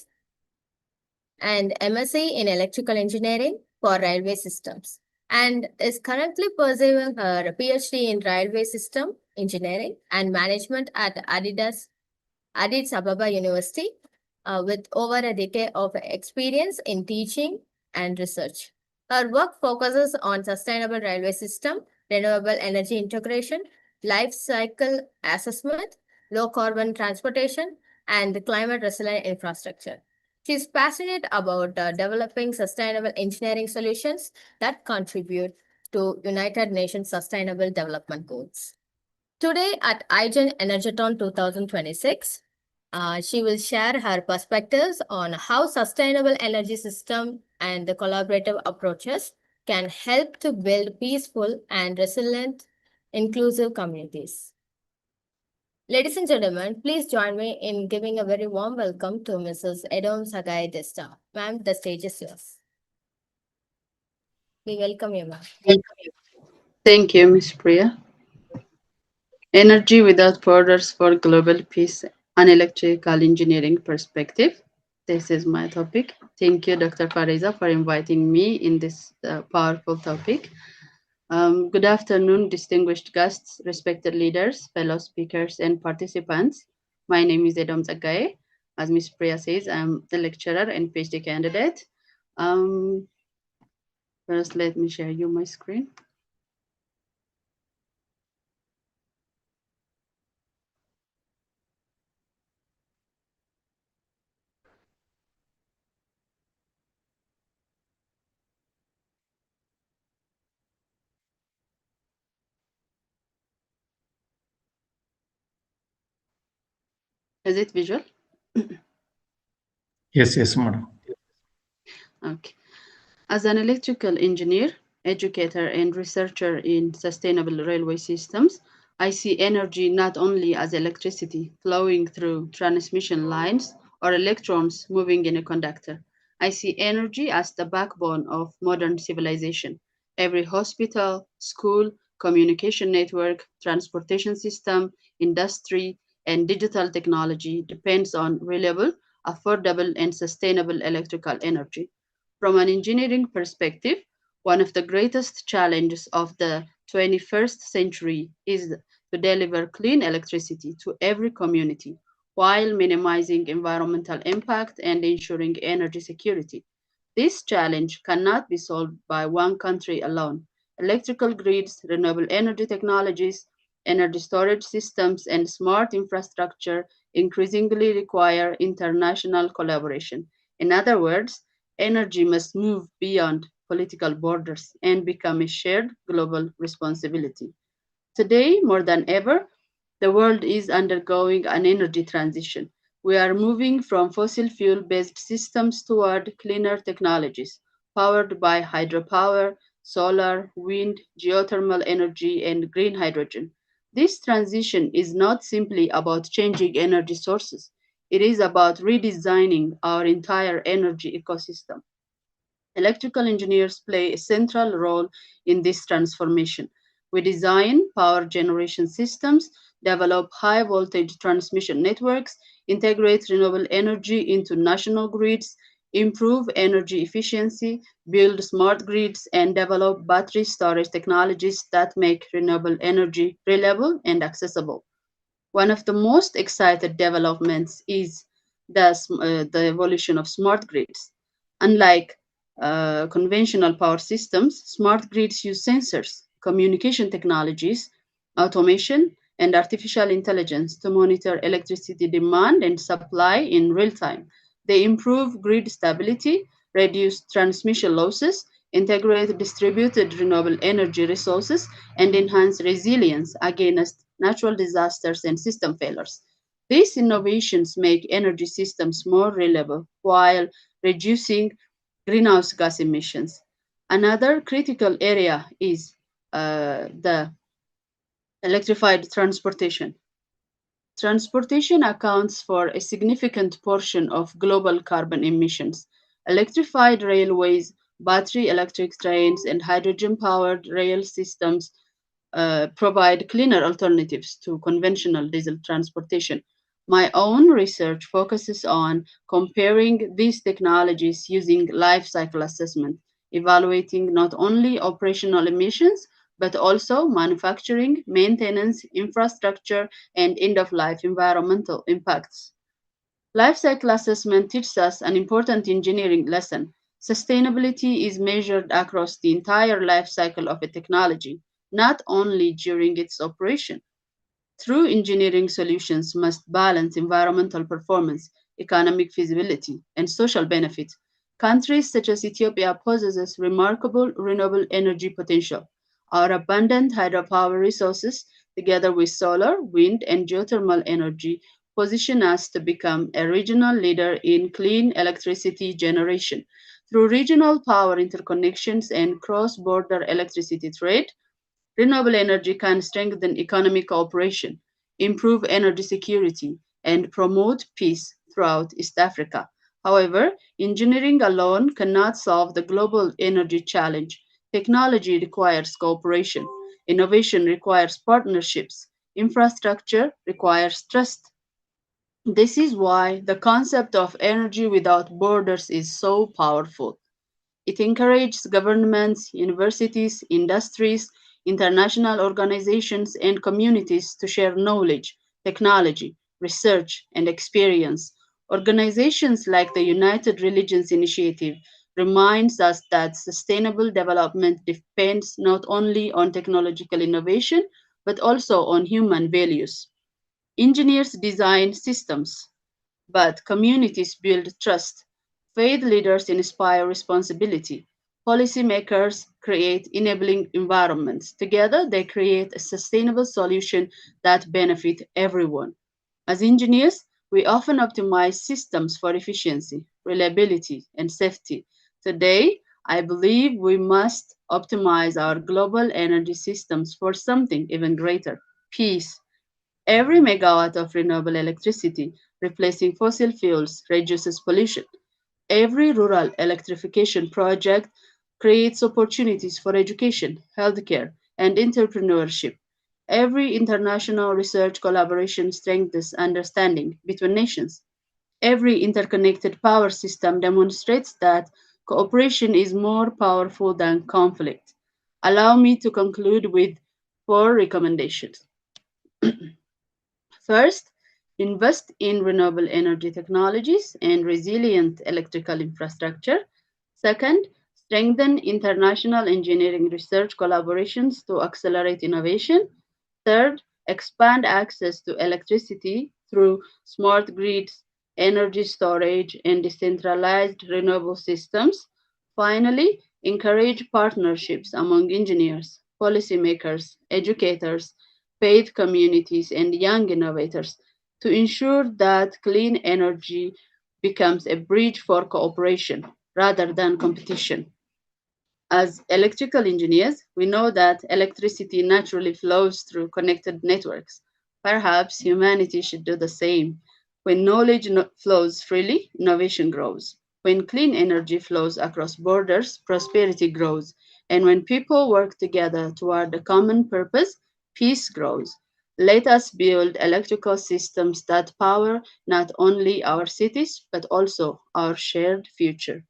and MSc in Electrical Engineering for Railway Systems, and is currently pursuing her PhD in Railway System Engineering and Management at Addis Ababa University with over a decade of experience in teaching and research. Her work focuses on sustainable railway system, renewable energy integration, life cycle assessment, low carbon transportation, and climate resilient infrastructure. She is passionate about developing sustainable engineering solutions that contribute to United Nations Sustainable Development Goals. Today at IGEN ENERGATHON 2026, she will share her perspectives on how sustainable energy system and the collaborative approaches can help to build peaceful and resilient, inclusive communities. Ladies and gentlemen, please join me in giving a very warm welcome to Mrs. Edom Sagai Desta. Ma'am, the stage is yours. We welcome you, ma'am. Thank you, Ms. Priya. Energy without borders for global peace, an electrical engineering perspective. This is my topic. Thank you, Dr. Fariza, for inviting me in this powerful topic. Good afternoon, distinguished guests, respected leaders, fellow speakers, and participants. My name is Edom Sagai. As Ms. Priya says, I'm a lecturer and PhD candidate. First, let me share you my screen. Is it visual? Yes, madam. Okay. As an electrical engineer, educator, and researcher in sustainable railway systems, I see energy not only as electricity flowing through transmission lines or electrons moving in a conductor. I see energy as the backbone of modern civilization. Every hospital, school, communication network, transportation system, industry, and digital technology depends on reliable, affordable, and sustainable electrical energy. From an engineering perspective, one of the greatest challenges of the 21st century is to deliver clean electricity to every community while minimizing environmental impact and ensuring energy security. This challenge cannot be solved by one country alone. Electrical grids, renewable energy technologies, energy storage systems, and smart infrastructure increasingly require international collaboration. In other words, energy must move beyond political borders and become a shared global responsibility. Today, more than ever, the world is undergoing an energy transition. We are moving from fossil fuel based systems toward cleaner technologies, powered by hydropower, solar, wind, geothermal energy, and green hydrogen. This transition is not simply about changing energy sources, it is about redesigning our entire energy ecosystem. Electrical engineers play a central role in this transformation. We design power generation systems, develop high voltage transmission networks, integrate renewable energy into national grids, improve energy efficiency, build smart grids, and develop battery storage technologies that make renewable energy reliable and accessible. One of the most excited developments is the evolution of smart grids. Unlike conventional power systems, smart grids use sensors, communication technologies, automation, and artificial intelligence to monitor electricity demand and supply in real time. They improve grid stability, reduce transmission losses, integrate distributed renewable energy resources, and enhance resilience against natural disasters and system failures. These innovations make energy systems more reliable while reducing greenhouse gas emissions. Another critical area is the electrified transportation. Transportation accounts for a significant portion of global carbon emissions. Electrified railways, battery electric trains, and hydrogen powered rail systems provide cleaner alternatives to conventional diesel transportation. My own research focuses on comparing these technologies using life cycle assessment, evaluating not only operational emissions but also manufacturing, maintenance, infrastructure, and end of life environmental impacts. Life cycle assessment teaches us an important engineering lesson. Sustainability is measured across the entire life cycle of a technology, not only during its operation. True engineering solutions must balance environmental performance, economic feasibility, and social benefit. Countries such as Ethiopia possesses remarkable renewable energy potential. Our abundant hydropower resources, together with solar, wind, and geothermal energy, position us to become a regional leader in clean electricity generation. Through regional power interconnections and cross-border electricity trade, renewable energy can strengthen economic cooperation, improve energy security, and promote peace throughout East Africa. However, engineering alone cannot solve the global energy challenge. Technology requires cooperation, innovation requires partnerships, infrastructure requires trust. This is why the concept of energy without borders is so powerful. It encourages governments, universities, industries, international organizations, and communities to share knowledge, technology, research, and experience. Organizations like the United Religions Initiative reminds us that sustainable development depends not only on technological innovation, but also on human values. Engineers design systems, but communities build trust. Faith leaders inspire responsibility. Policymakers create enabling environments. Together, they create a sustainable solution that benefit everyone. As engineers, we often optimize systems for efficiency, reliability, and safety. Today, I believe we must optimize our global energy systems for something even greater: peace. Every megawatt of renewable electricity replacing fossil fuels reduces pollution. Every rural electrification project creates opportunities for education, healthcare, and entrepreneurship. Every international research collaboration strengthens understanding between nations. Every interconnected power system demonstrates that cooperation is more powerful than conflict. Allow me to conclude with four recommendations. First, invest in renewable energy technologies and resilient electrical infrastructure. Second, strengthen international engineering research collaborations to accelerate innovation. Third, expand access to electricity through smart grids, energy storage, and decentralized renewable systems. Finally, encourage partnerships among engineers, policymakers, educators, faith communities, and young innovators to ensure that clean energy becomes a bridge for cooperation rather than competition. As electrical engineers, we know that electricity naturally flows through connected networks. Perhaps humanity should do the same. When knowledge flows freely, innovation grows. When clean energy flows across borders, prosperity grows. And when people work together toward a common purpose, peace grows. Let us build electrical systems that power not only our cities, but also our shared future.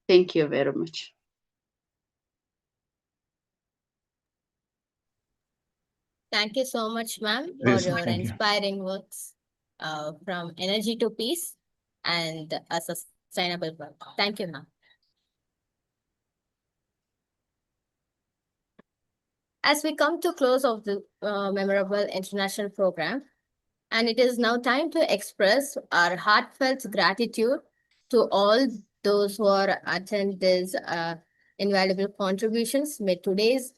Thank you very much. Thank you so much, ma'am, for Yes, your thank you. inspiring works from energy to peace and a sustainable work. Thank you, ma'am. As we come to close of the memorable international program, and it is now time to express our heartfelt gratitude to all those who are attend this invaluable contributions made today's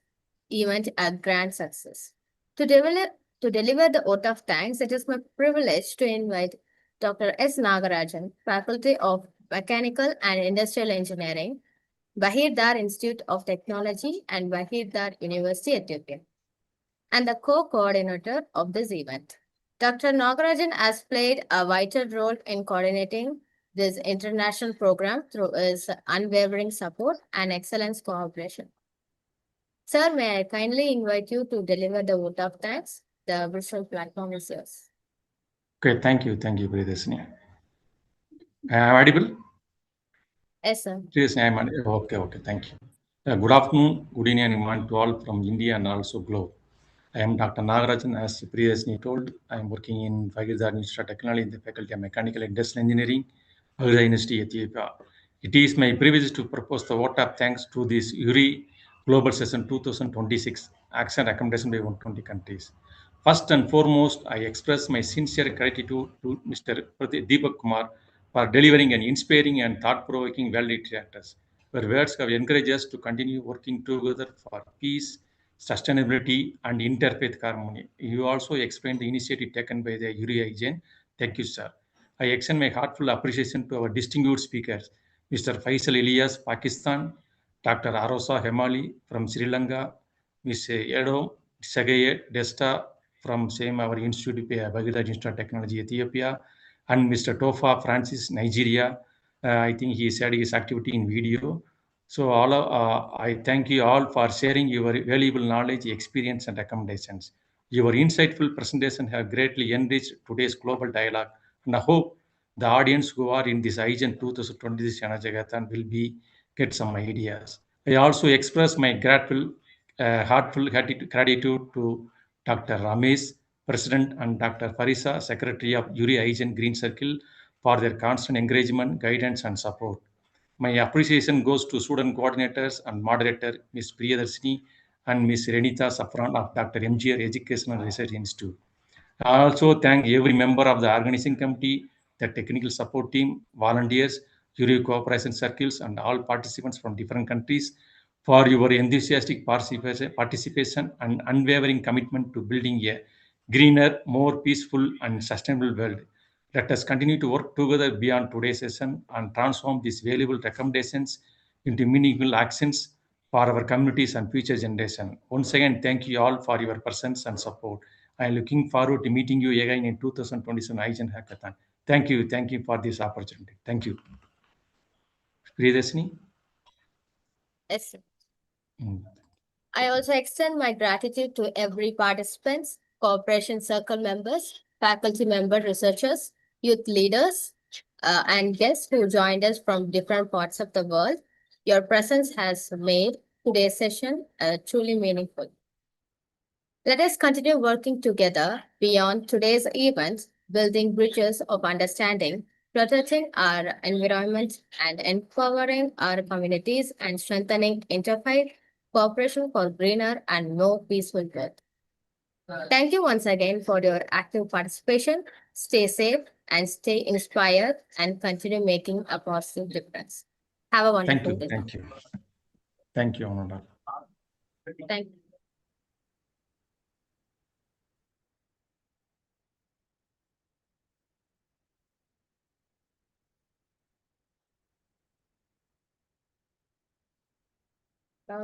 event a grand success. To deliver the vote of thanks, it is my privilege to invite Dr. S. Nagarajan, Faculty of Mechanical and Industrial Engineering, Bahir Dar Institute of Technology, and Bahir Dar University, Ethiopia, and the co-coordinator of this event. Dr. Nagarajan has played a vital role in coordinating this international program through his unwavering support and excellence cooperation. Sir, may I kindly invite you to deliver the vote of thanks? The virtual platform is yours. Okay, thank you, Priyadashini. Am I audible? Yes, sir. Yes, I am. Okay, thank you. Good afternoon, good evening, and morning to all from India and also globe. I am Dr. Nagarajan, as previously told. I am working in Bahir Dar Institute of Technology in the Faculty of Mechanical and Industrial Engineering, Bahir Dar University, Ethiopia. It is my privilege to propose the vote of thanks to this URI Global Session 2026, Action Recommendation by 120 countries. First and foremost, I express my sincere gratitude to Mr. Deepak Kumar for delivering an inspiring and thought-provoking well-lit address, where words have encouraged us to continue working together for peace, sustainability, and interfaith harmony. You also explained the initiative taken by the IGEN. Thank you, sir. I extend my heartfelt appreciation to our distinguished speakers, Mr. Faisal Elias, Pakistan, Dr. Arosa Hemali from Sri Lanka, Ms. Edo Sagaye Desta from same our institute, Bahir Dar Institute of Technology, Ethiopia, and Mr. Tofa Francis, Nigeria. I think he said his activity in video. So I thank you all for sharing your valuable knowledge, experience, and recommendations. Your insightful presentation have greatly enriched today's global dialogue, and I hope the audience who are in this IGEN 2026 Ennergathan will get some ideas. I also express my heartfelt gratitude to Dr. Ramesh, President, and Dr. Farisa, Secretary of URI IGEN Green Circle, for their constant encouragement, guidance, and support. My appreciation goes to student coordinators and moderator, Ms. Priyadarshini and Ms. Renita Safran of Dr. MGR Educational Research Institute. I also thank every member of the organizing committee, the technical support team, volunteers, jury cooperation circles, and all participants from different countries for your enthusiastic participation and unwavering commitment to building a greener, more peaceful, and sustainable world. Let us continue to work together beyond today's session and transform these valuable recommendations into meaningful actions for our communities and future generation. Once again, thank you all for your presence and support. I am looking forward to meeting you again in 2027 IGEN Hackathon. Thank you for this opportunity. Thank you. Priyadashini? Yes, sir. I also extend my gratitude to every participants, cooperation circle members, faculty member researchers, youth leaders, and guests who joined us from different parts of the world. Your presence has made today's session truly meaningful. Let us continue working together beyond today's event, building bridges of understanding, protecting our environment and empowering our communities and strengthening interfaith cooperation for greener and more peaceful world. Thank you once again for your active participation. Stay safe and stay inspired and continue making a positive difference. Have a Thank wonderful you. day. Thank you. Thank you, Honorable. Thank you.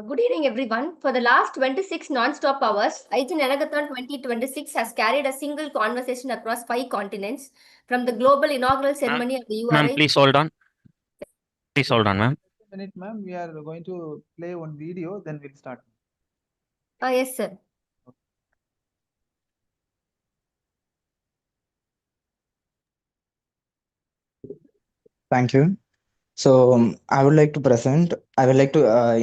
Good evening, everyone. For the last 26 non-stop hours, IGEN ENERGATHON 2026 has carried a single conversation across 5 continents, from the global inaugural ceremony of the URA. Ma'am, please hold on. Please hold on, ma'am. A minute, ma'am. We are going to play one video, then we'll start. Yes, sir. Thank you. So I would like to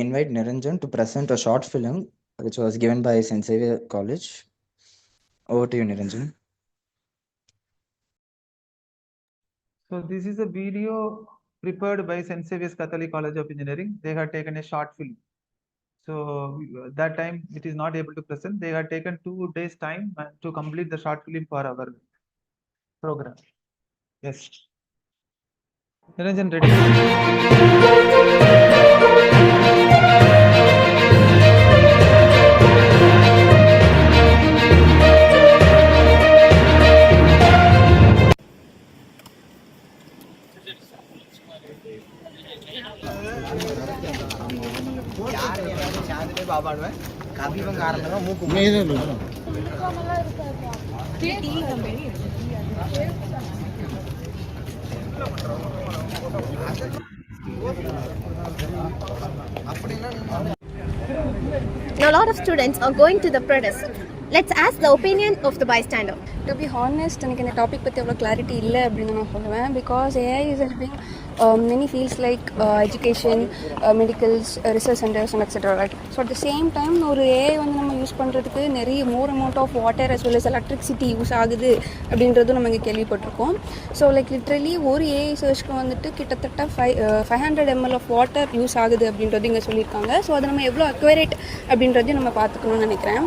invite Niranjan to present a short film which was given by St. Xavier College. Over to you, Niranjan. So this is a video prepared by St. Xavier's Catholic College of Engineering. They had taken a short film. So that time it is not able to present. They had taken 2 days time to complete the short film for our program. Yes. Niranjan, Now, a lot of students are going to the protest. Let's ask the opinion of the bystander. To be honest, எனக்கு இந்த topic பற்றி அவ்வளோ clarity இல்லை அப்படின்னு நான் சொல்லுவேன். Because AI is helping many fields like education, medicals, research centers and etc. Right? So at the same time ஒரு AI வந்து நம்ம யூஸ் பண்ணுறதுக்கு நிறைய more amount of water as well as electricity use ஆகுது அப்படின்றதும் நம்ம இங்கே கேள்விப்பட்டிருக்கோம். ஸோ லைக் லிட்ரலி ஒரு ஏஐ சர்ச்க்கு வந்துட்டு கிட்டத்தட்ட 500 ml ஆஃப் வாட்டர் யூஸ் ஆகுது அப்படின்றது இங்கே சொல்லியிருக்காங்க. ஸோ அதை நம்ம எவ்வளோ அக்யூரேட் அப்படின்றதையும் நம்ம பார்த்துக்கணும்னு நினைக்கிறேன்.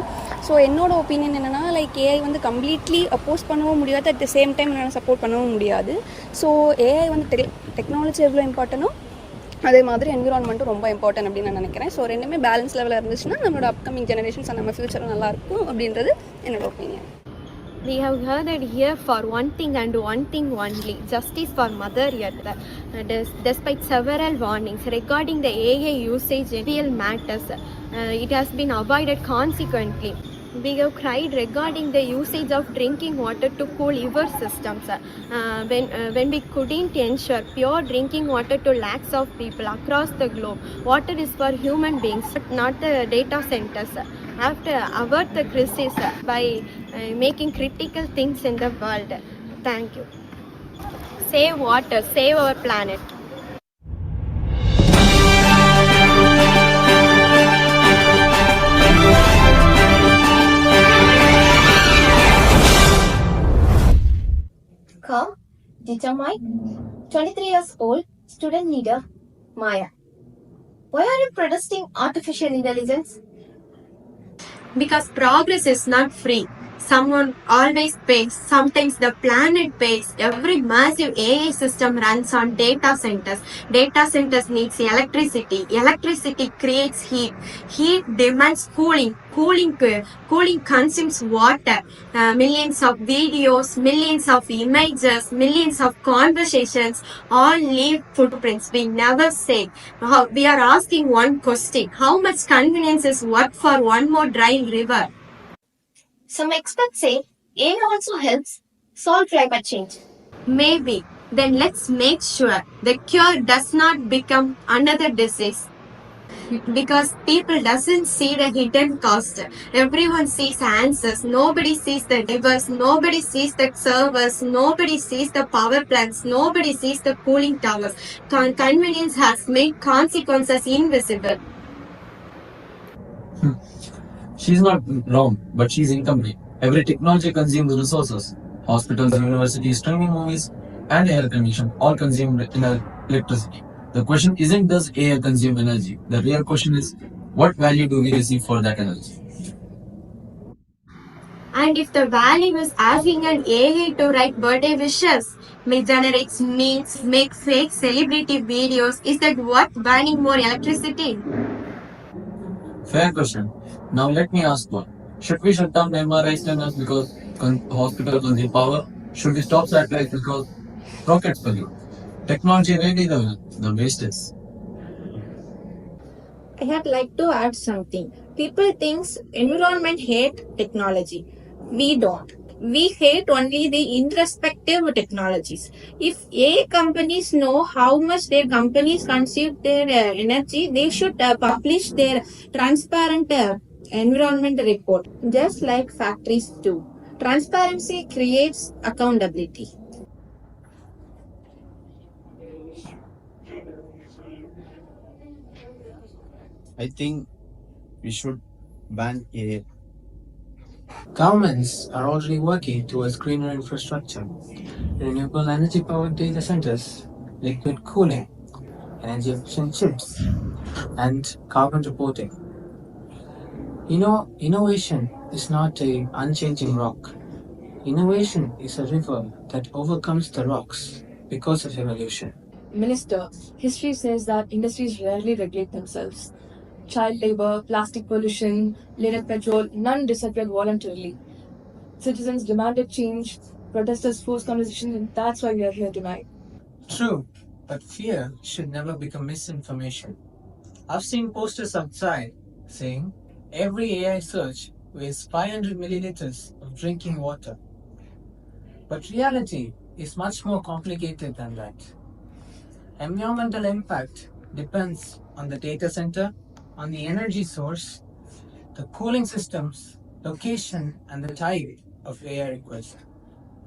ஸோ என்னோட ஒப்பீனியன் என்னென்னா லைக் ஏஐ வந்து கம்ப்ளீட்லி அப்போஸ் பண்ணவும் முடியாது, அட் த சேம் டைம் என்னால் சப்போர்ட் பண்ணவும் முடியாது. ஸோ ஏஐ வந்து டெக்னாலஜி எவ்வளோ இம்பார்ட்டனோ அதே மாதிரி என்விரான்மெண்ட்டும் ரொம்ப இம்பார்ட்டன்ட் அப்படின்னு நான் நினைக்கிறேன். ஸோ ரெண்டுமே பேலன்ஸ் லெவலில் இருந்துச்சுன்னா நம்மளோட அப்கமிங் ஜெனரேஷன்ஸ் நம்ம ஃபியூச்சரும் நல்லாயிருக்கும் அப்படின்றது என்னோட opinion. We have heard it here for one thing and one thing only, justice for Mother Earth. Despite several warnings regarding the AI usage in real matters, it has been avoided consequently. We have cried regarding the usage of drinking water to cool your systems when we couldn't ensure pure drinking water to lakhs of people across the globe. Water is for human beings, not the data centers. After avert the crisis by making critical things in the world. Thank you. Save water, save our planet. Come, determined, 23 years old, student leader, Maya. Why are you protesting artificial intelligence? Because progress is not free. Someone always pays. Sometimes the planet pays. Every massive AI system runs on data centers. Data centers needs electricity. Electricity creates heat. Heat demands cooling. Cooling consumes water. Millions of videos, millions of images, millions of conversations all leave footprints. We never say. We are asking one question. How much convenience is worth for one more dry river? Some experts say AI also helps solve climate change. Maybe. Then let's make sure the cure does not become another disease. Because people doesn't see the hidden cost. Everyone sees answers. Nobody sees the rivers. Nobody sees the servers. Nobody sees the power plants. Nobody sees the cooling towers. Convenience has made consequences invisible. She's not wrong, but she's incomplete. Every technology consumes resources. Hospitals, universities, streaming movies, and air condition all consume electricity. The question isn't does AI consume energy? The real question is what value do we receive for that energy? And if the value is asking an AI to write birthday wishes, generate memes, make fake celebrity videos, is that worth burning more electricity? Fair question. Now let me ask one. Should we shut down MRI scanners because hospitals consume power? Should we stop satellites because rockets pollute? Technology really the waste is. I had like to add something. People think environment hate technology. We don't. We hate only the irrespective technologies. If AI companies know how much their companies consume their energy, they should publish their transparent environment report, just like factories do. Transparency creates accountability. I think we should ban AI. Governments are already working towards greener infrastructure, renewable energy powered data centers, liquid cooling, energy efficient chips, and carbon reporting. Innovation is not a unchanging rock. Innovation is a river that overcomes the rocks because of evolution. Minister, history says that industries rarely regulate themselves. Child labor, plastic pollution, leaded petrol, none disappeared voluntarily. Citizens demanded change, protesters forced conversation, and that's why we are here tonight. True, but fear should never become misinformation. I've seen posters outside saying every AI search wastes 500 milliliters of drinking water. But reality is much more complicated than that. Environmental impact depends on the data center, on the energy source, the cooling systems, location, and the type of AI request.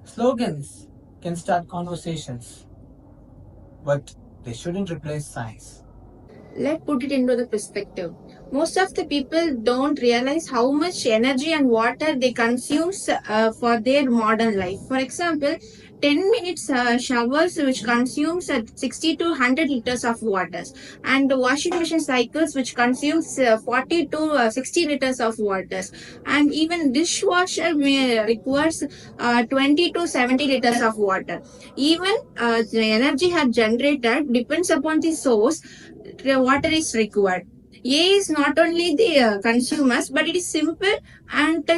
Slogans can start conversations, but they shouldn't replace science. Let's put it into the perspective. Most of the people don't realize how much energy and water they consume for their modern life. For example, 10 minutes showers which consumes 60 to 100 liters of water, and the washing machine cycles which consumes 40 to 60 liters of water, and even dishwasher requires 20 to 70 liters of water. Even the energy had generated depends upon the source the water is required. A is not only the consumers, but it is simple and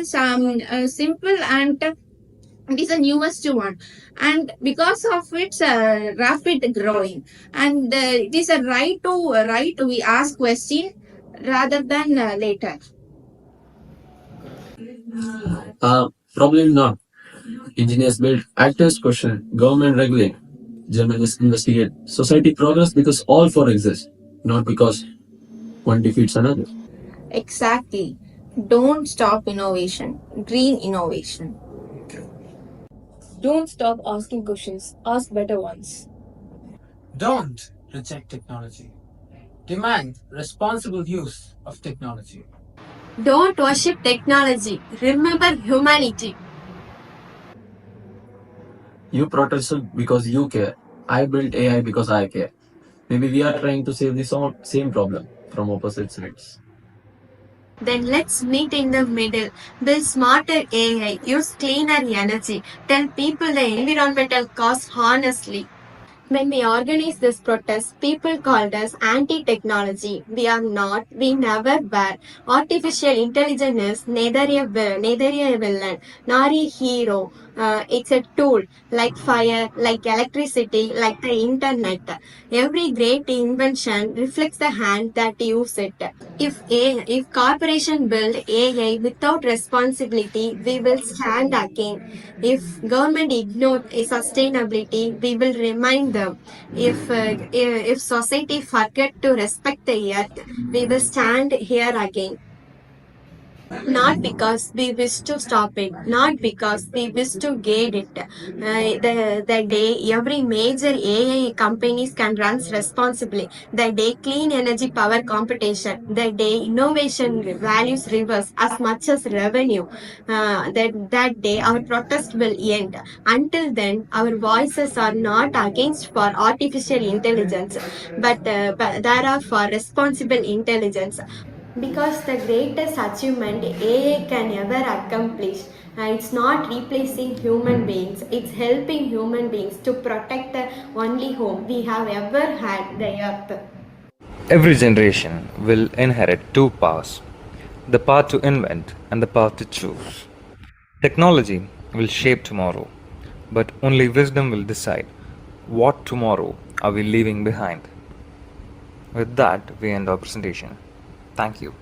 it is the newest one, and because of its rapid growing, and it is a right we ask question rather than later. Probably not. Engineers build, actors question, government regulate, journalists investigate. Society progress because all four exist, not because one defeats another. Exactly. Don't stop innovation. Green innovation. Don't stop asking questions, ask better ones. Don't reject technology. Demand responsible use of technology. Don't worship technology. Remember humanity. You protested because you care. I built AI because I care. Maybe we are trying to save the same problem from opposite sides. Then let's meet in the middle. Build smarter AI. Use cleaner energy. Tell people the environmental cost honestly. When we organized this protest, people called us anti-technology. We are not. We never were. Artificial intelligence is neither a villain nor a hero. It's a tool, like fire, like electricity, like the internet. Every great invention reflects the hand that uses it. If corporation build AI without responsibility, we will stand again. If government ignore sustainability, we will remind them. If society forget to respect the earth, we will stand here again. Not because we wish to stop it, not because we wish to gate it. The day every major AI companies can run responsibly, the day clean energy power competition, the day innovation values reverse as much as revenue, that day our protest will end. Until then, our voices are not against for artificial intelligence, but there are for responsible intelligence. Because the greatest achievement AI can ever accomplish, it's not replacing human beings, it's helping human beings to protect the only home we have ever had, the earth. Every generation will inherit two paths, the path to invent and the path to choose. Technology will shape tomorrow, but only wisdom will decide what tomorrow are we leaving behind. With that, we end our presentation. Thank you.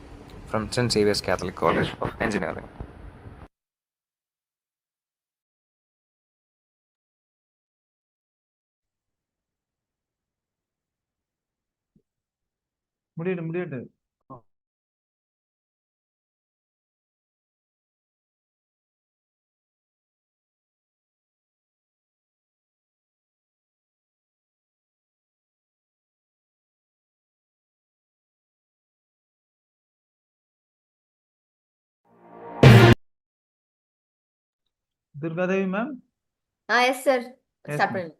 From St. Xavier's Catholic College of Engineering. முடியட்டு Durgadevi ma'am. Yes, sir. Yes, Start ma'am. பண்ணுங்க.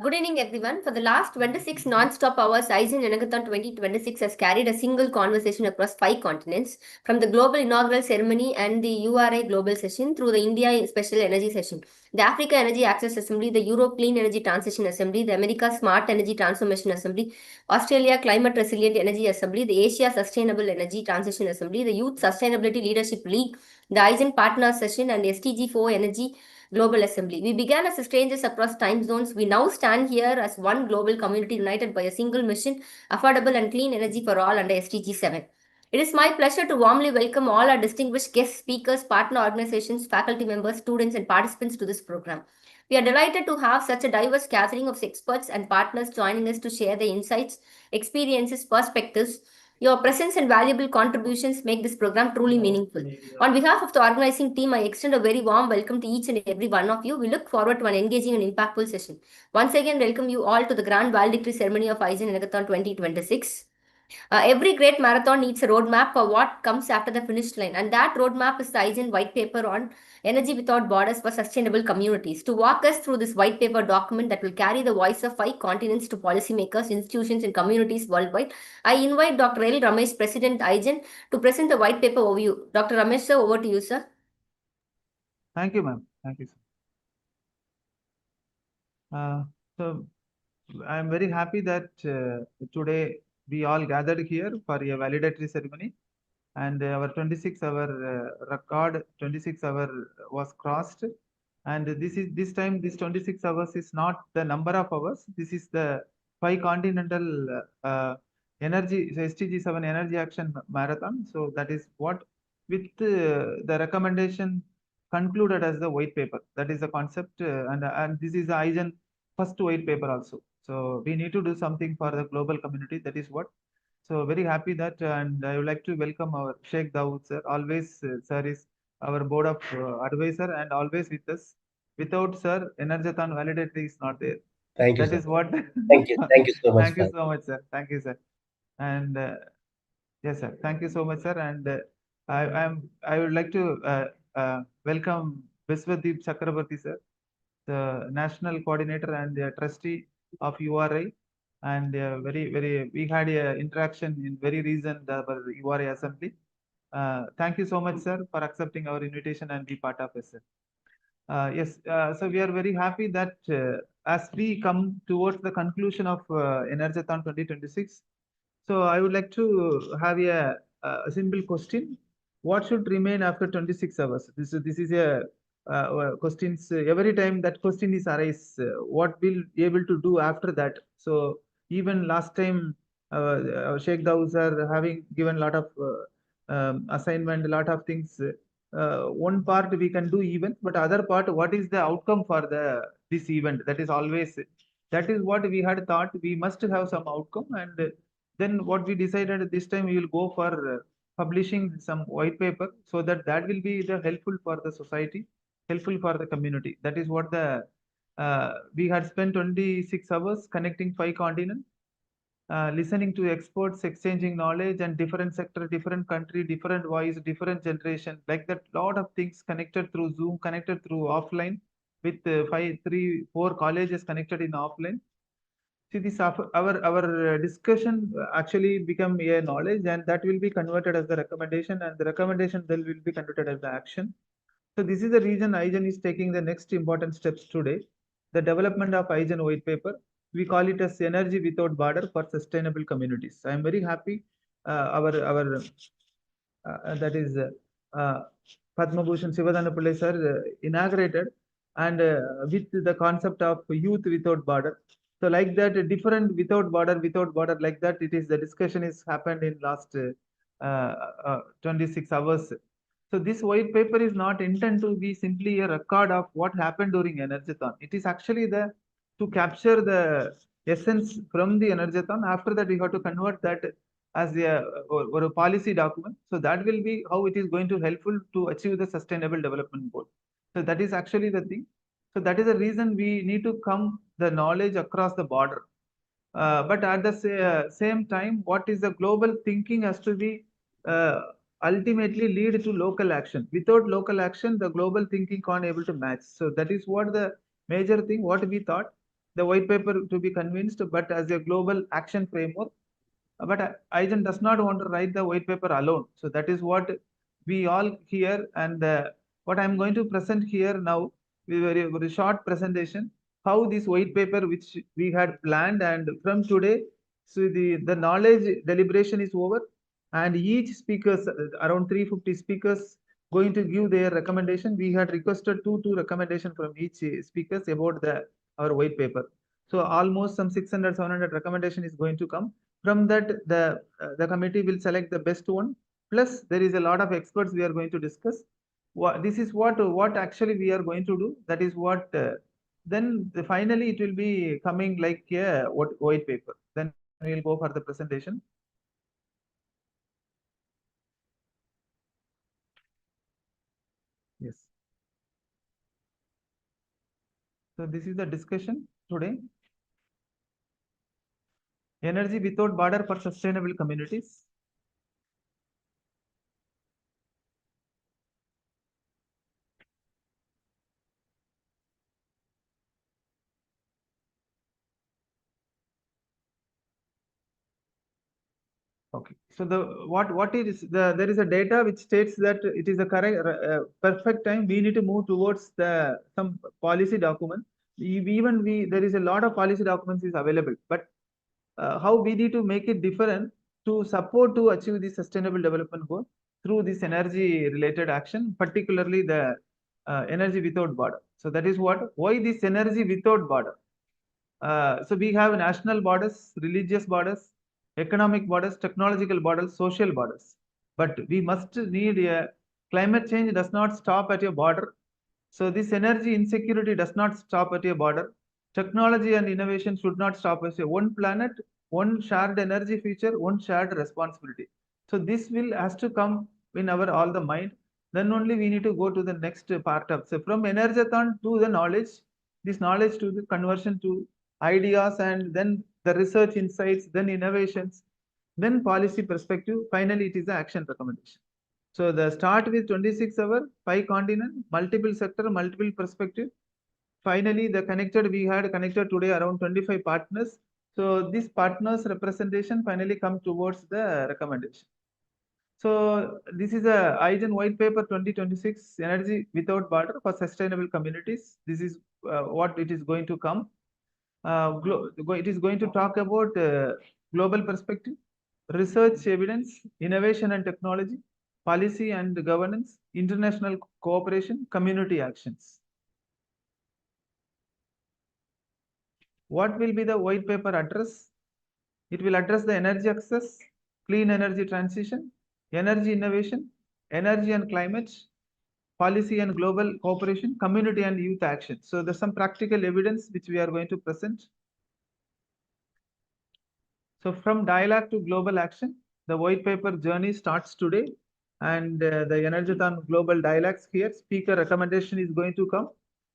Good evening, everyone. For the last 26 non-stop hours, IGEN ENERGATHON 2026 has carried a single conversation across 5 continents, from the global inaugural ceremony and the URI global session through the India Special Energy Session, the Africa Energy Access Assembly, the Europe Clean Energy Transition Assembly, the America Smart Energy Transformation Assembly, Australia Climate Resilient Energy Assembly, the Asia Sustainable Energy Transition Assembly, the Youth Sustainability Leadership League, the IGEN Partner Session, and the SDG4 Energy Global Assembly. We began as strangers across time zones. We now stand here as one global community united by a single mission, affordable and clean energy for all under SDG 7. It is my pleasure to warmly welcome all our distinguished guest speakers, partner organizations, faculty members, students, and participants to this program. We are delighted to have such a diverse gathering of experts and partners joining us to share their insights, experiences, perspectives. Your presence and valuable contributions make this program truly meaningful. On behalf of the organizing team, I extend a very warm welcome to each and every one of you. We look forward to an engaging and impactful session. Once again, welcome you all to the grand valedictory ceremony of IGEN ENERGATHON 2026. Every great marathon needs a roadmap for what comes after the finish line, and that roadmap is the IGEN white paper on Energy Without Borders for Sustainable Communities. To walk us through this white paper document that will carry the voice of 5 continents to policymakers, institutions, and communities worldwide, I invite Dr. L. Ramesh, President IGEN, to present the white paper overview. Dr. Ramesh, sir, over to you, sir. Thank you, ma'am. Thank you, sir. So I am very happy that today we all gathered here for a validatory ceremony, and our 26-hour record, 26 hour was crossed. And this time this 26 hours is not the number of hours. This is the 5 continental energy SDG 7 energy action marathon. So that is what with the recommendation concluded as the white paper. That is the concept, and this is the IGEN first white paper also. So we need to do something for the global community. That is what. So very happy that, and I would like to welcome our Sheikh Dawood sir. Always, sir is our board of advisor and always with us. Without sir, Energathon validatory is not there. Thank you, That sir. is what. Thank you. Thank you so much. Thank you so much, sir. Thank you, sir. And yes, sir. Thank you so much, sir. And I would like to welcome Viswadeep Chakrabarti, sir, the national coordinator and trustee of URI. And we had a interaction in very recent URI assembly. Thank you so much, sir, for accepting our invitation and be part of it, sir. Yes, so we are very happy that as we come towards the conclusion of Energathon 2026, so I would like to have a simple question. What should remain after 26 hours? This is a questions every time that question is arise. What will be able to do after that? So even last time, Sheikh Dawood sir having given a lot of assignment, a lot of things. One part we can do event, but other part, what is the outcome for this event? That is always, that is what we had thought. We must have some outcome, and then what we decided this time we will go for publishing some white paper so that will be the helpful for the society, helpful for the community. That is what the we had spent 26 hours connecting 5 continents, listening to experts, exchanging knowledge, and different sector, different country, different voice, different generation, like that. Lot of things connected through Zoom, connected through offline, with 4 colleges connected in offline. See, this our discussion actually become a knowledge, and that will be converted as the recommendation, and the recommendation then will be converted as the action. So this is the reason IGEN is taking the next important steps today. The development of IGEN white paper. We call it as Energy Without Border for Sustainable Communities. I am very happy. Our that is Padma Bhushan Sivadana Pillai sir inaugurated, and with the concept of youth without border. So like that, different without border, like that. It is the discussion is happened in last 26 hours. So this white paper is not intended to be simply a record of what happened during Energathon. It is actually to capture the essence from the Energathon. After that, we have to convert that as a policy document. So that will be how it is going to helpful to achieve the sustainable development goal. So that is actually the thing. So that is the reason we need to come the knowledge across the border. But at the same time, what is the global thinking has to be ultimately lead to local action. Without local action, the global thinking can't able to match. So that is what the major thing, what we thought, the white paper to be convinced, but as a global action framework. But IGEN does not want to write the white paper alone. So that is what we all hear, and what I'm going to present here now, very short presentation, how this white paper which we had planned, and from today, so the knowledge deliberation is over, and each speakers, around 350 speakers, going to give their recommendation. We had requested two recommendation from each speakers about our white paper. So almost some 600-700 recommendation is going to come. From that, the committee will select the best one. Plus, there is a lot of experts we are going to discuss. This is what actually we are going to do. That is what. Then finally it will be coming like a white paper. Then we will go for the presentation. Yes. So this is the discussion today. Energy without border for sustainable communities. Okay, so there is a data which states that it is a correct perfect time. We need to move towards some policy document. There is a lot of policy documents is available, but how we need to make it different to support to achieve the sustainable development goal through this energy related action, particularly the energy without border. So that is why this energy without border. So we have national borders, religious borders, economic borders, technological borders, social borders. But we must need climate change does not stop at your border. So this energy insecurity does not stop at your border. Technology and innovation should not stop us. One planet, one shared energy future, one shared responsibility. So this has to come in our all the mind. Then only we need to go to the next part of. So from Energathon to the knowledge, this knowledge to the conversion to ideas, and then the research insights, then innovations, then policy perspective. Finally, it is the action recommendation. So the start with 26 hour, 5 continent, multiple sector, multiple perspective. Finally, we had connected today around 25 partners. So this partners representation finally come towards the recommendation. So this is a IGEN white paper 2026 energy without border for sustainable communities. This is what it is going to come. It is going to talk about global perspective, research evidence, innovation and technology, policy and governance, international cooperation, community actions. What will be the white paper address? It will address the energy access, clean energy transition, energy innovation, energy and climate, policy and global cooperation, community and youth action. So there's some practical evidence which we are going to present. So from dialogue to global action, The white paper journey starts today, and the Energathon Global Dialogues here, speaker recommendation is going to come.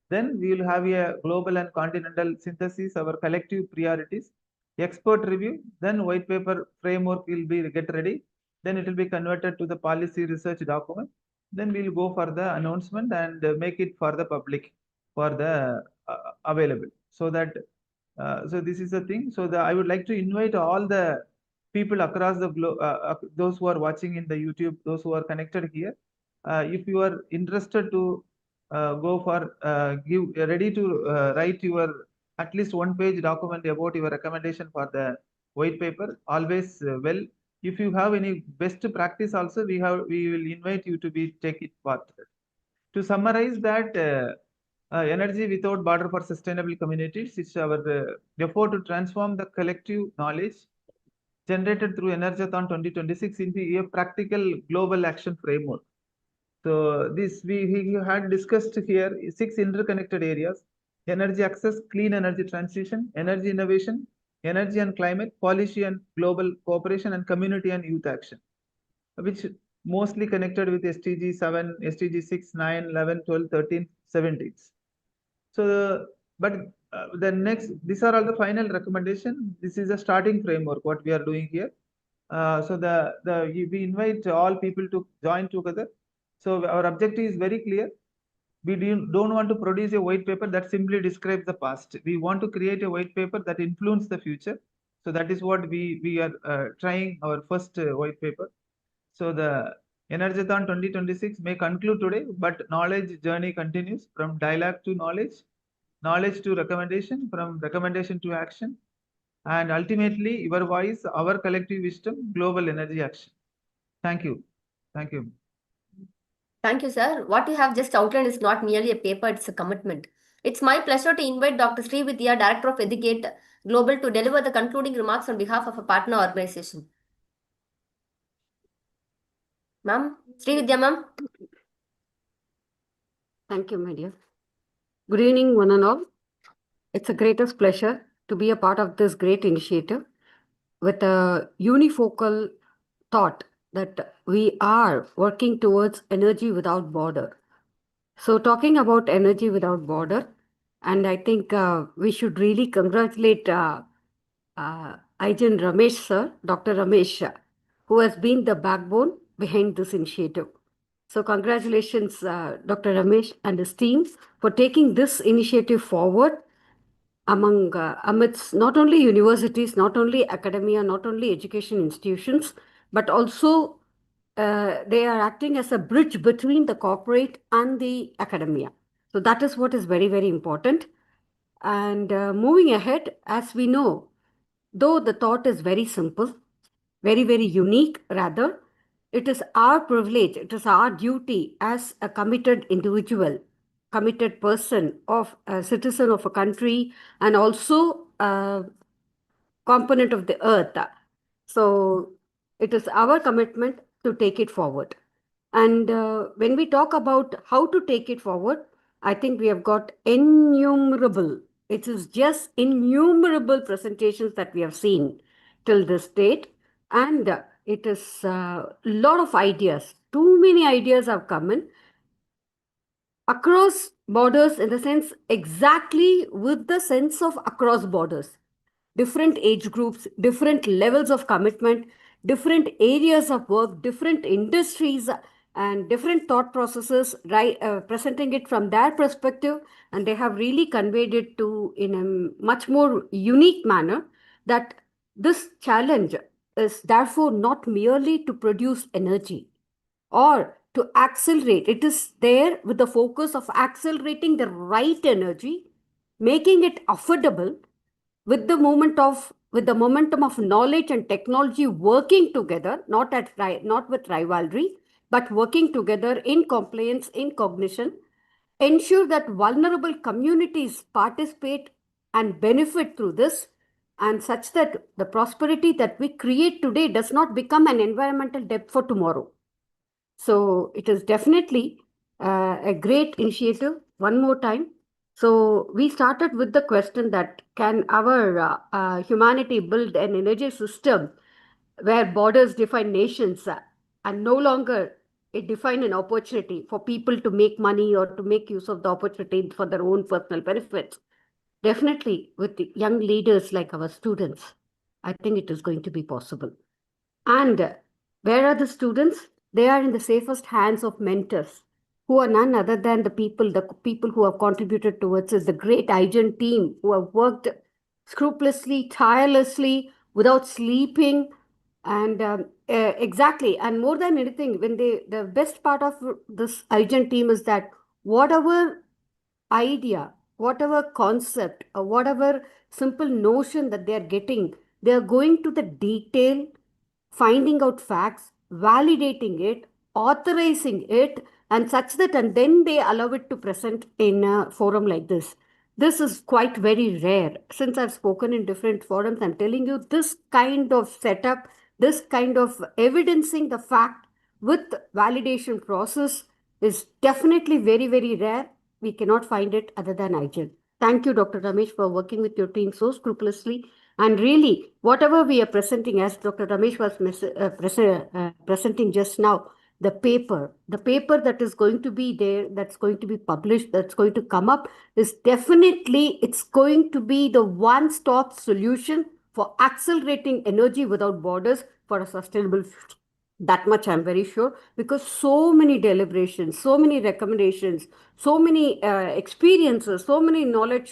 Then we will have a global and continental synthesis, our collective priorities, expert review, then white paper framework will be get ready. Then it will be converted to the policy research document. Then we will go for the announcement and make it for the public for the available. So that so this is the thing. So I would like to invite all the people across the globe, those who are watching in the YouTube, those who are connected here. If you are interested to go for ready to write your at least one-page document about your recommendation for the white paper, always well. If you have any best practice also, we will invite you to take it part. To summarize that, energy without border for sustainable communities is our effort to transform the collective knowledge generated through Energathon 2026 into a practical global action framework. So this we had discussed here 6 interconnected areas: energy access, clean energy transition, energy innovation, energy and climate, policy and global cooperation, and community and youth action, which mostly connected with SDG 7, SDG 6, 9, 11, 12, 13, 17. So, but the next, these are all the final recommendation. This is a starting framework, what we are doing here. So we invite all people to join together. So our objective is very clear. We don't want to produce a white paper that simply describes the past. We want to create a white paper that influences the future. So that is what we are trying our first white paper. So the Energathon 2026 may conclude today, but knowledge journey continues from dialogue to knowledge, knowledge to recommendation, from recommendation to action, and ultimately your voice, our collective wisdom, global energy action. Thank you. Thank you. Thank you, sir. What you have just outlined is not merely a paper, it's a commitment. It's my pleasure to invite Dr. Srividya, Director of Educate Global, to deliver the concluding remarks on behalf of a partner organization. Ma'am, Srividya, ma'am. Thank you, my dear. Good evening, one and all. It's a greatest pleasure to be a part of this great initiative with a unifocal thought that we are working towards energy without border. So talking about energy without border, and I think we should really congratulate IGEN Ramesh sir, Dr. Ramesh, who has been the backbone behind this initiative. So congratulations, Dr. Ramesh and his team for taking this initiative forward amidst not only universities, not only academia, not only education institutions, but also they are acting as a bridge between the corporate and the academia. So that is what is very, very important. And moving ahead, as we know, though the thought is very simple, very, very unique rather, it is our privilege, it is our duty as a committed individual, committed person, of a citizen of a country, and also a component of the earth. So it is our commitment to take it forward. And when we talk about how to take it forward, I think we have got innumerable, it is just innumerable presentations that we have seen till this date. And it is a lot of ideas. Too many ideas have come in across borders, in the sense exactly with the sense of across borders. Different age groups, different levels of commitment, different areas of work, different industries, and different thought processes, presenting it from their perspective. And they have really conveyed it in a much more unique manner, that this challenge is therefore not merely to produce energy or to accelerate. It is there with the focus of accelerating the right energy, making it affordable, with the momentum of knowledge and technology working together, not with rivalry, but working together in compliance, in cognition, ensure that vulnerable communities participate and benefit through this, and such that the prosperity that we create today does not become an environmental debt for tomorrow. So it is definitely a great initiative. One more time. So we started with the question that can our humanity build an energy system where borders define nations and no longer it define an opportunity for people to make money or to make use of the opportunity for their own personal benefits. Definitely, with the young leaders like our students, I think it is going to be possible. And where are the students? They are in the safest hands of mentors, who are none other than the people who have contributed towards this, the great IGEN team who have worked scrupulously, tirelessly, without sleeping. And exactly, and more than anything, the best part of this IGEN team is that whatever idea, whatever concept, or whatever simple notion that they are getting, they are going to the detail, finding out facts, validating it, authorizing it, and such that, and then they allow it to present in a forum like this. This is quite very rare. Since I've spoken in different forums, I'm telling you, this kind of setup, this kind of evidencing the fact with validation process is definitely very, very rare. We cannot find it other than IGEN. Thank you, Dr. Ramesh, for working with your team so scrupulously. And really, whatever we are presenting, as Dr. Ramesh was presenting just now, the paper that is going to be there, that's going to be published, that's going to come up, is definitely, it's going to be the one-stop solution for accelerating energy without borders for a sustainable future. That much I'm very sure, because so many deliberations, so many recommendations, so many experiences, so many knowledge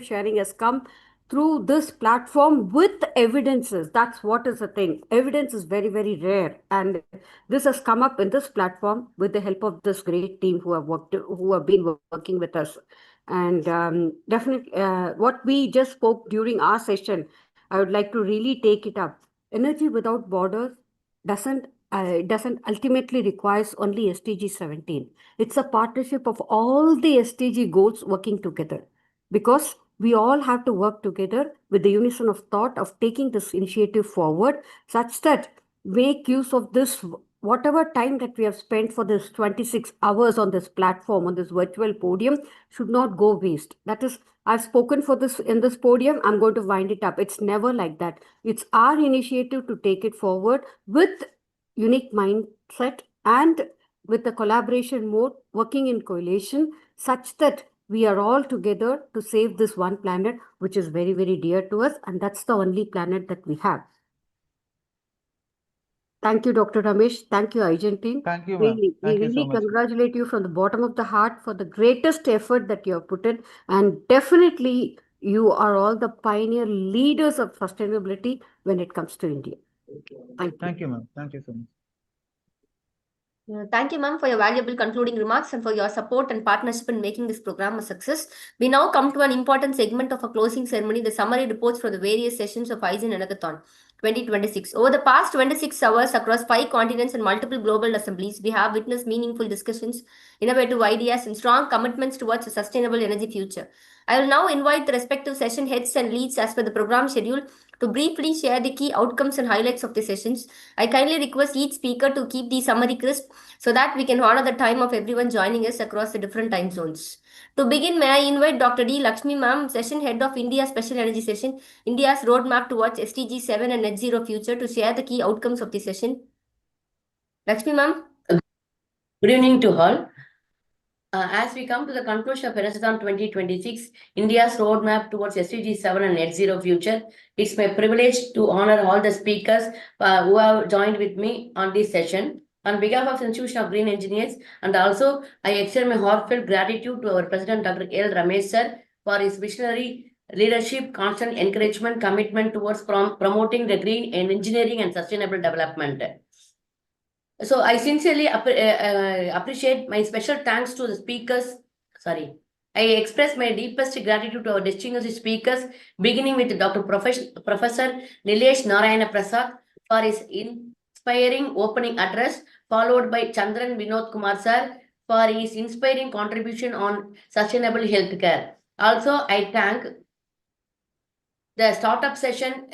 sharing has come through this platform with evidences. That's what is the thing. Evidence is very, very rare. And this has come up in this platform with the help of this great team who have been working with us. And definitely, what we just spoke during our session, I would like to really take it up. Energy without borders doesn't ultimately requires only SDG 17. It's a partnership of all the SDG goals working together, because we all have to work together with the unison of thought of taking this initiative forward, such that make use of this, whatever time that we have spent for this 26 hours on this platform, on this virtual podium, should not go waste. That is, I've spoken for this in this podium, I'm going to wind it up. It's never like that. It's our initiative to take it forward with unique mindset and with the collaboration mode, working in coalition, such that we are all together to save this one planet, which is very, very dear to us. And that's the only planet that we have. Thank you, Dr. Ramesh. Thank you, IGEN team. Thank you, ma'am. Really, we Thank you so really much. congratulate you from the bottom of the heart for the greatest effort that you have put in. And definitely, you are all the pioneer leaders of sustainability when it comes to India. Thank you. Thank you, ma'am. Thank you so much. Thank you, ma'am, for your valuable concluding remarks and for your support and partnership in making this program a success. We now come to an important segment of a closing ceremony, the summary reports for the various sessions of IGEN ENERGATHON 2026. Over the past 26 hours across 5 continents and multiple global assemblies, we have witnessed meaningful discussions, innovative ideas, and strong commitments towards a sustainable energy future. I will now invite the respective session heads and leads as per the program schedule to briefly share the key outcomes and highlights of the sessions. I kindly request each speaker to keep the summary crisp so that we can honor the time of everyone joining us across the different time zones. To begin, may I invite Dr. D. Lakshmi Ma'am, Session Head of India Special Energy Session, India's Roadmap towards SDG 7 and Net Zero Future, to share the key outcomes of the session. Lakshmi Ma'am. Good evening to all. As we come to the conclusion of ENERGATHON 2026, India's roadmap towards SDG 7 and Net Zero Future, it's my privilege to honor all the speakers who have joined with me on this session. On behalf of the Institution of Green Engineers, and also I extend my heartfelt gratitude to our President Dr. L. Ramesh sir for his visionary leadership, constant encouragement, commitment towards promoting the green and engineering and sustainable development. So I sincerely appreciate my special thanks to the speakers. I express my deepest gratitude to our distinguished speakers, beginning with Dr. Professor Nilesh Narayana Prasad for his inspiring opening address, followed by Chandran Vinod Kumar sir for his inspiring contribution on sustainable healthcare. Also, I thank the startup session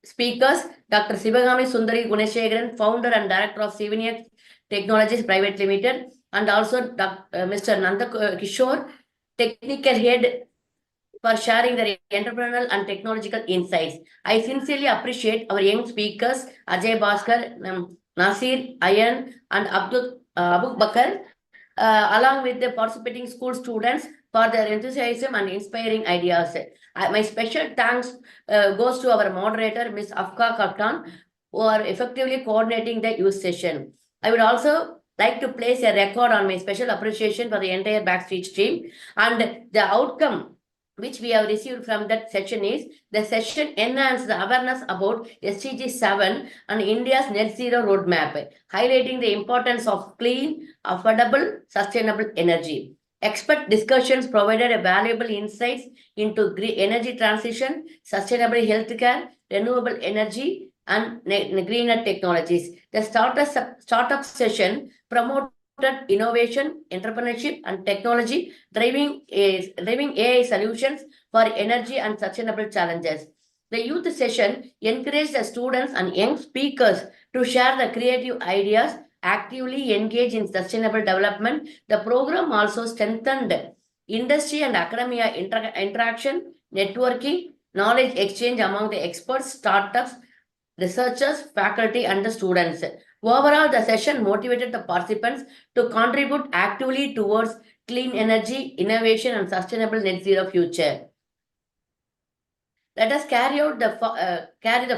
speakers, Dr. Sivagami Sundari Guneshekaran, founder and director of Siviniac Technologies Private Limited, and also Mr. Nanda Kishore, technical head for sharing their entrepreneurial and technological insights. I sincerely appreciate our young speakers, Ajay Bhaskar, Nasir, Ayan, and Abu Bakar, along with the participating school students for their enthusiasm and inspiring ideas. My special thanks goes to our moderator, Ms. Afka Kaptan, who are effectively coordinating the youth session. I would also like to place a record on my special appreciation for the entire backstage team, and the outcome which we have received from that session is the session enhanced the awareness about SDG 7 and India's net zero roadmap, highlighting the importance of clean, affordable, sustainable energy. Expert discussions provided a valuable insights into green energy transition, sustainable healthcare, renewable energy, and greener technologies. The startup session promoted innovation, entrepreneurship, and technology, driving AI solutions for energy and sustainable challenges. The youth session encouraged the students and young speakers to share the creative ideas, actively engage in sustainable development. The program also strengthened industry and academia interaction, networking, knowledge exchange among the experts, startups, researchers, faculty, and the students. Overall, the session motivated the participants to contribute actively towards clean energy, innovation, and sustainable net zero future. Let us carry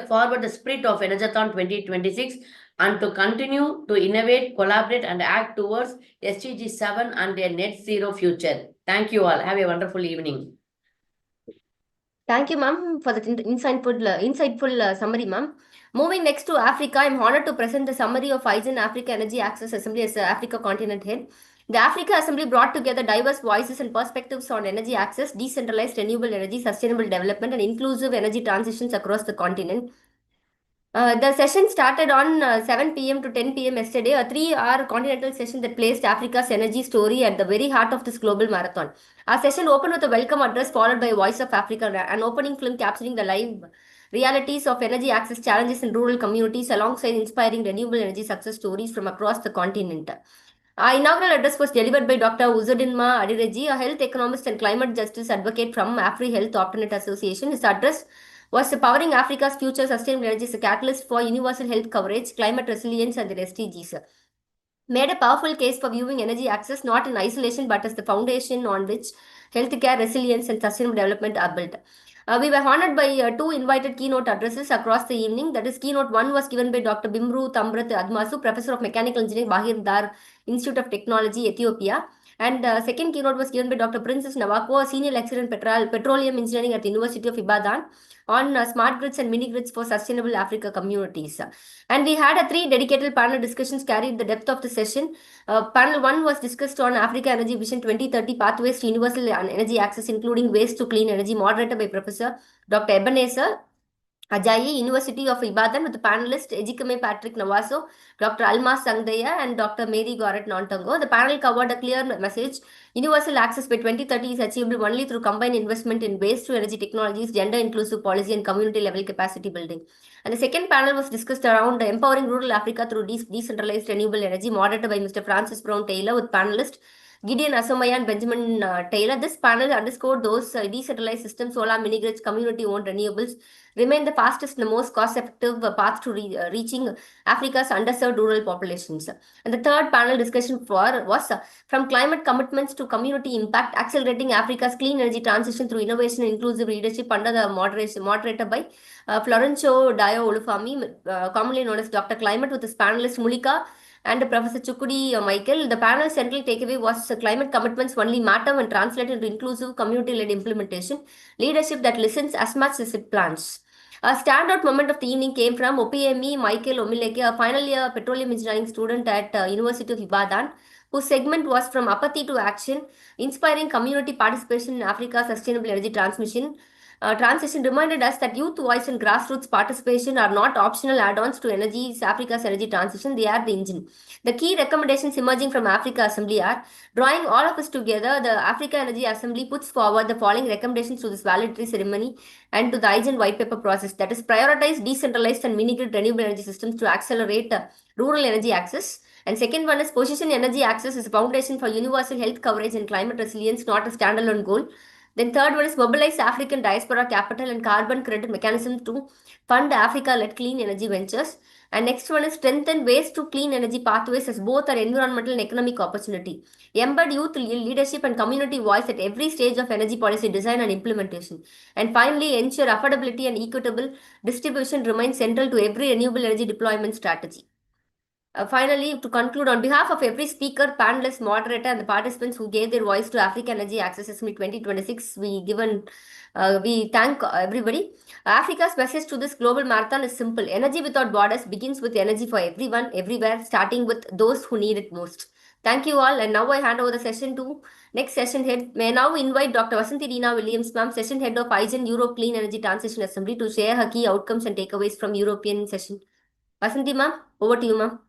forward the spirit of Energathon 2026 and to continue to innovate, collaborate, and act towards SDG 7 and their net zero future. Thank you all. Have a wonderful evening. Thank you, ma'am, for the insightful summary, ma'am. Moving next to Africa, I'm honored to present the summary of IGEN Africa Energy Access Assembly as the Africa Continent Head. The Africa Assembly brought together diverse voices and perspectives on energy access, decentralized renewable energy, sustainable development, and inclusive energy transitions across the continent. The session started on 7 p.m. to 10 p.m. yesterday, a 3-hour continental session that placed Africa's energy story at the very heart of this global marathon. Our session opened with a welcome address followed by a Voice of Africa, an opening film capturing the live realities of energy access challenges in rural communities alongside inspiring renewable energy success stories from across the continent. Our inaugural address was delivered by Dr. Uzodinma Adireji, a health economist and climate justice advocate from Afri Health Alternate Association. His address was Powering Africa's Future Sustainable Energy as a Catalyst for Universal Health Coverage, Climate Resilience, and the SDGs. Made a powerful case for viewing energy access not in isolation but as the foundation on which healthcare, resilience, and sustainable development are built. We were honored by 2 invited keynote addresses across the evening. That is, keynote 1 was given by Dr. Bimru Tamrat Admasu, Professor of Mechanical Engineering, Bahir Dar Institute of Technology, Ethiopia. And second keynote was given by Dr. Princess Nawako, a senior lecturer in petroleum engineering at the University of Ibadan, on smart grids and mini grids for sustainable Africa communities. And we had 3 dedicated panel discussions carried the depth of the session. Panel 1 was discussed on Africa Energy Vision 2030 Pathways to Universal Energy Access, including Waste to Clean Energy, moderated by Professor Dr. Ebenezer Ajayi, University of Ibadan, with the panelists Ejikame Patrick Navaso, Dr. Almas Sangdaya, and Dr. Mary Goret Nontango. The panel covered a clear message: universal access by 2030 is achievable only through combined investment in waste to energy technologies, gender inclusive policy, and community level capacity building. And the second panel was discussed around empowering rural Africa through decentralized renewable energy, moderated by Mr. Francis Brown Taylor, with panelists Gideon Asomaya and Benjamin Taylor. This panel underscored those decentralized systems, solar mini grids, community-owned renewables remain the fastest and most cost-effective path to reaching Africa's underserved rural populations. And the third panel discussion was from climate commitments to community impact, accelerating Africa's clean energy transition through innovation and inclusive leadership, under the moderator by Florencio Dio Olufami, commonly known as Dr. Climate, with his panelist Mulika and Professor Chukudi Michael. The panel's central takeaway was climate commitments only matter when translated into inclusive community-led implementation, leadership that listens as much as it plans. A standout moment of the evening came from OPME Michael Omileke, a final year petroleum engineering student at University of Ibadan, whose segment was From Apathy to Action, inspiring community participation in Africa's sustainable energy transition reminded us that youth voice and grassroots participation are not optional add-ons to Africa's energy transition, they are the engine. The key recommendations emerging from Africa Assembly are: drawing all of us together, the Africa Energy Assembly puts forward the following recommendations to this valedictory ceremony and to the IGEN white paper process. That is, prioritize decentralized and mini-grid renewable energy systems to accelerate rural energy access. And second one is position energy access as a foundation for universal health coverage and climate resilience, not a standalone goal. Then third one is mobilize African diaspora capital and carbon credit mechanism to fund Africa-led clean energy ventures. And next one is strengthen ways to clean energy pathways as both are environmental and economic opportunity. Embed youth leadership and community voice at every stage of energy policy design and implementation. And finally, ensure affordability and equitable distribution remains central to every renewable energy deployment strategy. Finally, to conclude, on behalf of every speaker, panelist, moderator, and the participants who gave their voice to Africa Energy Access Summit 2026, we thank everybody. Africa's message to this global marathon is simple. Energy without borders begins with energy for everyone, everywhere, starting with those who need it most. Thank you all. And now I hand over the session to next session head. May I now invite Dr. Vasanthi Reena Williams, ma'am, session head of IGEN Europe Clean Energy Transition Assembly, to share her key outcomes and takeaways from European session. Vasanthi, ma'am, over to you, ma'am.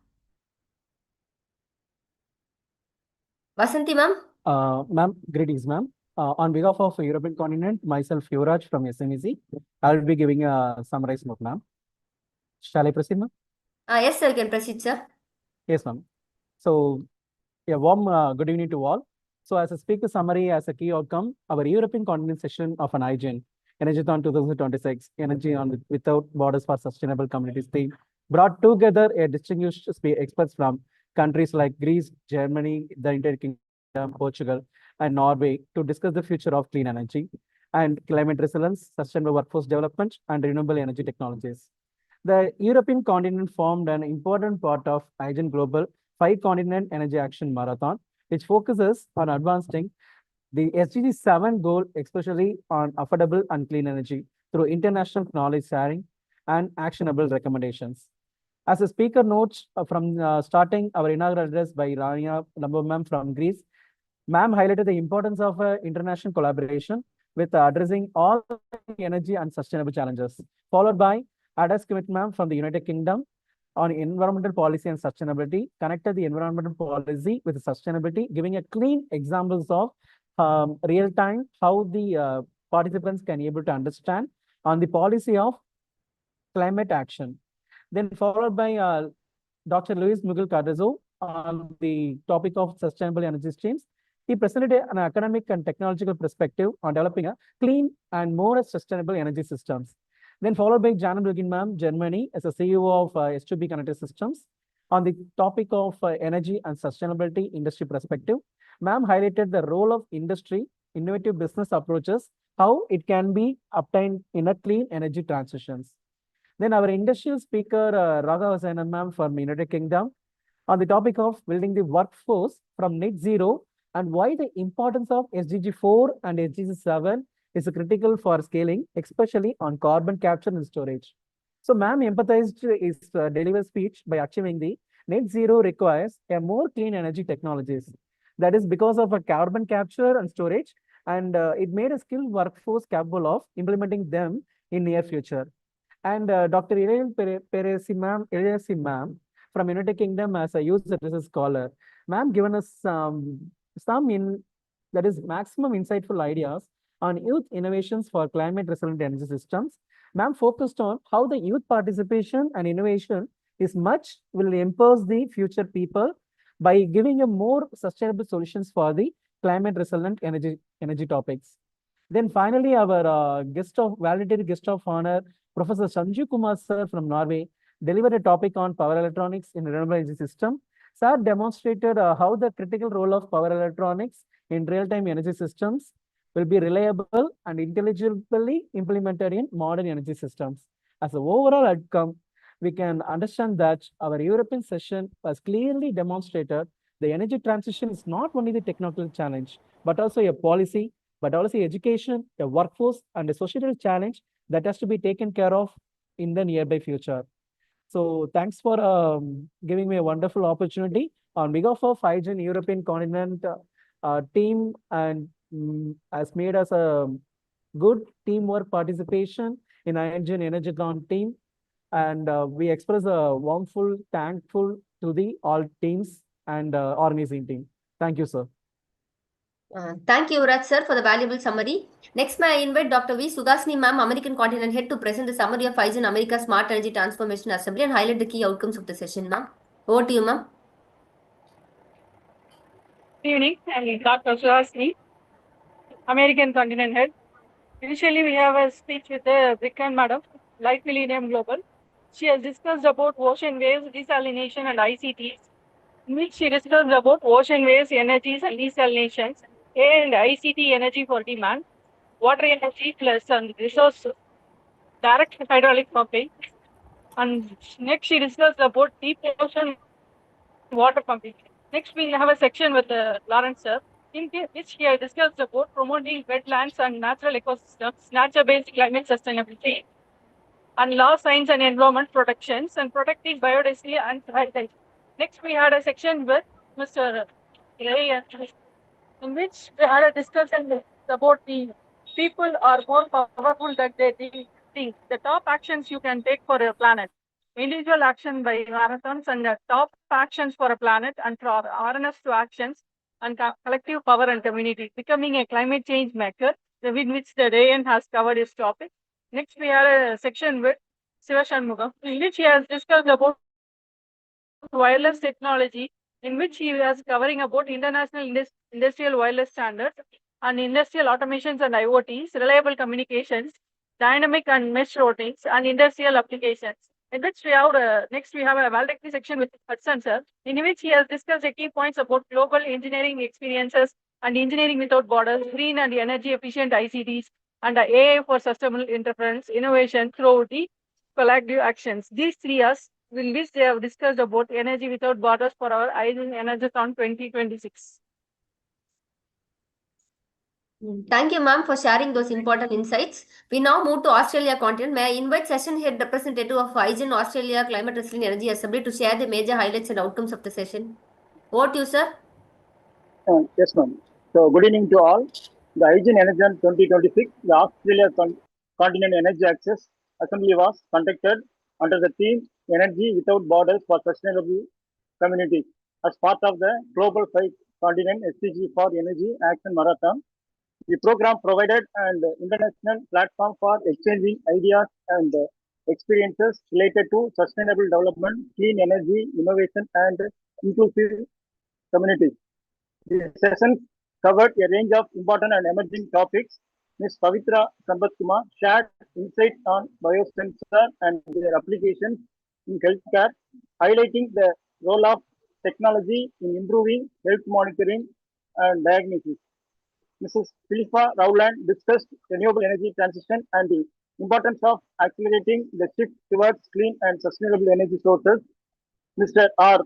Vasanthi, ma'am. Ma'am, greetings, ma'am. On behalf of European continent, myself, Yuvraj from SMEC, I will be giving a summarized note, ma'am. Shall I proceed, ma'am? Yes, sir, you can proceed, sir. Yes, ma'am. So, a warm good evening to all. So, as a speaker summary, as a key outcome, our European continent session of an IGEN ENERGATHON 2026, Energy on Without Borders for Sustainable Communities theme, brought together a distinguished experts from countries like Greece, Germany, the United Kingdom, Portugal, and Norway to discuss the future of clean energy and climate resilience, sustainable workforce development, and renewable energy technologies. The European continent formed an important part of IGEN Global 5-Continent Energy Action Marathon, which focuses on advancing the SDG 7 goal, especially on affordable and clean energy through international knowledge sharing and actionable recommendations. As a speaker notes from starting our inaugural address by Rania Lambamam from Greece, ma'am highlighted the importance of international collaboration with addressing all energy and sustainable challenges, followed by Adas Kumit ma'am from the United Kingdom on environmental policy and sustainability, connected the environmental policy with sustainability, giving a clean examples of real time how the participants can able to understand on the policy of climate action. Then followed by Dr. Luis Miguel Cardozo on the topic of sustainable energy streams. He presented an academic and technological perspective on developing a clean and more sustainable energy systems. Then followed by Janet Lugin ma'am, Germany, as a CEO of S2B Connected Systems. On the topic of energy and sustainability industry perspective, ma'am highlighted the role of industry, innovative business approaches, how it can be obtained in a clean energy transitions. Then our industrial speaker, Raghav Oceania ma'am from United Kingdom, on the topic of building the workforce from net zero and why the importance of SDG 4 and SDG 7 is critical for scaling, especially on carbon capture and storage. So ma'am empathized his delivery speech by achieving the net zero requires a more clean energy technologies. That is because of a carbon capture and storage, and it made a skilled workforce capable of implementing them in near future. And Dr. Elaine Peresi ma'am from United Kingdom as a youth services scholar, ma'am given us that is maximum insightful ideas on youth innovations for climate resilient energy systems. Ma'am focused on how the youth participation and innovation is much will empower the future people by giving a more sustainable solutions for the climate resilient energy topics. Then finally, our validated guest of honor, Professor Sanjeev Kumar sir from Norway, delivered a topic on power electronics in renewable energy system. Sir demonstrated how the critical role of power electronics in real-time energy systems will be reliable and intelligibly implemented in modern energy systems. As an overall outcome, we can understand that our European session has clearly demonstrated the energy transition is not only the technical challenge, but also a policy, but also education, a workforce, and a societal challenge that has to be taken care of in the nearby future. So thanks for giving me a wonderful opportunity. On behalf of IGEN European Continent team and has made us a good teamwork participation in IGEN ENERGATHON team. And we express a warmful, thankful to the all teams and organizing team. Thank you, sir. Thank you, Raj sir, for the valuable summary. Next, may I invite Dr. V. Sugasni ma'am, American Continent Head, to present the summary of IGEN America Smart Energy Transformation Assembly and highlight the key outcomes of the session, ma'am. Over to you, ma'am. Good evening, I'm Dr. Sugasni. American Continental Head. Initially, we have a speech with the Bricken Madam, Life Millennium Global. She has discussed about ocean waves, desalination, and ICTs, in which she discussed about ocean waves, energies, and desalinations, and ICT energy for demand, water energy plus and resource direct hydraulic pumping. And next, she discussed about deep ocean water pumping. Next, we have a section with Lawrence sir, in which he has discussed about promoting wetlands and natural ecosystems, nature-based climate sustainability, and law, science, and environment protections, and protecting biodiversity and wildlife. Next, we had a section with Mr. Ray, in which we had a discussion about the people are more powerful than they think. The top actions you can take for your planet. Individual action by marathons and the top actions for a planet and for awareness to actions and collective power and community. Becoming a climate change maker, in which the Rayan has covered his topic. Next, we had a section with Siva Shanmugam, in which he has discussed about wireless technology, in which he was covering about international industrial wireless standards and industrial automations and IoTs, reliable communications, dynamic and mesh routings, and industrial applications. In which we have next we have a valedictory section with Hudson sir, in which he has discussed the key points about global engineering experiences and engineering without borders, green and energy efficient ICTs, and AI for sustainable interference, innovation through the collective actions. These 3 years in which they have discussed about energy without borders for our IGEN ENERGATHON 2026. Thank you, ma'am, for sharing those important insights. We now move to Australia continent. May I invite session head representative of IGEN Australia Climate Resilient Energy Assembly to share the major highlights and outcomes of the session. Over to you, sir. Yes, ma'am. So, good evening to all. The IGEN ENERGATHON 2026, the Australia Continental Energy Access Assembly was conducted under the theme Energy Without Borders for Sustainable Communities as part of the Global 5 Continent SDG for Energy Action Marathon. The program provided an international platform for exchanging ideas and experiences related to sustainable development, clean energy, innovation, and inclusive communities. The sessions covered a range of important and emerging topics. Ms. Pavitra Sambatkumar shared insights on biosensor and their applications in healthcare, highlighting the role of technology in improving health monitoring and diagnosis. Mrs. Philippa Rowland discussed renewable energy transition and the importance of accelerating the shift towards clean and sustainable energy sources. Mr. R.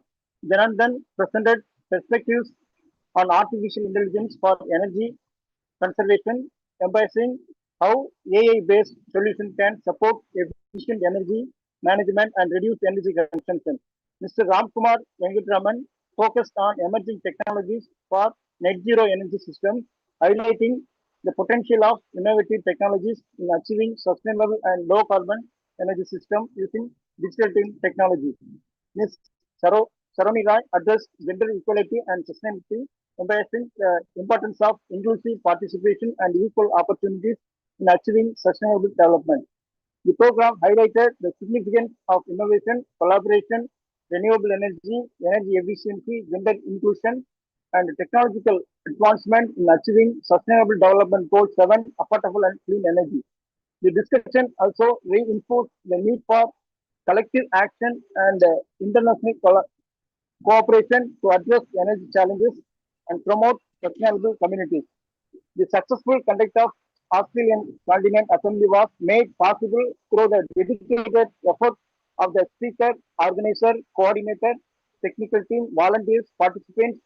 Janandan presented perspectives on artificial intelligence for energy conservation, emphasizing how AI-based solutions can support efficient energy management and reduce energy consumption. Mr. Ramkumar Venkatraman focused on emerging technologies for net zero energy systems, highlighting the potential of innovative technologies in achieving sustainable and low carbon energy system using digital technology. Ms. Saroni Rai addressed gender equality and sustainability, emphasizing the importance of inclusive participation and equal opportunities in achieving sustainable development. The program highlighted the significance of innovation, collaboration, renewable energy, energy efficiency, gender inclusion, and technological advancement in achieving Sustainable Development Goal 7, affordable and clean energy. The discussion also reinforced the need for collective action and international cooperation to address energy challenges and promote sustainable communities. The successful conduct of Australian Continental Assembly was made possible through the dedicated effort of the speaker, organizer, coordinator, technical team, volunteers, participants,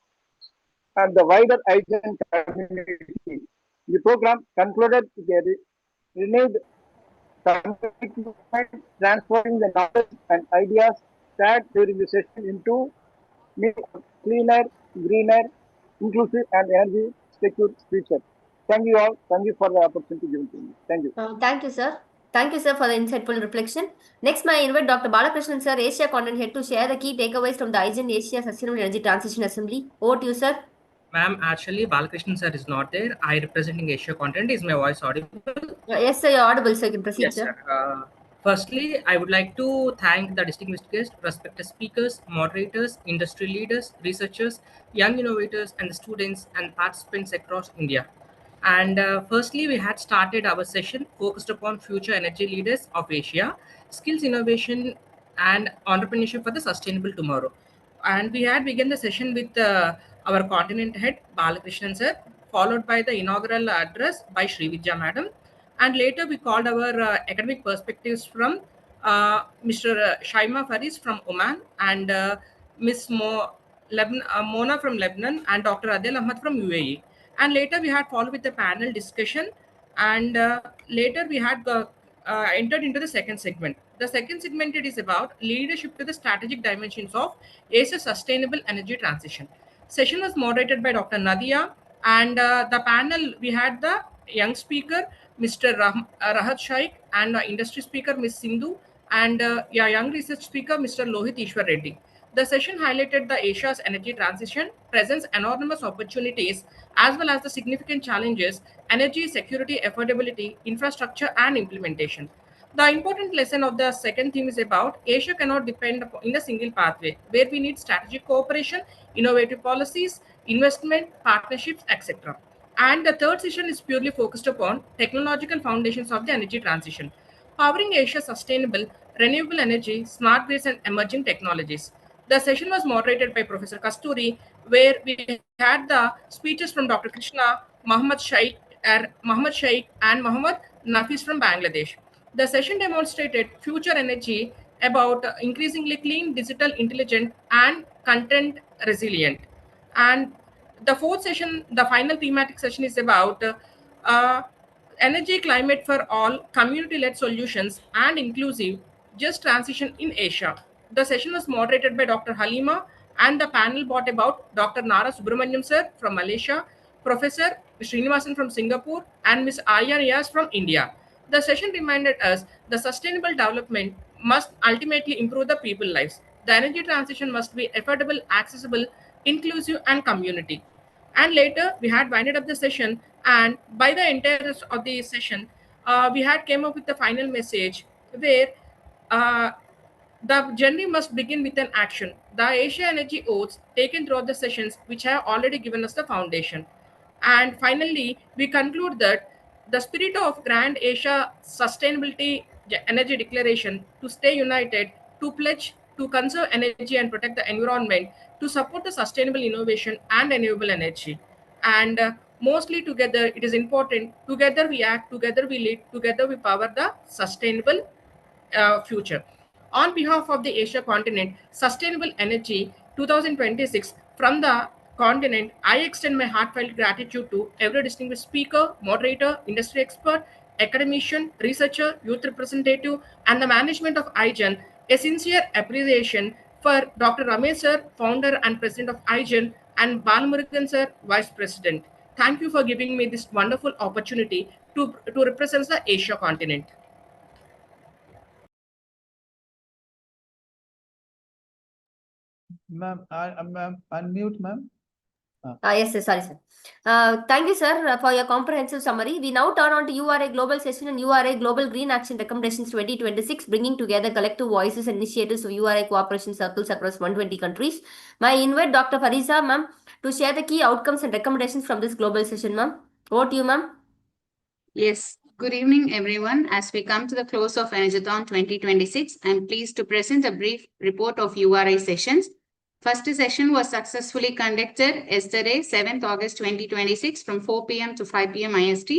and the wider IGEN community. The program concluded with a renewed commitment, transferring the knowledge and ideas shared during the session into cleaner, greener, inclusive, and energy secure future. Thank you all. Thank you for the opportunity given to me. Thank you. Thank you, sir. Thank you, sir, for the insightful reflection. Next, may I invite Dr. Balakrishnan, sir, Asia Content Head, to share the key takeaways from the IGEN Asia Sustainable Energy Transition Assembly. Over to you, sir. Ma'am, actually, Balakrishnan sir is not there. I representing Asia Content. Is my voice audible? Yes, sir, you're audible, so you can proceed, Yes, sir. Firstly, I would like to thank the distinguished guests, respected speakers, moderators, industry leaders, researchers, young innovators, and the students and participants across India. And firstly, we had started our session focused upon future energy leaders of Asia, skills innovation and entrepreneurship for the sustainable tomorrow. And we had begun the session with our continent head, Balakrishnan sir, followed by the inaugural address by Srividya madam. And later we called our academic perspectives from Mr. Shaima Faris from Oman and Miss Mona from Lebanon and Dr. Adel Ahmad from UAE. And later we had followed with the panel discussion, and later we had entered into the second segment. The second segment it is about leadership to the strategic dimensions of Asia's sustainable energy transition. Session was moderated by Dr. Nadia, and the panel we had the young speaker Mr. Rahat Shaikh and industry speaker Ms. Sindhu and young research speaker Mr. Lohit Ishwar Reddy. The session highlighted the Asia's energy transition presents enormous opportunities as well as the significant challenges: energy security, affordability, infrastructure, and implementation. The important lesson of the second theme is about Asia cannot depend in a single pathway, where we need strategic cooperation, innovative policies, investment, partnerships, etc. And the third session is purely focused upon technological foundations of the energy transition, powering Asia's sustainable, renewable energy, smart grids, and emerging technologies. The session was moderated by Professor Kasturi, where we had the speeches from Dr. Krishna, Muhammad Shaikh, and Muhammad Nafis from Bangladesh. The session demonstrated future energy about increasingly clean, digital, intelligent, and content resilient. And the fourth session, the final thematic session, is about uh, energy climate for all, community-led solutions, and inclusive just transition in Asia. The session was moderated by Dr. Halima, and the panel brought about Dr. Nara Subramanyam sir from Malaysia, Professor Srinivasan from Singapore, and Ms. Aya Riaz from India. The session reminded us the sustainable development must ultimately improve the people's lives. The energy transition must be affordable, accessible, inclusive, and community. And later we had winded up the session, and by the entire of the session, we had came up with the final message where uh, the journey must begin with an action. The Asia Energy Oaths taken throughout the sessions, which have already given us the foundation. And finally, we conclude that the spirit of Grand Asia Sustainability Energy Declaration to stay united, to pledge to conserve energy and protect the environment, to support the sustainable innovation and renewable energy. And mostly together, it is important. Together we act, together we lead, together we power the sustainable future. On behalf of the Asia continent, Sustainable Energy 2026 from the continent, I extend my heartfelt gratitude to every distinguished speaker, moderator, industry expert, academician, researcher, youth representative, and the management of IGEN. A sincere appreciation for Dr. Ramesh sir, founder and president of IGEN, and Balmurugan sir, vice president. Thank you for giving me this wonderful opportunity to represent the Asia continent. Ma'am, ma'am, unmute, ma'am. Yes, sir. Sorry, sir. Thank you, sir, for your comprehensive summary. We now turn on to URA Global Session and URA Global Green Action Recommendations 2026, bringing together collective voices and initiatives of URA cooperation circles across 120 countries. May I invite Dr. Fariza, ma'am, to share the key outcomes and recommendations from this global session, ma'am. Over to you, ma'am. Yes, good evening, everyone. As we come to the close of ENERGATHON 2026, I'm pleased to present a brief report of URI sessions. First session was successfully conducted yesterday, 7th August 2026 from 4 p.m. to 5 p.m. IST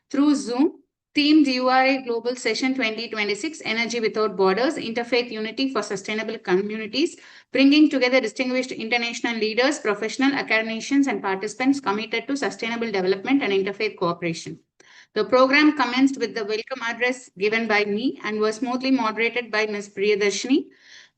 through Zoom, themed URI Global Session 2026, Energy Without Borders, Interfaith Unity for Sustainable Communities, bringing together distinguished international leaders, professional academicians, and participants committed to sustainable development and interfaith cooperation. The program commenced with the welcome address given by me and was smoothly moderated by Ms. Priyadarshini.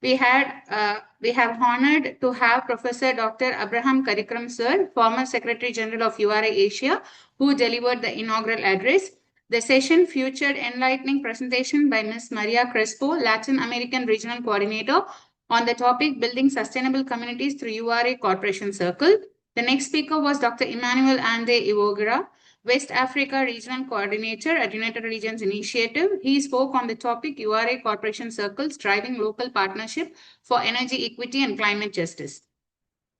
We have honored to have Professor Dr. Abraham Karikram sir, former Secretary General of URI Asia, who delivered the inaugural address. The session featured enlightening presentation by Ms. Maria Crespo, Latin American Regional Coordinator, on the topic Building Sustainable Communities through URI Corporation Circle. The next speaker was Dr. Emmanuel Ande Iwogara, West Africa Regional Coordinator at United Regions Initiative. He spoke on the topic URA Corporation Circles Driving Local Partnership for Energy Equity and Climate Justice.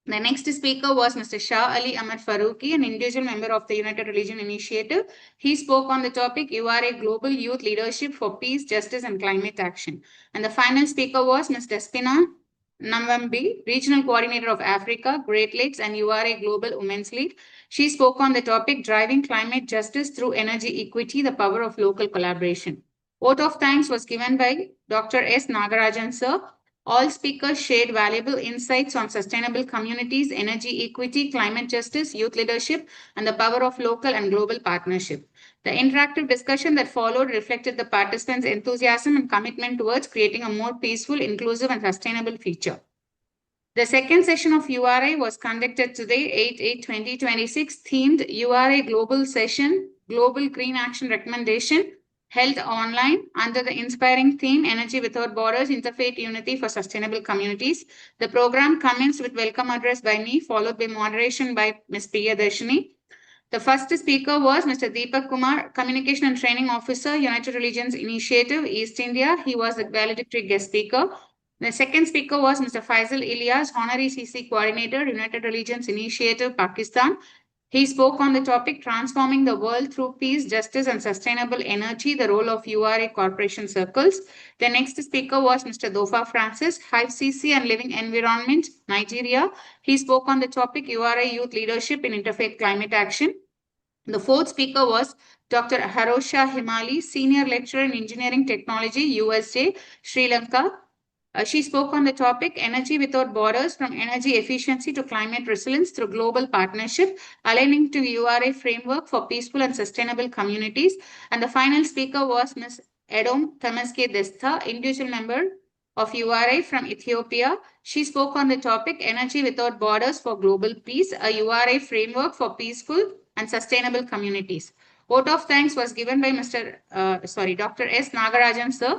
The next speaker was Mr. Shah Ali Ahmed Faruqi, an individual member of the United Religion Initiative. He spoke on the topic URA Global Youth Leadership for Peace, Justice and Climate Action. And the final speaker was Ms. Despina Namwambi, Regional Coordinator of Africa, Great Lakes and URA Global Women's League. She spoke on the topic Driving Climate Justice Through Energy Equity, the Power of Local Collaboration. Vote of thanks was given by Dr. S. Nagarajan, sir. All speakers shared valuable insights on sustainable communities, energy equity, climate justice, youth leadership, and the power of local and global partnership. The interactive discussion that followed reflected the participants' enthusiasm and commitment towards creating a more peaceful, inclusive, and sustainable future. The second session of URA was conducted today, 8/8/2026, themed URA Global Session, Global Green Action Recommendation, held online under the inspiring theme Energy Without Borders, Interfaith Unity for Sustainable Communities. The program commenced with welcome address by me, followed by moderation by Ms. Priyadarshini. The first speaker was Mr. Deepak Kumar, Communication and Training Officer, United Religions Initiative, East India. He was the valedictory guest speaker. The second speaker was Mr. Faisal Ilyas, Honorary CC Coordinator, United Religions Initiative, Pakistan. He spoke on the topic Transforming the World Through Peace, Justice and Sustainable Energy, the role of URA Corporation Circles. The next speaker was Mr. Dofa Francis, Hive CC and Living Environment, Nigeria. He spoke on the topic URA Youth Leadership in Interfaith Climate Action. The fourth speaker was Dr. Harosha Himali, Senior Lecturer in Engineering Technology, USA, Sri Lanka. She spoke on the topic Energy Without Borders, from Energy Efficiency to Climate Resilience through Global Partnership, aligning to URA Framework for Peaceful and Sustainable Communities. And the final speaker was Ms. Edom Tamaske Desta, individual member of URA from Ethiopia. She spoke on the topic Energy Without Borders for Global Peace, a URA Framework for Peaceful and Sustainable Communities. Vote of thanks was given by Dr. S. Nagarajan, sir.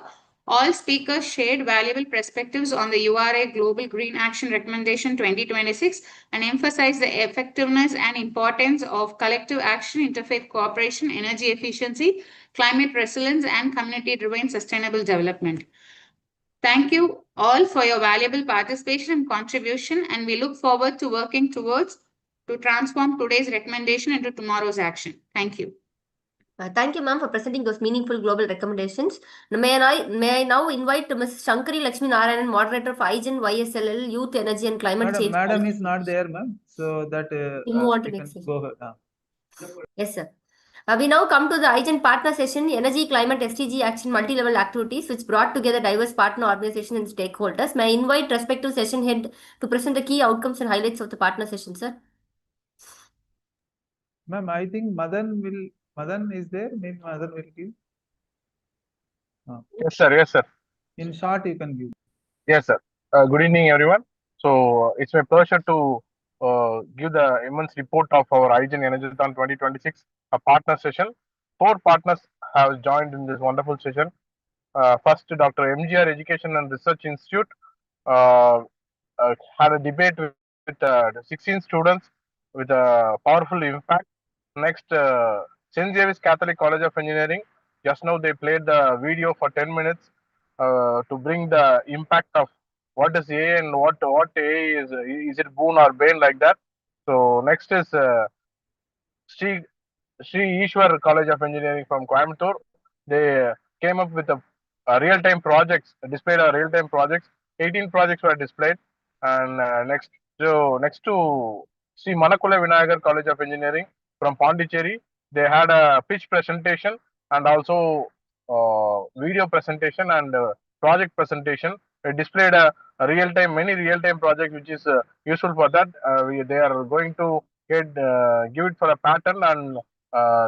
All speakers shared valuable perspectives on the URA Global Green Action Recommendation 2026 and emphasized the effectiveness and importance of collective action, interfaith cooperation, energy efficiency, climate resilience, and community-driven sustainable development. Thank you all for your valuable participation and contribution, and we look forward to working towards to transform today's recommendation into tomorrow's action. Thank you. Thank you, ma'am, for presenting those meaningful global recommendations. May I now invite Ms. Shankari Lakshmi Narayanan, moderator for IGEN YSLL, Youth, Energy and Climate Change. Madam is not there, ma'am. So that move on to we next can session. go ahead. Yes, sir. We now come to the IGEN partner session, Energy, Climate, SDG Action, Multi-Level Activities, which brought together diverse partner organizations and stakeholders. May I invite respective session head to present the key outcomes and highlights of the partner session, sir? Ma'am, I think Madan is there. Maybe Madan will give. Yes, sir. Yes, sir. In short, you can give. Yes, sir. Good evening, everyone. So it's my pleasure to give the immense report of our IGEN ENERGATHON 2026, a partner session. 4 partners have joined in this wonderful session. First, Dr. MGR Education and Research Institute had a debate with 16 students with a powerful impact. Next, St. Xavier's Catholic College of Engineering. Just now they played the video for 10 minutes to bring the impact of what is AI and what AI is it boon or bane, like that. So next is Sri Ishwar College of Engineering from Coimbatore. They came up with a real-time projects, displayed our real-time projects. 18 projects were displayed. And next to Sri Manakula Vinayagar College of Engineering from Pondicherry, they had a pitch presentation and also video presentation and project presentation. They displayed many real-time projects, which is useful for that. They are going to give it for a pattern, and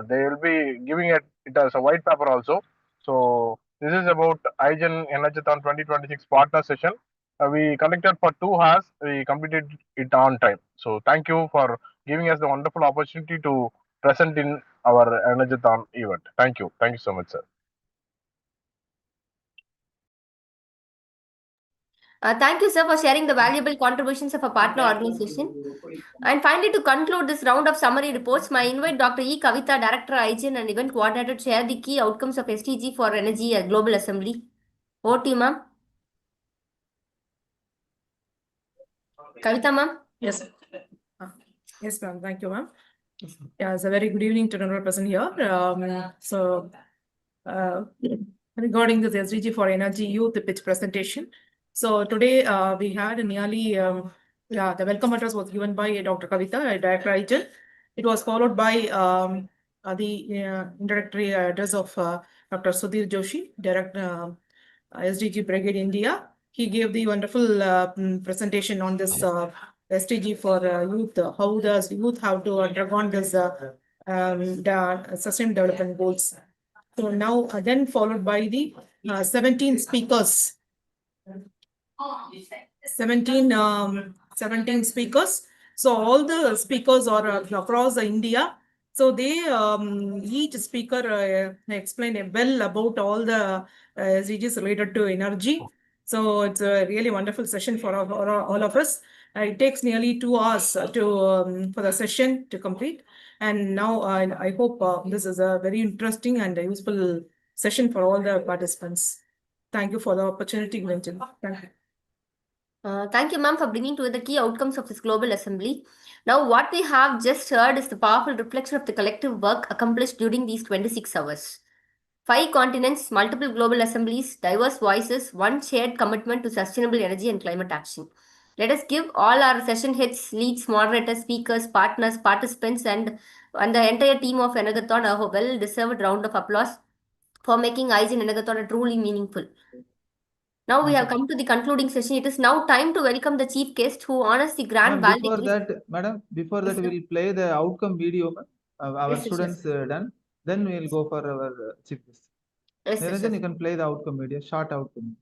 they will be giving it as a white paper also. So this is about IGEN ENERGATHON 2026 partner session. We conducted for 2 hours. We completed it on time. So thank you for giving us the wonderful opportunity to present in our ENERGATHON event. Thank you. Thank you so much, sir. Thank you, sir, for sharing the valuable contributions of a partner organization. And finally, to conclude this round of summary reports, I invite Dr. E. Kavita, Director, IGEN and Event Coordinator, to share the key outcomes of SDG for Energy at Global Assembly. Over to you, ma'am. Kavita, ma'am. Yes. Yes, ma'am. Thank you, ma'am. Yeah, it's a very good evening to everyone present here. Regarding this SDG for Energy Youth pitch presentation. So today we had nearly, the welcome address was given by Dr. Kavita, Director IGEN. It was followed by the introductory address of Dr. Sudhir Joshi, Director SDG Brigade India. He gave the wonderful presentation on this SDG for youth, how does youth have to undergone this the sustainable development goals. So now then followed by the 17 speakers. 17 speakers. So all the speakers are across India. So they each speaker explained well about all the SDGs related to energy. So it's a really wonderful session for all of us. It takes nearly 2 hours to for the session to complete. And now I hope this is a very interesting and useful session for all the participants. Thank you for the opportunity, Glenton. Thank you. Thank you, ma'am, for bringing to the key outcomes of this global assembly. Now, what we have just heard is the powerful reflection of the collective work accomplished during these 26 hours. 5 continents, multiple global assemblies, diverse voices, one shared commitment to sustainable energy and climate action. Let us give all our session heads, leads, moderators, speakers, partners, participants, and the entire team of Energathon a well-deserved round of applause for making IGEN Energathon truly meaningful. Now we have come to the concluding session. It is now time to welcome the chief guest who honors the grand Before that, madam, before that, we will play the outcome video. Our students done. Then we will go for our chief guest. Niranjan, you can play the outcome video, short outcome.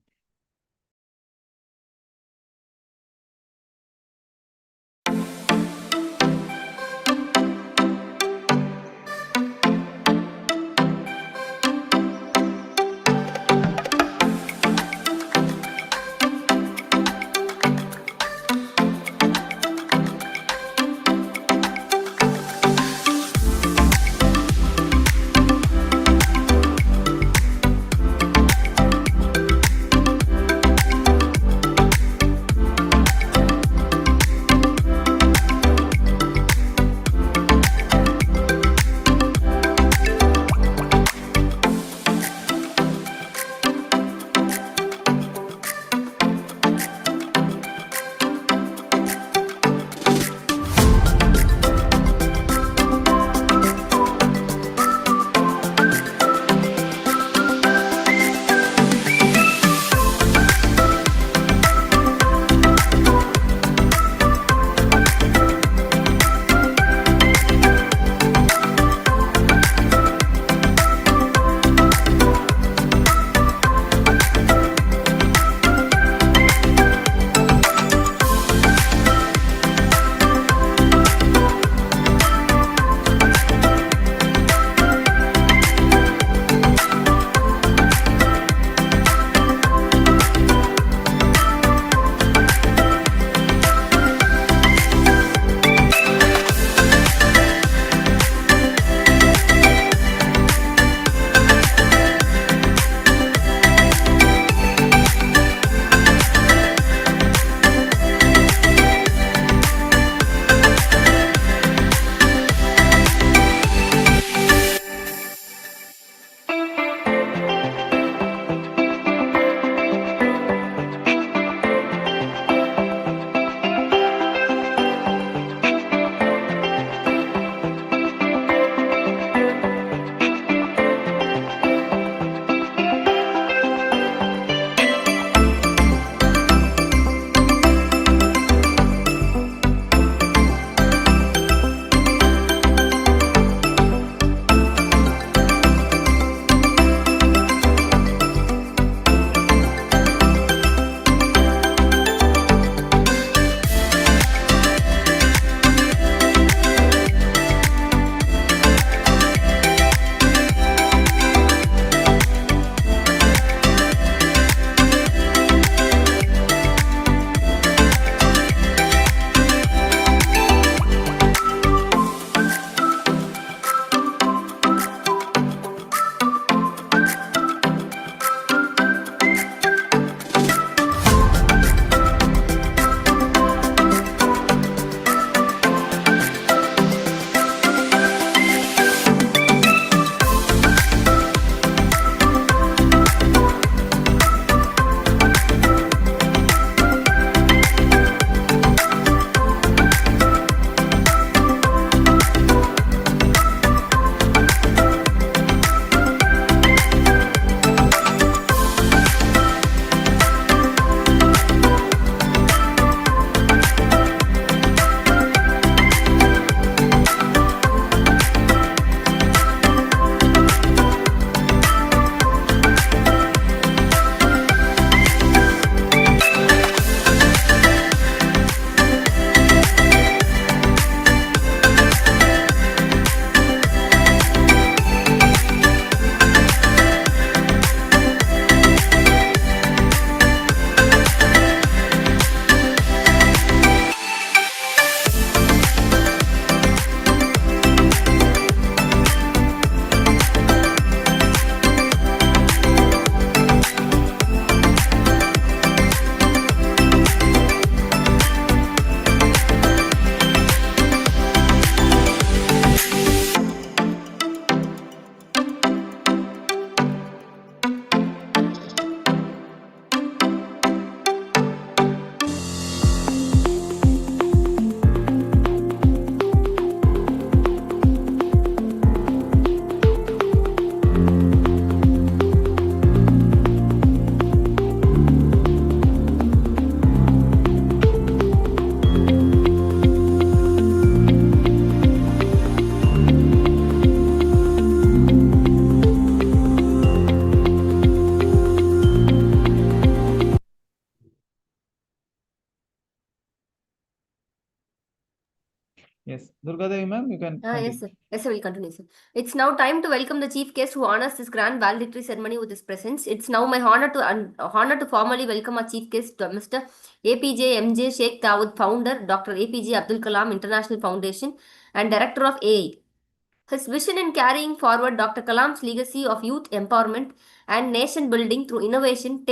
Yes, Durgadevi ma'am, you can continue. Yes, sir. Yes, sir. We'll continue, sir. It's now time to welcome the chief guest who honors this grand valedictory ceremony with his presence. It's now my honor to formally welcome our chief guest, Mr. APJ MJ Sheikh Dawood, founder, Dr. APJ Abdul Kalam International Foundation, and director of AI. His vision in carrying forward Dr. Kalam's legacy of youth empowerment and nation building through innovation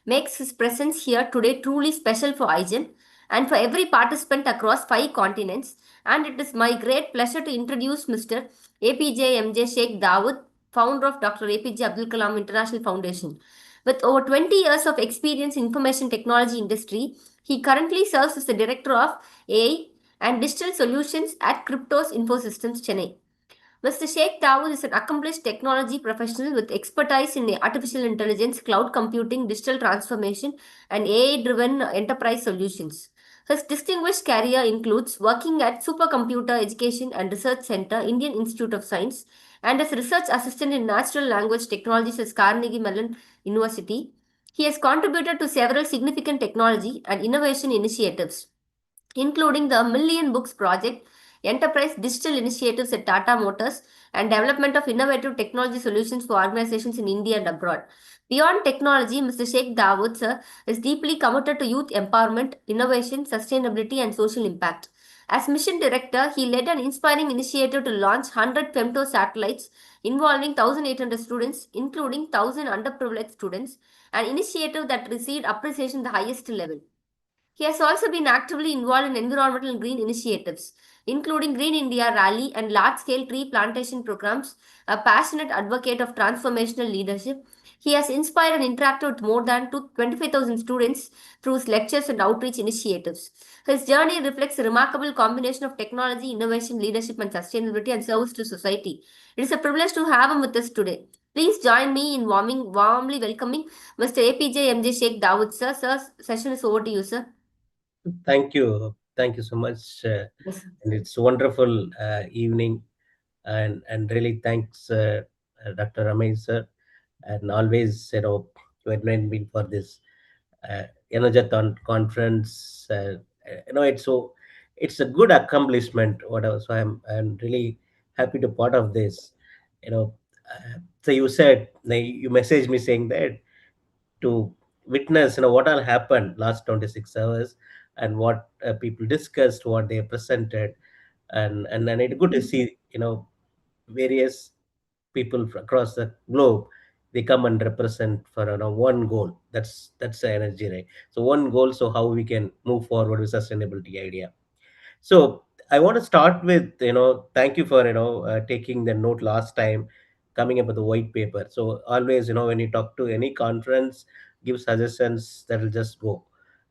makes his presence here today truly special for IGEN and for every participant across 5 continents. And it is my great pleasure to introduce Mr. APJ MJ Sheikh Dawood, founder of Dr. APJ Abdul Kalam International Foundation. With over 20 years of experience in information technology industry, he currently serves as the director of AI and digital solutions at Cryptos Infosystems Chennai. Mr. Sheikh Dawood is an accomplished technology professional with expertise in artificial intelligence, cloud computing, digital transformation, and AI-driven enterprise solutions. His distinguished career includes working at Supercomputer Education and Research Center, Indian Institute of Science, and as research assistant in natural language technologies at Carnegie Mellon University. He has contributed to several significant technology and innovation initiatives, including the Million Books Project, enterprise digital initiatives at Tata Motors, and development of innovative technology solutions for organizations in India and abroad. Beyond technology, Mr. Sheikh Dawood sir is deeply committed to youth empowerment, innovation, sustainability, and social impact. As mission director, he led an inspiring initiative to launch 100 femto satellites involving 1,800 students, including 1,000 underprivileged students, an initiative that received appreciation at the highest level. He has also been actively involved in environmental and green initiatives, including Green India Rally and large-scale tree plantation programs. A passionate advocate of transformational leadership, he has inspired and interacted with more than 25,000 students through his lectures and outreach initiatives. His journey reflects a remarkable combination of technology, innovation, leadership, and sustainability and service to society. It is a privilege to have him with us today. Please join me in warmly welcoming Mr. APJ MJ Sheikh Dawood, sir. Sir, session is over to you, sir. Thank you. Thank you so much. And it's a wonderful evening. And really thanks, Dr. Ramesh, sir. And always, you invite me for this Energathon conference. It's a good accomplishment. Whatever. So I'm really happy to part of this. So you said, you messaged me saying that to witness what all happened last 26 hours and what people discussed, what they presented, and then it's good to see various people across the globe. They come and represent for one goal. That's the energy, right? So one goal, so how we can move forward with sustainability idea. So I want to start with, thank you for, taking the note last time, coming up with the white paper. So always, when you talk to any conference, give suggestions, that will just go,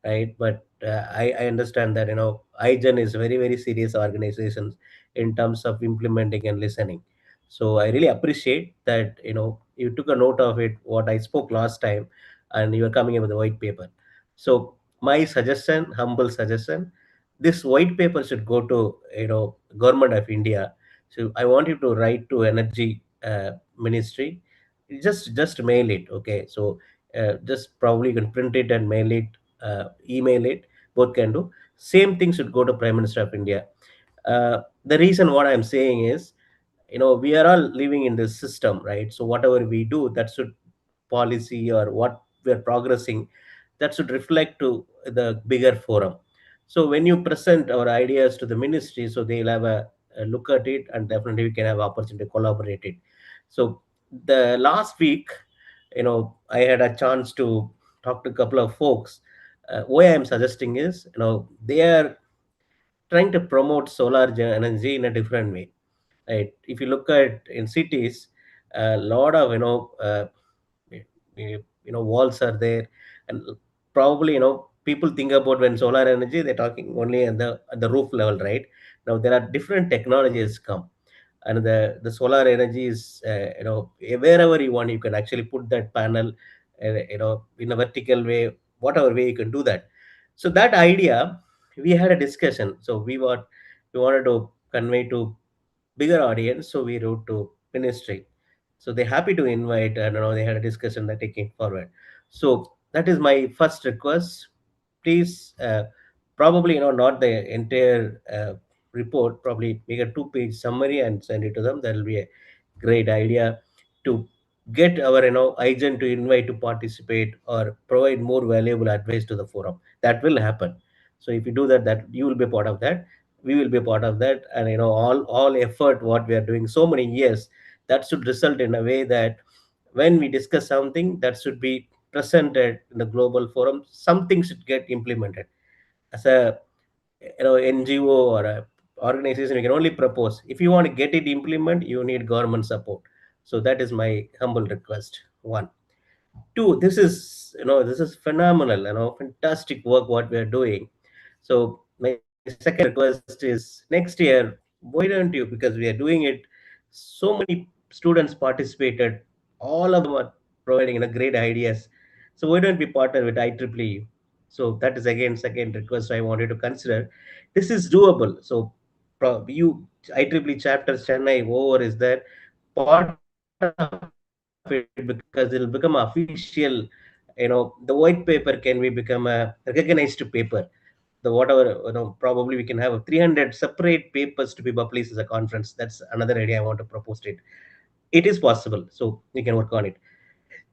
right? But I understand that, IGEN is very, very serious organizations in terms of implementing and listening. So I really appreciate that, you took a note of it, what I spoke last time, and you are coming up with a white paper. So my suggestion, humble suggestion, this white paper should go to government of India. So I want you to write to energy ministry. Just mail it, okay? So just probably you can print it and mail it, email it, both can do. Same thing should go to Prime Minister of India. The reason what I'm saying is, we are all living in this system, right? So whatever we do, that should policy or what we're progressing, that should reflect to the bigger forum. So when you present our ideas to the ministry, so they'll have a look at it, and definitely we can have opportunity to collaborate it. So the last week, I had a chance to talk to a couple of folks. Why I'm suggesting is, they are trying to promote solar energy in a different way, right? If you look at in cities, a lot of walls are there, and probably people think about when solar energy, they're talking only at the roof level, right? Now there are different technologies come, and the solar energy is wherever you want, you can actually put that panel in a vertical way, whatever way you can do that. So that idea, we had a discussion. So we wanted to convey to bigger audience, so we wrote to ministry. So they're happy to invite, and they had a discussion, that taking forward. So that is my first request. Please, probably not the entire report, probably make a 2-page summary and send it to them. That will be a great idea to get our IGEN to invite to participate or provide more valuable advice to the forum. That will happen. So if you do that, that you will be part of that. We will be part of that, and all effort what we are doing so many years, that should result in a way that when we discuss something, that should be presented in the global forum. Something should get implemented. As a NGO or a organization, you can only propose. If you want to get it implement, you need government support. So that is my humble request. One. Two, this is phenomenal, fantastic work what we are doing. So my second request is next year, why don't you, because we are doing it, so many students participated, all of them are providing great ideas. So why don't we partner with IEEE? So that is again second request I wanted to consider. This is doable. So you IEEE chapter Chennai over is there, part of it, because it will become official. The white paper can be become a recognized paper. The whatever, probably we can have 300 separate papers to be published as a conference. That's another idea I want to propose it. It is possible, so we can work on it.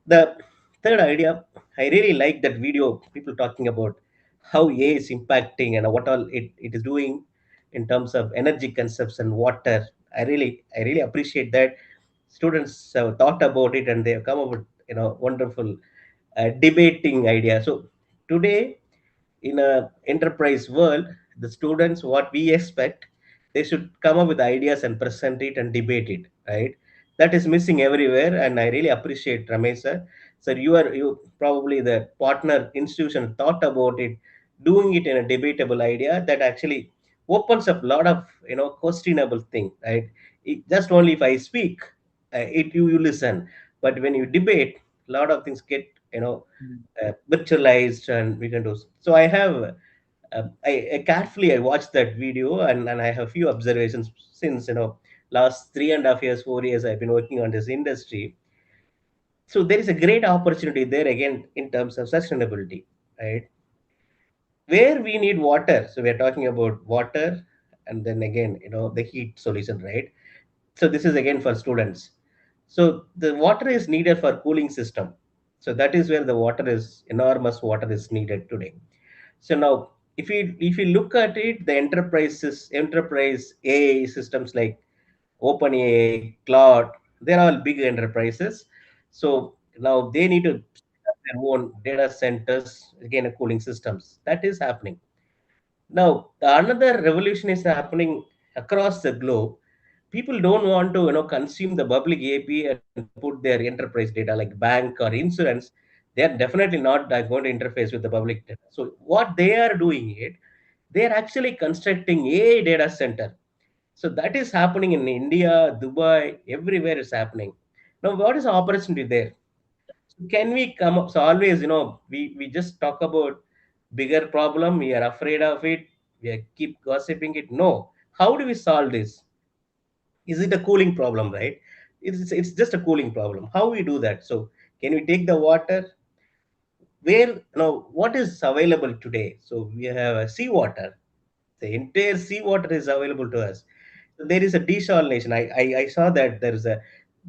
The third idea, I really like that video, people talking about how AI is impacting and what all it is doing in terms of energy consumption, water. I really appreciate that students have thought about it and they have come up with wonderful debating idea. So today, in a enterprise world, the students, what we expect, they should come up with ideas and present it and debate it, right? That is missing everywhere, and I really appreciate Ramesh sir. Sir, you probably the partner institution thought about it, doing it in a debatable idea that actually opens up a lot of questionable thing, right? Just only if I speak, you listen, but when you debate, a lot of things get virtualized, and we can do. So I have I carefully I watched that video, and I have few observations since last 3.5 years, 4 years I've been working on this industry. So there is a great opportunity there again in terms of sustainability, right? Where we need water, so we are talking about water, and then again the heat solution, right? So this is again for students. So the water is needed for cooling system. So that is where the water is enormous water is needed today. So now, if you look at it, the enterprise AI systems like OpenAI, Cloud, they're all big enterprises. So now they need to set up their own data centers, again, cooling systems. That is happening. Now, another revolution is happening across the globe. People don't want to, consume the public API and put their enterprise data like bank or insurance. They are definitely not going to interface with the public data. So what they are doing it, they are actually constructing a data center. So that is happening in India, Dubai, everywhere is happening. Now, what is the opportunity there? So can we come up? So always, we just talk about bigger problem. We are afraid of it. Keep gossiping it. No. How do we solve this? Is it a cooling problem, right? It's just a cooling problem. How we do that? So can we take the water? Where what is available today? So we have a seawater. The entire seawater is available to us. So there is a desalination. I saw that there is a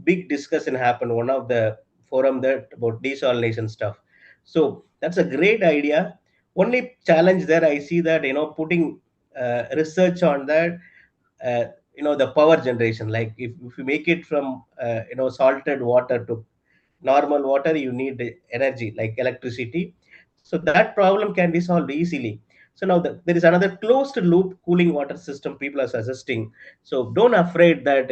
big discussion happened one of the forum that about desalination stuff. So that's a great idea. Only challenge there I see that putting research on that, the power generation, like if you make it from salted water to normal water, you need energy like electricity. So that problem can be solved easily. So now there is another closed loop cooling water system people are suggesting. So don't afraid that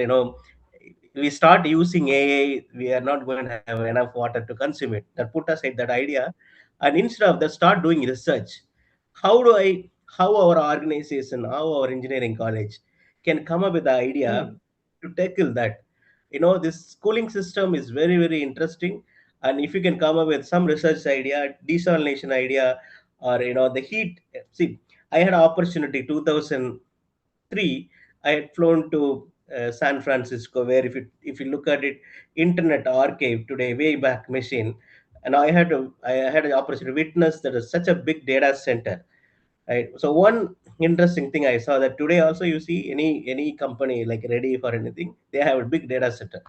we start using AI, we are not going to have enough water to consume it. That put aside that idea, and instead of that, start doing research. How our organization, how our engineering college can come up with the idea to tackle that. This cooling system is very, very interesting. And if you can come up with some research idea, desalination idea, or the heat. See, I had an opportunity 2003. I had flown to San Francisco, where if you look at it, Internet Archive today, way back machine, and I had an opportunity to witness that is such a big data center. right? So one interesting thing I saw that today also you see any company like ready for anything, they have a big data center,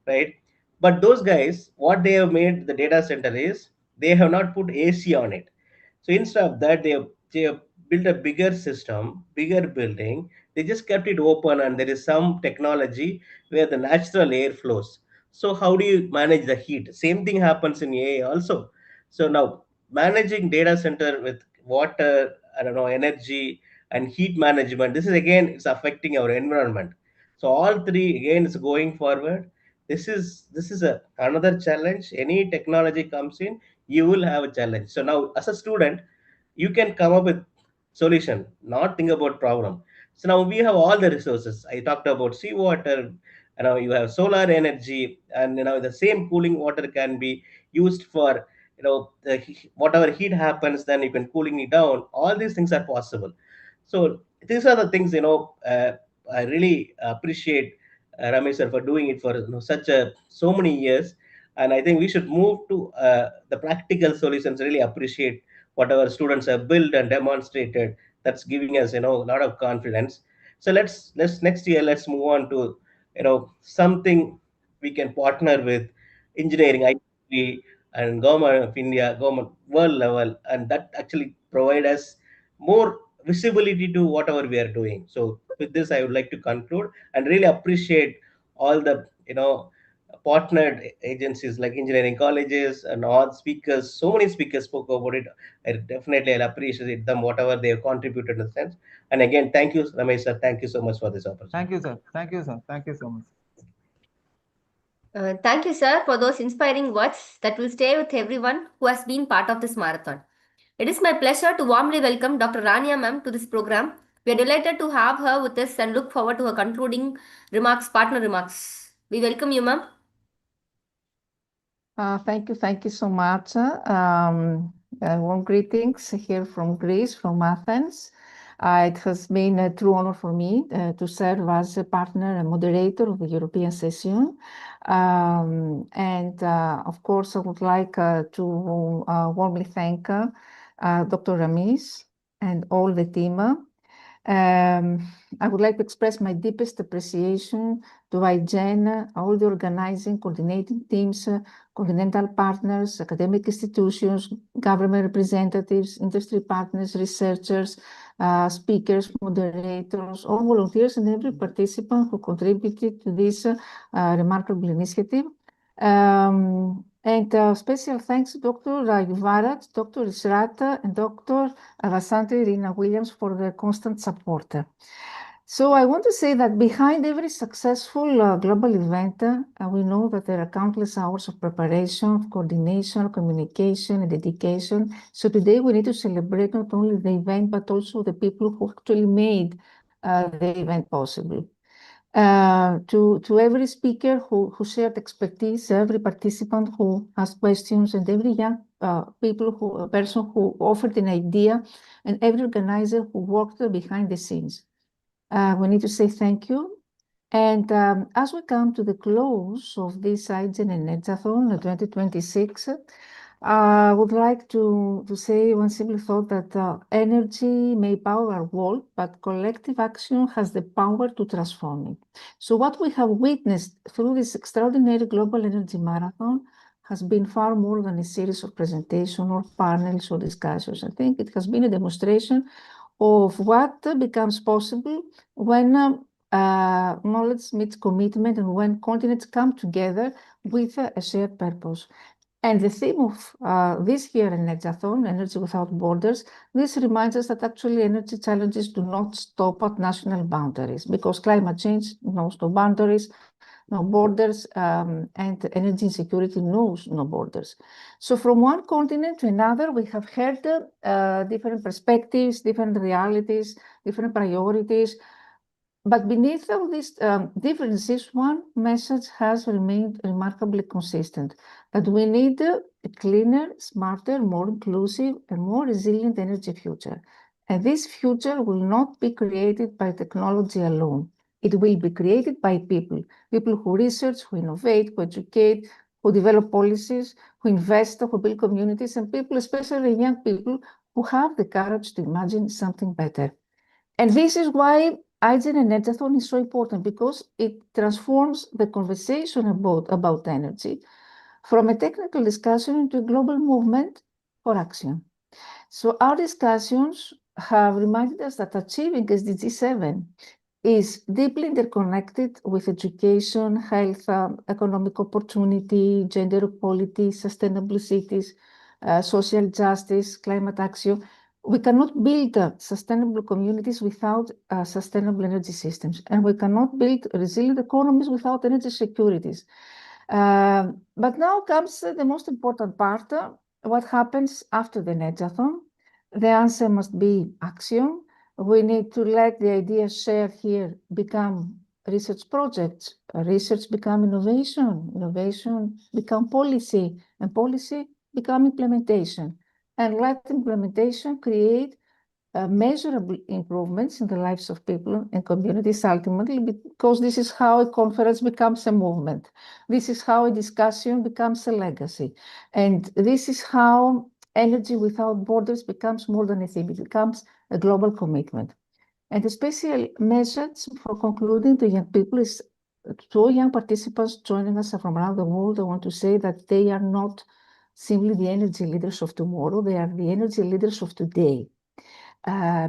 right? But those guys, what they have made the data center is they have not put AC on it. So instead of that, they have built a bigger system, bigger building. They just kept it open, and there is some technology where the natural air flows. So how do you manage the heat? Same thing happens in AI also. So now managing data center with water, I don't know, energy and heat management. This is again, it's affecting our environment. So all three again is going forward. This is a another challenge. Any technology comes in, you will have a challenge. So now as a student, you can come up with solution, not think about problem. So now we have all the resources. I talked about seawater. Now you have solar energy, and the same cooling water can be used for whatever heat happens. Then you can cooling it down. All these things are possible. So these are the things I really appreciate Ramesh sir for doing it for such a so many years. And I think we should move to the practical solutions. Really appreciate whatever students have built and demonstrated. That's giving us a lot of confidence. So let's next year let's move on to something we can partner with engineering, IT, and government of India, government world level, and that actually provide us more visibility to whatever we are doing. So with this, I would like to conclude and really appreciate all the partnered agencies like engineering colleges and all speakers. So many speakers spoke about it. I'll appreciate them whatever they have contributed in the sense. And again, thank you, Ramesh sir. Thank you so much for this opportunity. Thank you, sir. Thank you, sir. Thank you so much. Thank you, sir, for those inspiring words that will stay with everyone who has been part of this marathon. It is my pleasure to warmly welcome Dr. Rania ma'am to this program. We are delighted to have her with us and look forward to her concluding remarks, partner remarks. We welcome you, ma'am. Thank you so much. Warm greetings here from Greece, from Athens. It has been a true honor for me to serve as a partner and moderator of the European session. Of course, I would like to warmly thank Dr. Ramesh and all the team. I would like to express my deepest appreciation to IGEN, all the organizing, coordinating teams, Continental partners, academic institutions, government representatives, industry partners, researchers, speakers, moderators, all volunteers, and every participant who contributed to this remarkable initiative. Special thanks to Dr. Yuvarat, Dr. Israt, and Dr. Vasanthi Rina Williams for their constant support. So I want to say that behind every successful global event, we know that there are countless hours of preparation, coordination, communication, and dedication. So today we need to celebrate not only the event, but also the people who actually made the event possible. To every speaker who shared expertise, every participant who asked questions, and every young person who offered an idea, and every organizer who worked behind the scenes. We need to say thank you. And as we come to the close of this IGEN ENERGATHON 2026, I would like to say one simple thought that energy may power our world, but collective action has the power to transform it. So what we have witnessed through this extraordinary global energy marathon has been far more than a series of presentations or panels or discussions. I think it has been a demonstration of what becomes possible when knowledge meets commitment and when continents come together with a shared purpose. And the theme of this year in ENERGATHON, Energy Without Borders, this reminds us that actually energy challenges do not stop at national boundaries because climate change knows no boundaries, no borders, and energy insecurity knows no borders. So from one continent to another, we have heard different perspectives, different realities, different priorities. But beneath all these differences, one message has remained remarkably consistent, that we need a cleaner, smarter, more inclusive, and more resilient energy future. And this future will not be created by technology alone. It will be created by people who research, who innovate, who educate, who develop policies, who invest, who build communities, and people, especially young people, who have the courage to imagine something better. And this is why IGEN ENERGATHON is so important, because it transforms the conversation about energy from a technical discussion into a global movement for action. So our discussions have reminded us that achieving SDG 7 is deeply interconnected with education, health, economic opportunity, gender equality, sustainable cities, social justice, climate action. We cannot build sustainable communities without sustainable energy systems, and we cannot build resilient economies without energy securities. But now comes the most important part, what happens after the Energathon. The answer must be action. We need to let the ideas shared here become research projects, research become innovation, innovation become policy, and policy become implementation. And let implementation create measurable improvements in the lives of people and communities ultimately, because this is how a conference becomes a movement. This is how a discussion becomes a legacy. And this is how energy without borders becomes more than a theme, it becomes a global commitment. And a special message for concluding to young people is to all young participants joining us from around the world. I want to say that they are not simply the energy leaders of tomorrow, they are the energy leaders of today.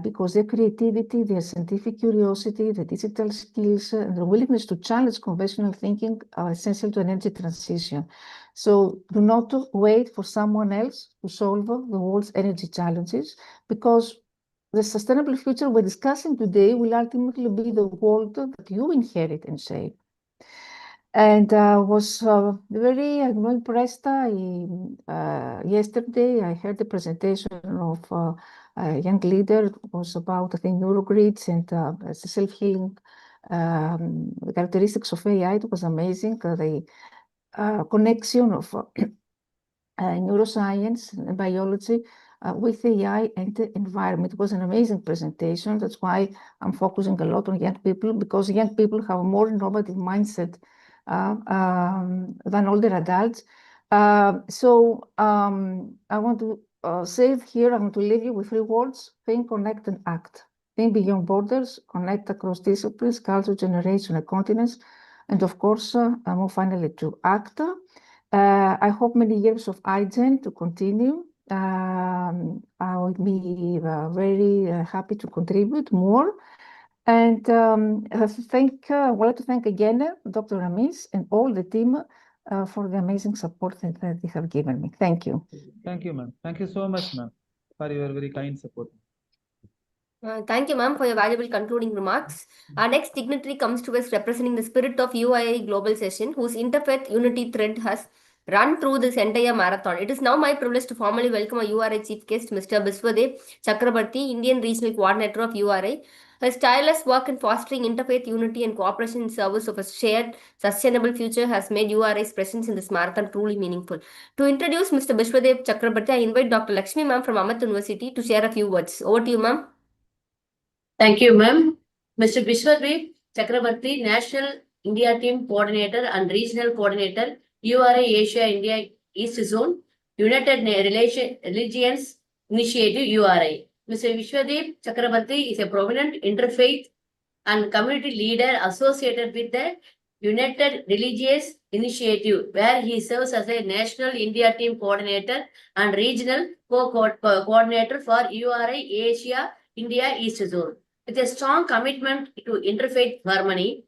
Because their creativity, their scientific curiosity, the digital skills, and the willingness to challenge conventional thinking are essential to energy transition. So do not wait for someone else to solve the world's energy challenges, because the sustainable future we're discussing today will ultimately be the world that you inherit and shape. And was very impressed. Yesterday, I heard the presentation of a young leader. It was about, I think, neurogrids and self-healing characteristics of AI. It was amazing. The connection of neuroscience and biology with AI and the environment. It was an amazing presentation. That's why I'm focusing a lot on young people, because young people have a more innovative mindset than older adults. So I want to say here, I want to leave you with 3 words: think, connect, and act. Think beyond borders, connect across disciplines, culture, generation, and continents, and of course, more finally, to act. I hope many years of IGEN to continue. I would be very happy to contribute more. And I would like to thank again Dr. Ramis and all the team for the amazing support that they have given me. Thank you. Thank you, ma'am. Thank you so much, ma'am, for your very kind support. Thank you, ma'am, for your valuable concluding remarks. Our next dignitary comes to us representing the spirit of UII Global Session, whose interfaith unity thread has run through this entire marathon. It is now my privilege to formally welcome our URI chief guest, Mr. Biswadev Chakrabarti, Indian Regional Coordinator of URI. His tireless work in fostering interfaith unity and cooperation in service of a shared, sustainable future has made URI's presence in this marathon truly meaningful. To introduce Mr. Biswadev Chakrabarti, I invite Dr. Lakshmi ma'am from Amat University to share a few words. Over to you, ma'am. Thank you, ma'am. Mr. Biswadev Chakrabarti, National India Team Coordinator and Regional Coordinator, URI Asia India East Zone, United Religions Initiative, URI. Mr. Biswadev Chakrabarti is a prominent interfaith and community leader associated with the United Religious Initiative, where he serves as a National India Team Coordinator and Regional Coordinator for URI Asia India East Zone. With a strong commitment to interfaith harmony,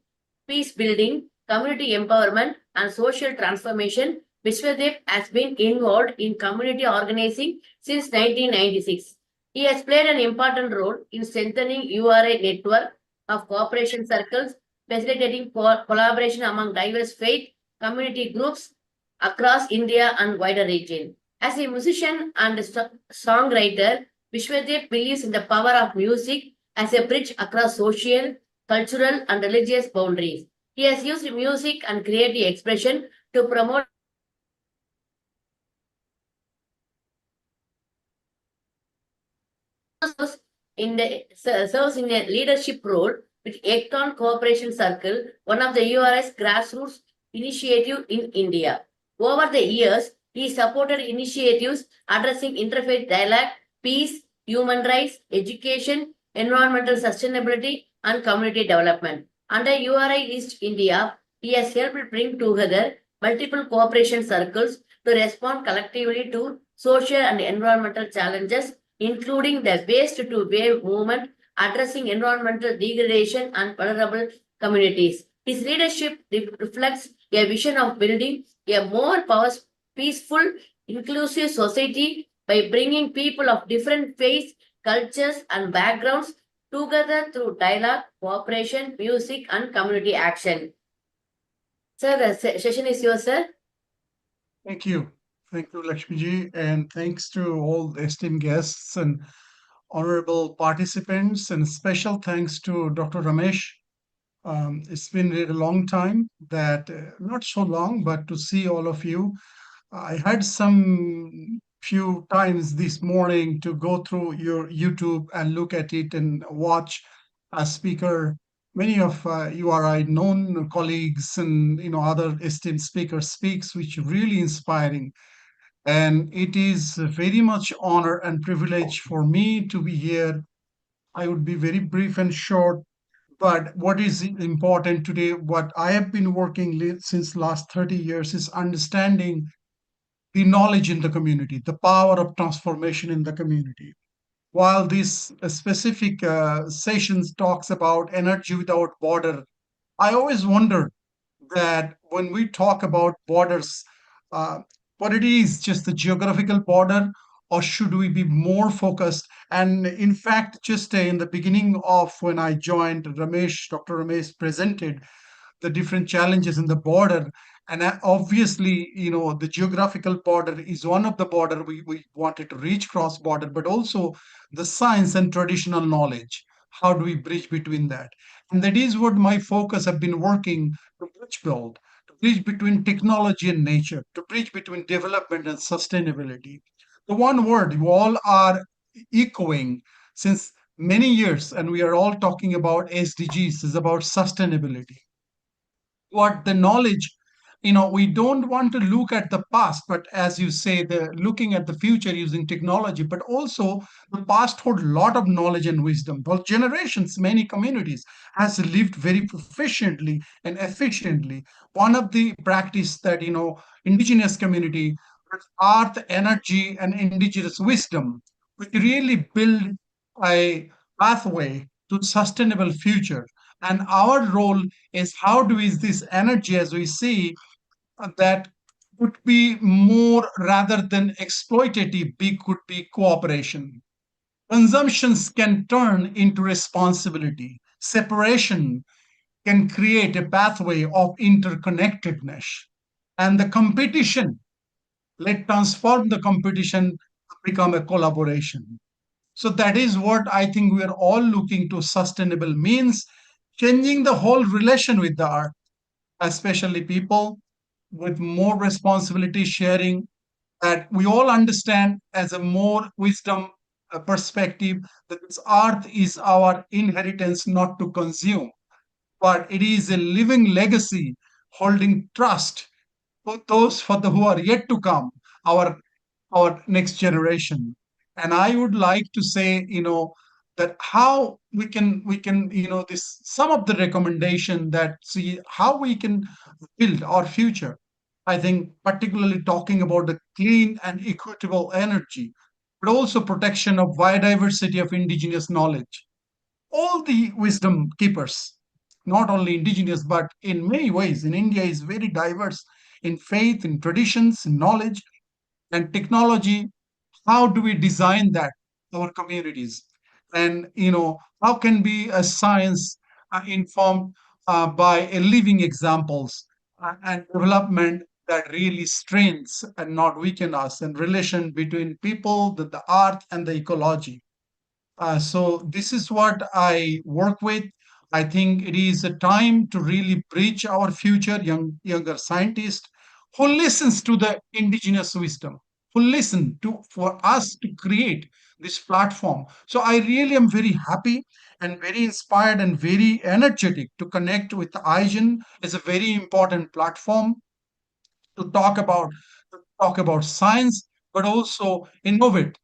peace building, community empowerment, and social transformation, Biswadev has been involved in community organizing since 1996. He has played an important role in strengthening URI network of cooperation circles, facilitating collaboration among diverse faith community groups across India and wider region. As a musician and songwriter, Biswadev believes in the power of music as a bridge across social, cultural, and religious boundaries. He has used music and creative expression to promote serves in a leadership role with Ecton Cooperation Circle, one of the URI's grassroots initiative in India. Over the years, he supported initiatives addressing interfaith dialogue, peace, human rights, education, environmental sustainability, and community development. Under URI East India, he has helped bring together multiple cooperation circles to respond collectively to social and environmental challenges, including the waste to wave movement, addressing environmental degradation and vulnerable communities. His leadership reflects a vision of building a more peaceful, inclusive society by bringing people of different faiths, cultures, and backgrounds together through dialogue, cooperation, music, and community action. Sir, the session is yours, sir. Thank you. Thank you, Lakshmiji, and thanks to all the esteemed guests and honorable participants, and special thanks to Dr. Ramesh. It's been a long time that, not so long, but to see all of you. I had some few times this morning to go through your YouTube and look at it and watch a speaker. Many of you are known colleagues and other esteemed speakers speaks, which really inspiring. And it is very much honor and privilege for me to be here. I would be very brief and short, but what is important today, what I have been working since last 30 years is understanding the knowledge in the community, the power of transformation in the community. While this specific sessions talks about energy without border, I always wonder that when we talk about borders, what it is, just the geographical border, or should we be more focused? And in fact, just in the beginning of when I joined, Dr. Ramesh presented the different challenges in the border. And obviously, the geographical border is one of the border we wanted to reach cross border, but also the science and traditional knowledge. How do we bridge between that? And that is what my focus have been working to build, to bridge between technology and nature, to bridge between development and sustainability. The one word you all are echoing since many years, and we are all talking about SDGs, is about sustainability. What the knowledge, we don't want to look at the past, but as you say, the looking at the future using technology, but also the past hold a lot of knowledge and wisdom. For generations, many communities has lived very proficiently and efficiently. One of the practice that indigenous community, earth, energy, and indigenous wisdom, we really build a pathway to sustainable future. And our role is how do is this energy, as we see, that could be more rather than exploitative, could be cooperation. Consumptions can turn into responsibility. Separation can create a pathway of interconnectedness. And the competition, let transform the competition to become a collaboration. So that is what I think we are all looking to. Sustainable means changing the whole relation with the earth, especially people with more responsibility sharing, that we all understand as a more wisdom perspective that this earth is our inheritance, not to consume, but it is a living legacy holding trust for those who are yet to come, our next generation. And I would like to say, that how we can, this some of the recommendation that see how we can build our future. I think particularly talking about the clean and equitable energy, but also protection of biodiversity of indigenous knowledge. All the wisdom keepers, not only indigenous, but in many ways, in India is very diverse in faith, in traditions, in knowledge and technology. How do we design that our communities? And how can be a science informed by a living examples and development that really strengthens and not weaken us, and relation between people, the art and the ecology. So this is what I work with. I think it is a time to really bridge our future younger scientists who listens to the indigenous wisdom, who listen to for us to create this platform. So I really am very happy and very inspired and very energetic to connect with IGEN as a very important platform to talk about science, but also innovate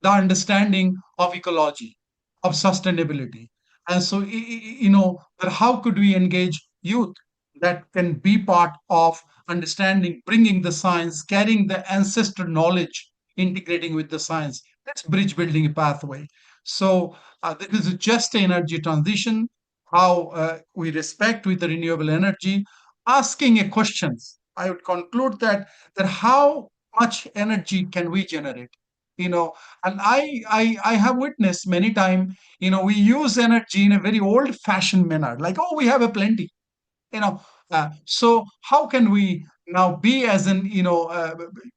the understanding of ecology, of sustainability. And so, that how could we engage youth that can be part of understanding, bringing the science, carrying the ancestor knowledge, integrating with the science. That's bridge building a pathway. So this is just energy transition, how we respect with the renewable energy, asking a questions. I would conclude that how much energy can we generate? And I have witnessed many times, we use energy in a very old fashioned manner, like, oh, we have a plenty, you know so how can we now be as an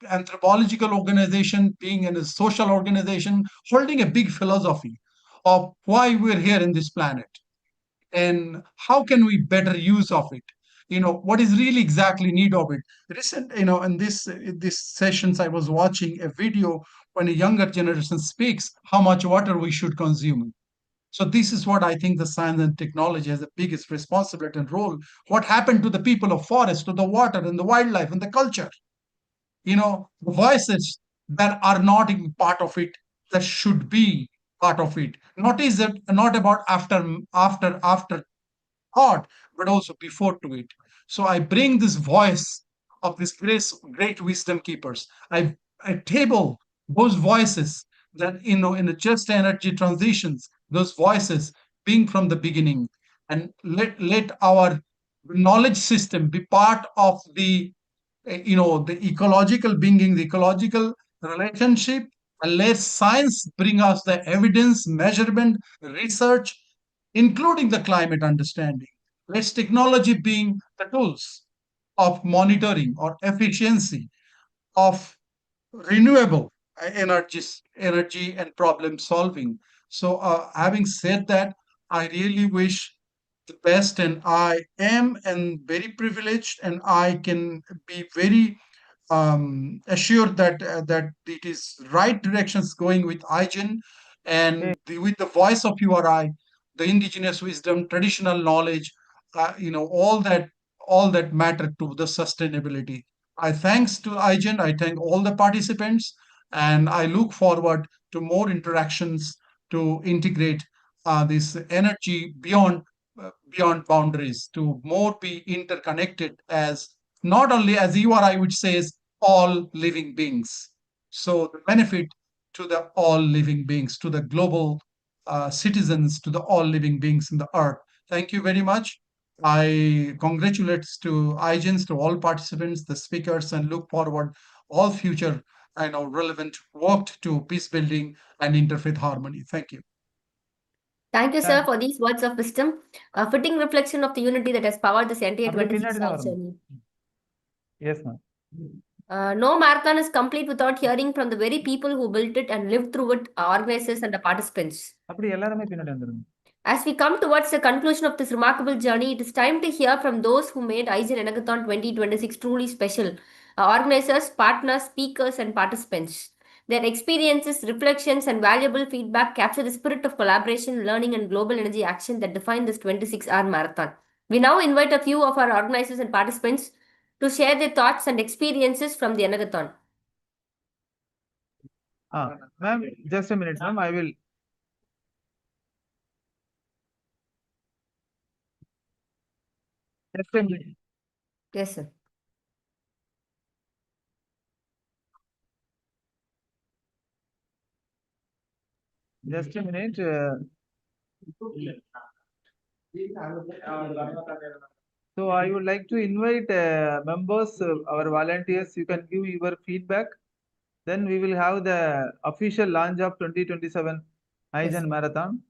anthropological organization, being in a social organization, holding a big philosophy of why we're here in this planet, and how can we better use of it, what is really exactly need of it. Recent, in this sessions, I was watching a video when a younger generation speaks how much water we should consume. So this is what I think the science and technology has the biggest responsibility and role. What happened to the people of forest, to the water and the wildlife and the culture? The voices that are not in part of it, that should be part of it. Not is it not about after thought, but also before to it. So I bring this voice of this great wisdom keepers. I table those voices that in the just energy transitions, those voices being from the beginning, and let our knowledge system be part of the ecological being, the ecological relationship, and let science bring us the evidence, measurement, research, including the climate understanding. Let's technology being the tools of monitoring or efficiency of renewable energy and problem solving. So, having said that, I really wish the best, and I am and very privileged, and I can be very assured that it is right directions going with IGEN, and with the voice of URI, the indigenous wisdom, traditional knowledge, all that matter to the sustainability. I thanks to IGEN, I thank all the participants, and I look forward to more interactions to integrate this energy beyond boundaries, to more be interconnected as not only as URI, which says all living beings. So the benefit to the all living beings, to the global citizens, to the all living beings in the earth. Thank you very much. I congratulate to IGENs, to all participants, the speakers, and look forward all future relevant work to peace building and interfaith harmony. Thank you. Thank you, sir, for these words of wisdom, a fitting reflection of the unity that has powered this entire 26 hours journey. Yes, ma'am. No marathon is complete without hearing from the very people who built it and lived through it, organizers and the participants. As we come towards the conclusion of this remarkable journey, it is time to hear from those who made IGEN ENERGATHON 2026 truly special, organizers, partners, speakers, and participants. Their experiences, reflections, and valuable feedback capture the spirit of collaboration, learning, and global energy action that define this 26-hour marathon. We now invite a few of our organizers and participants to share their thoughts and experiences from the ENERGATHON. Ma'am, just a minute, ma'am. I will. Just a minute. Yes, sir. Just a minute. So I would like to invite members, our volunteers. You can give your feedback. Then we will have the official launch of 2027 IGEN Marathon.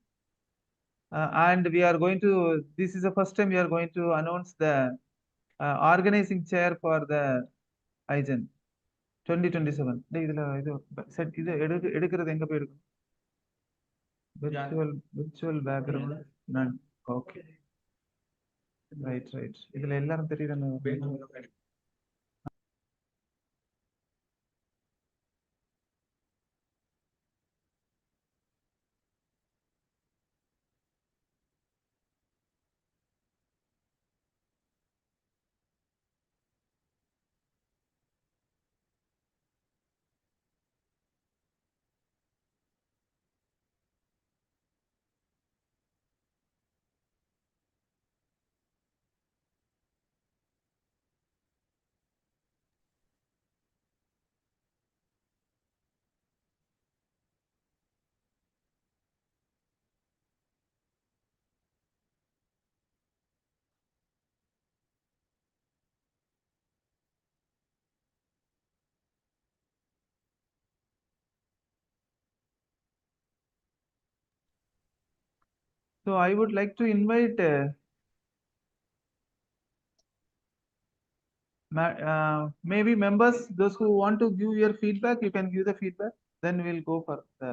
And we are going to, this is the first time we are going to announce the organizing chair for the IGEN 2027. Virtual background. None. Okay. Right. இதுல எல்லாரும் தெரியுது. So I would like to invite maybe members, those who want to give your feedback, you can give the feedback. Then we'll go for the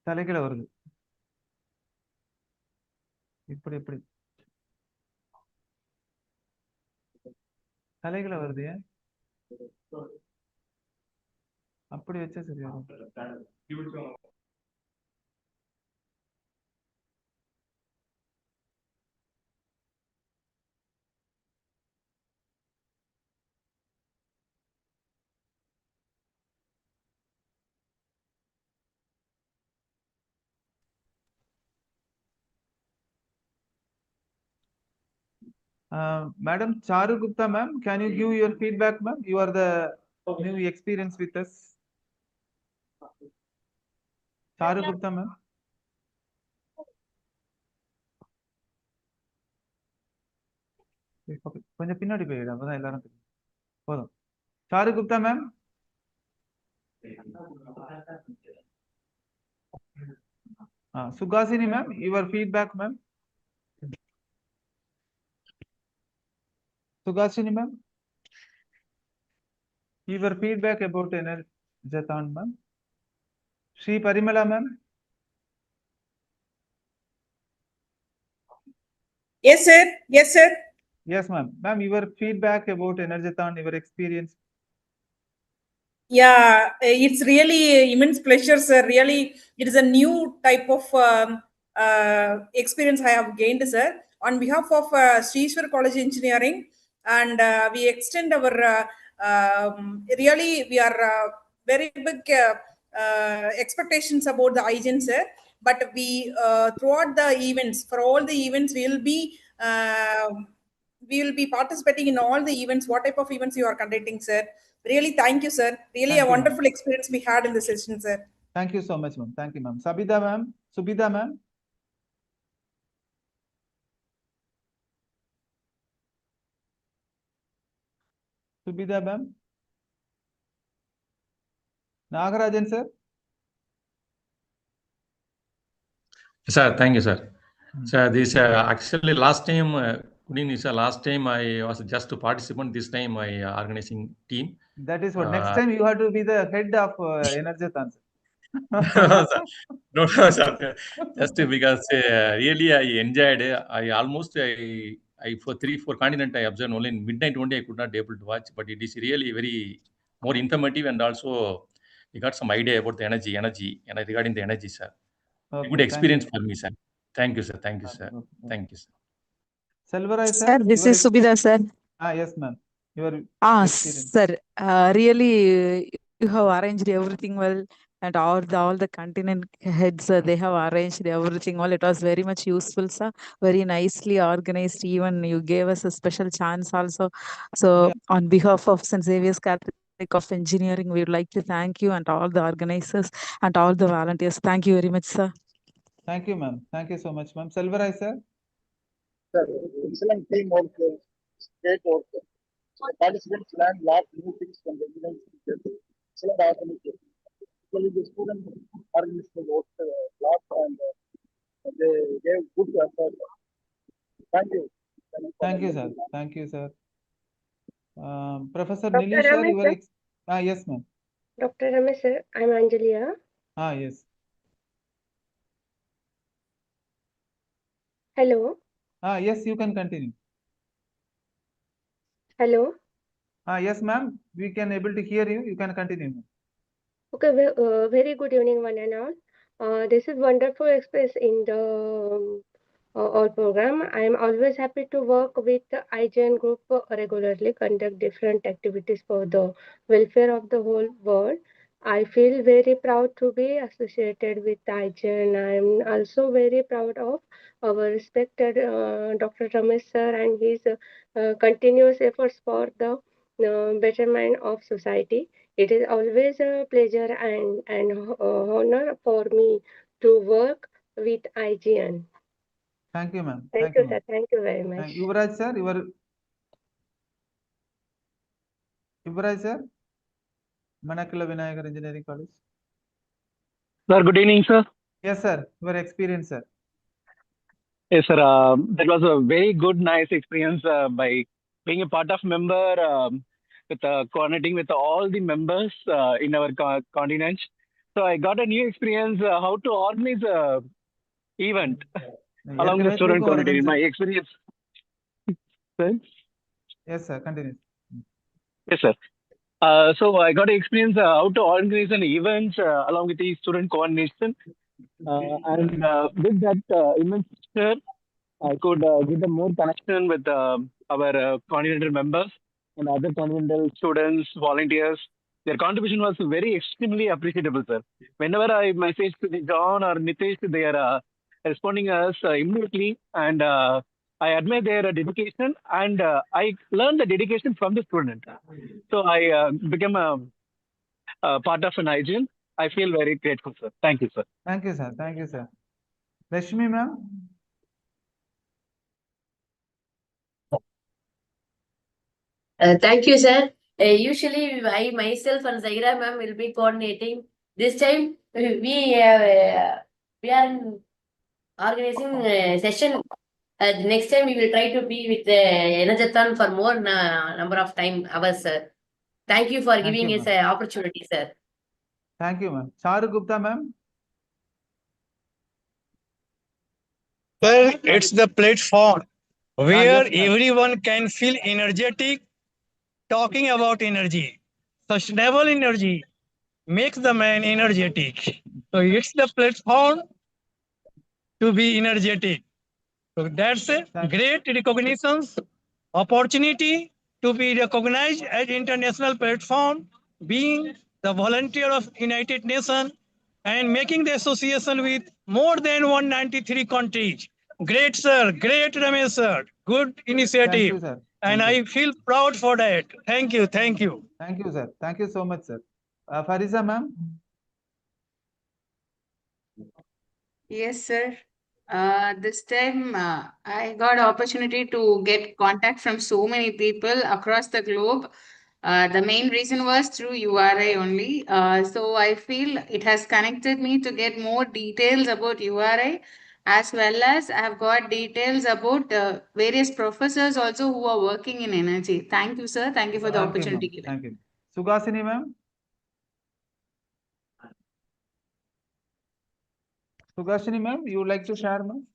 தலைகளை வருது இப்படி இப்படி தலைகளை வருது ஏன் அப்படி வச்சா சரியா வரும். Madam Charu Gupta, ma'am, can you give your feedback, ma'am? You are the new experience with us. Charu Gupta, ma'am. கொஞ்சம் பின்னாடி போயிடு அப்பதான் எல்லாரும் தெரியும் போதும். Charu Gupta, ma'am. Sugasini, ma'am, your feedback, ma'am. Sugasini, ma'am, your feedback about Energathon, ma'am. Sri Parimala, ma'am. Yes, sir. Yes, sir. Yes, ma'am. Ma'am, your feedback about Energathon, your experience. Yeah, it's really immense pleasure, sir. Really, it is a new type of experience I have gained, sir. On behalf of Srishwar College Engineering, and we extend our really we are very big expectations about the IGEN, sir. But we throughout the events, for all the events, we will be participating in all the events. What type of events you are conducting, sir? Really, thank you, sir. Really, Thank a you, wonderful experience we had in the session, sir. Thank you so much, ma'am. Thank you, ma'am. Sabida, ma'am. Subida, ma'am. Subida, ma'am. Nagarajan, sir. Sir, thank you, sir. Sir, this actually last time, good evening, sir. Last time I was just a participant. This time I organizing team. That is what. Next time you have to be the head of Energathon. No, sir. Just because really I enjoyed. I almost I for 3-4 continent I observed only in midnight only I could not be able to watch, but it is really very more informative and also we got some idea about the energy and regarding the energy, sir. Okay, Good experience thank for me, sir. Thank you, sir. Thank you, sir. Thank you, sir. Selvarai, sir. Sir, this is Subida, sir. Yes, ma'am. Your experience. Sir, really, you have arranged everything well, and all the continent heads, they have arranged everything well. It was very much useful, sir. Very nicely organized. Even you gave us a special chance also. So, on behalf of St. Xavier's Catholic of Engineering, we would like to thank you and all the organizers and all the volunteers. Thank you very much, sir. Thank you, ma'am. Thank you so much, ma'am. Selvarai, sir. Sir, excellent teamwork, great work. Participants learned lot new things from the events. Excellent organization. Actually, the students organized the work lot and they gave good effort. Thank you. Thank you, sir. Thank you, sir. Professor Dr. Nilesh, sir, Ramesh, sir. yes, ma'am. Dr. Ramesh, sir, I'm Angelia. Yes. Hello. Yes, you can continue. Hello. Yes, ma'am. We can able to hear you. You can continue. Okay, very good evening, one and all. This is wonderful experience in the all program. I am always happy to work with the IGEN group regularly, conduct different activities for the welfare of the whole world. I feel very proud to be associated with IGEN. I am also very proud of our respected Dr. Ramesh sir and his continuous efforts for the betterment of society. It is always a pleasure and honor for me to work with IGN. Thank you, ma'am. Thank you, sir. Thank you very much. Yuvraj, sir, Yuvraj, sir, Manakala Vinayagar Engineering College. Sir, good evening, sir. Yes, sir. Your experience, sir. Yes, sir. That was a very good, nice experience by being a part of member with coordinating with all the members in our continent. So I got a new experience how to organize a event along the student community. My experience. Sir? Yes, sir. Continue. Yes, sir. So I got to experience how to organize an event along with the student coordination. And with that event, sir, I could get a more connection with our Continental members and other Continental students, volunteers. Their contribution was very extremely appreciable, sir. Whenever I message to the John or Nitish, they are responding us immediately, and I admire their dedication, and I learned the dedication from the student. So I became a part of an IGEN. I feel very grateful, sir. Thank you, sir. Thank you, sir. Thank you, sir. Rashmi, ma'am. Thank you, sir. Usually, I myself and Zaira ma'am will be coordinating. This time, we are organizing a session. Next time, we will try to be with Energathon for more number of hours, sir. Thank you for giving us an opportunity, sir. Thank you, ma'am. Charu Gupta, ma'am. Well, it's the platform where everyone can feel energetic talking about energy. Sustainable energy makes the man energetic. So it's the platform to be energetic. So that's a great recognition, opportunity to be recognized as international platform, being the volunteer of United Nations and making the association with more than 193 countries. Great, sir. Great, Ramesh, sir. Good initiative. Thank you, sir. And I feel proud for that. Thank you. Thank you. Thank you, sir. Thank you so much, sir. Fariza, ma'am. Yes, sir. This time I got opportunity to get contact from so many people across the globe. The main reason was through URI only. So I feel it has connected me to get more details about URI, as well as I have got details about various professors also who are working in energy. Thank you, sir. Thank you for the opportunity given. Thank you. Sugasini, ma'am. Sugashini, ma'am, you would like to share, ma'am?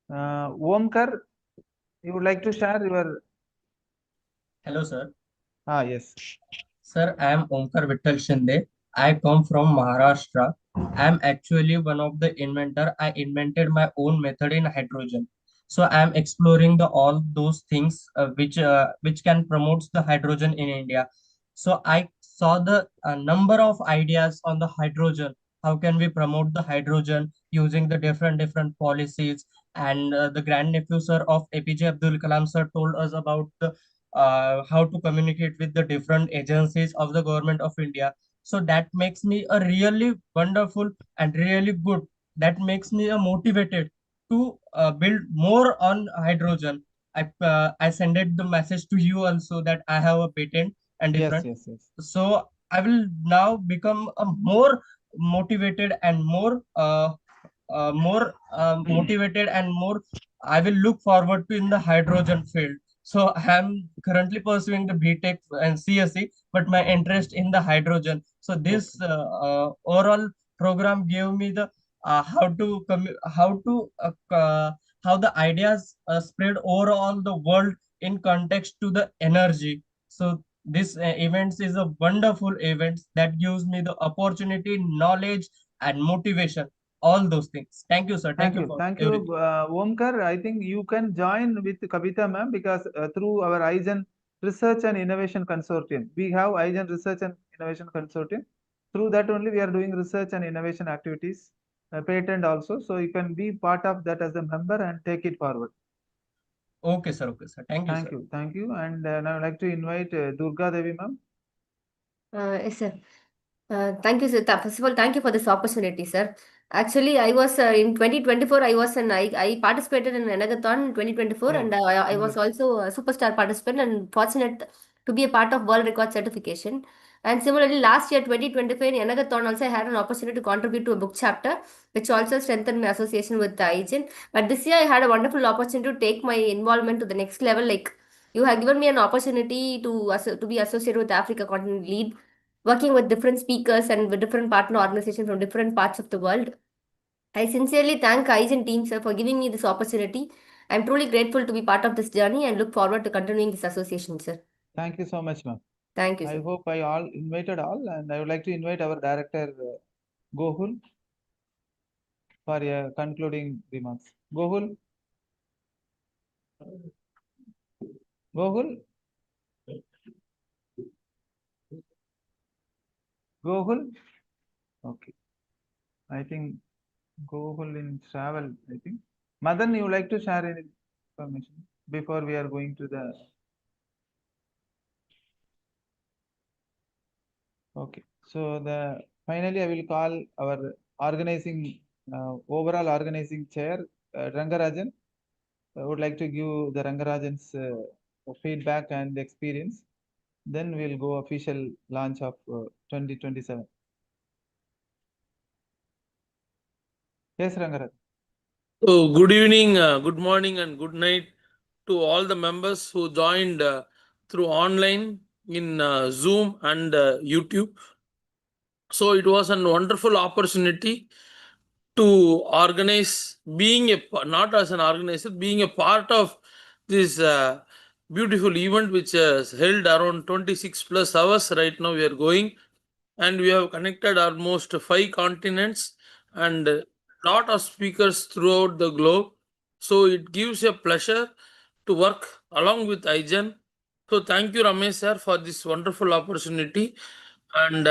Omkar, you would like to share your... Hello, sir. Yes. Sir, I am Omkar Vittal Shinde. I come from Maharashtra. I am actually one of the inventor. I invented my own method in hydrogen. So I am exploring all those things which can promote the hydrogen in India. So I saw the number of ideas on the hydrogen. How can we promote the hydrogen using the different policies? And the grandnephew sir of APJ Abdul Kalam sir told us about the how to communicate with the different agencies of the government of India. So that makes me a really wonderful and really good. That makes me a motivated to build more on hydrogen. I sent the message to you also that I have a patent and different. Yes. So I will now become a more motivated and more motivated and more. I will look forward to in the hydrogen field. So I am currently pursuing the BTech and CSE, but my interest in the hydrogen. So this overall program gave me the how the ideas spread over all the world in context to the energy. So this events is a wonderful event that gives me the opportunity, knowledge, and motivation. All those things. Thank you, sir. Thank you. For Thank you, everything. Omkar. I think you can join with Kavita, ma'am, because through our IGEN Research and Innovation Consortium, we have IGEN Research and Innovation Consortium. Through that only we are doing research and innovation activities, patent also. So you can be part of that as a member and take it forward. Okay, sir. Okay, sir. Thank you, sir. Thank you. And now I'd like to invite Durga Devi, ma'am. Yes, sir. Thank you, sir. First of all, thank you for this opportunity, sir. Actually, I was in 2024, I participated in Enagathon 2024, Oh, and I was congrats. also a superstar participant and fortunate to be a part of World Record certification. And similarly, last year, 2025, in Enagathon, also I had an opportunity to contribute to a book chapter, which also strengthened my association with the IGEN. But this year, I had a wonderful opportunity to take my involvement to the next level. Like, you have given me an opportunity to be associated with Africa Continent Lead, working with different speakers and with different partner organizations from different parts of the world. I sincerely thank IGEN team, sir, for giving me this opportunity. I'm truly grateful to be part of this journey and look forward to continuing this association, sir. Thank you so much, ma'am. Thank you, I sir. hope I all invited all, and I would like to invite our director, Gohul, for a concluding remarks. Gohul? Gohul? Gohul? Okay. I think Gohul in travel, I think. Madan, you would like to share any information before we are going to the... Okay. So finally I will call our organizing, overall organizing chair, Rangarajan. I would like to give the Rangarajan's feedback and experience. Then we'll go official launch of 2027. Yes, Rangarajan. So good evening, good morning, and good night to all the members who joined through online in Zoom and YouTube. So it was a wonderful opportunity to organize, not as an organizer, being a part of this beautiful event, which is held around 26 plus hours. Right now we are going, and we have connected almost 5 continents and a lot of speakers throughout the globe. So it gives a pleasure to work along with IGEN. So thank you, Ramesh sir, for this wonderful opportunity. And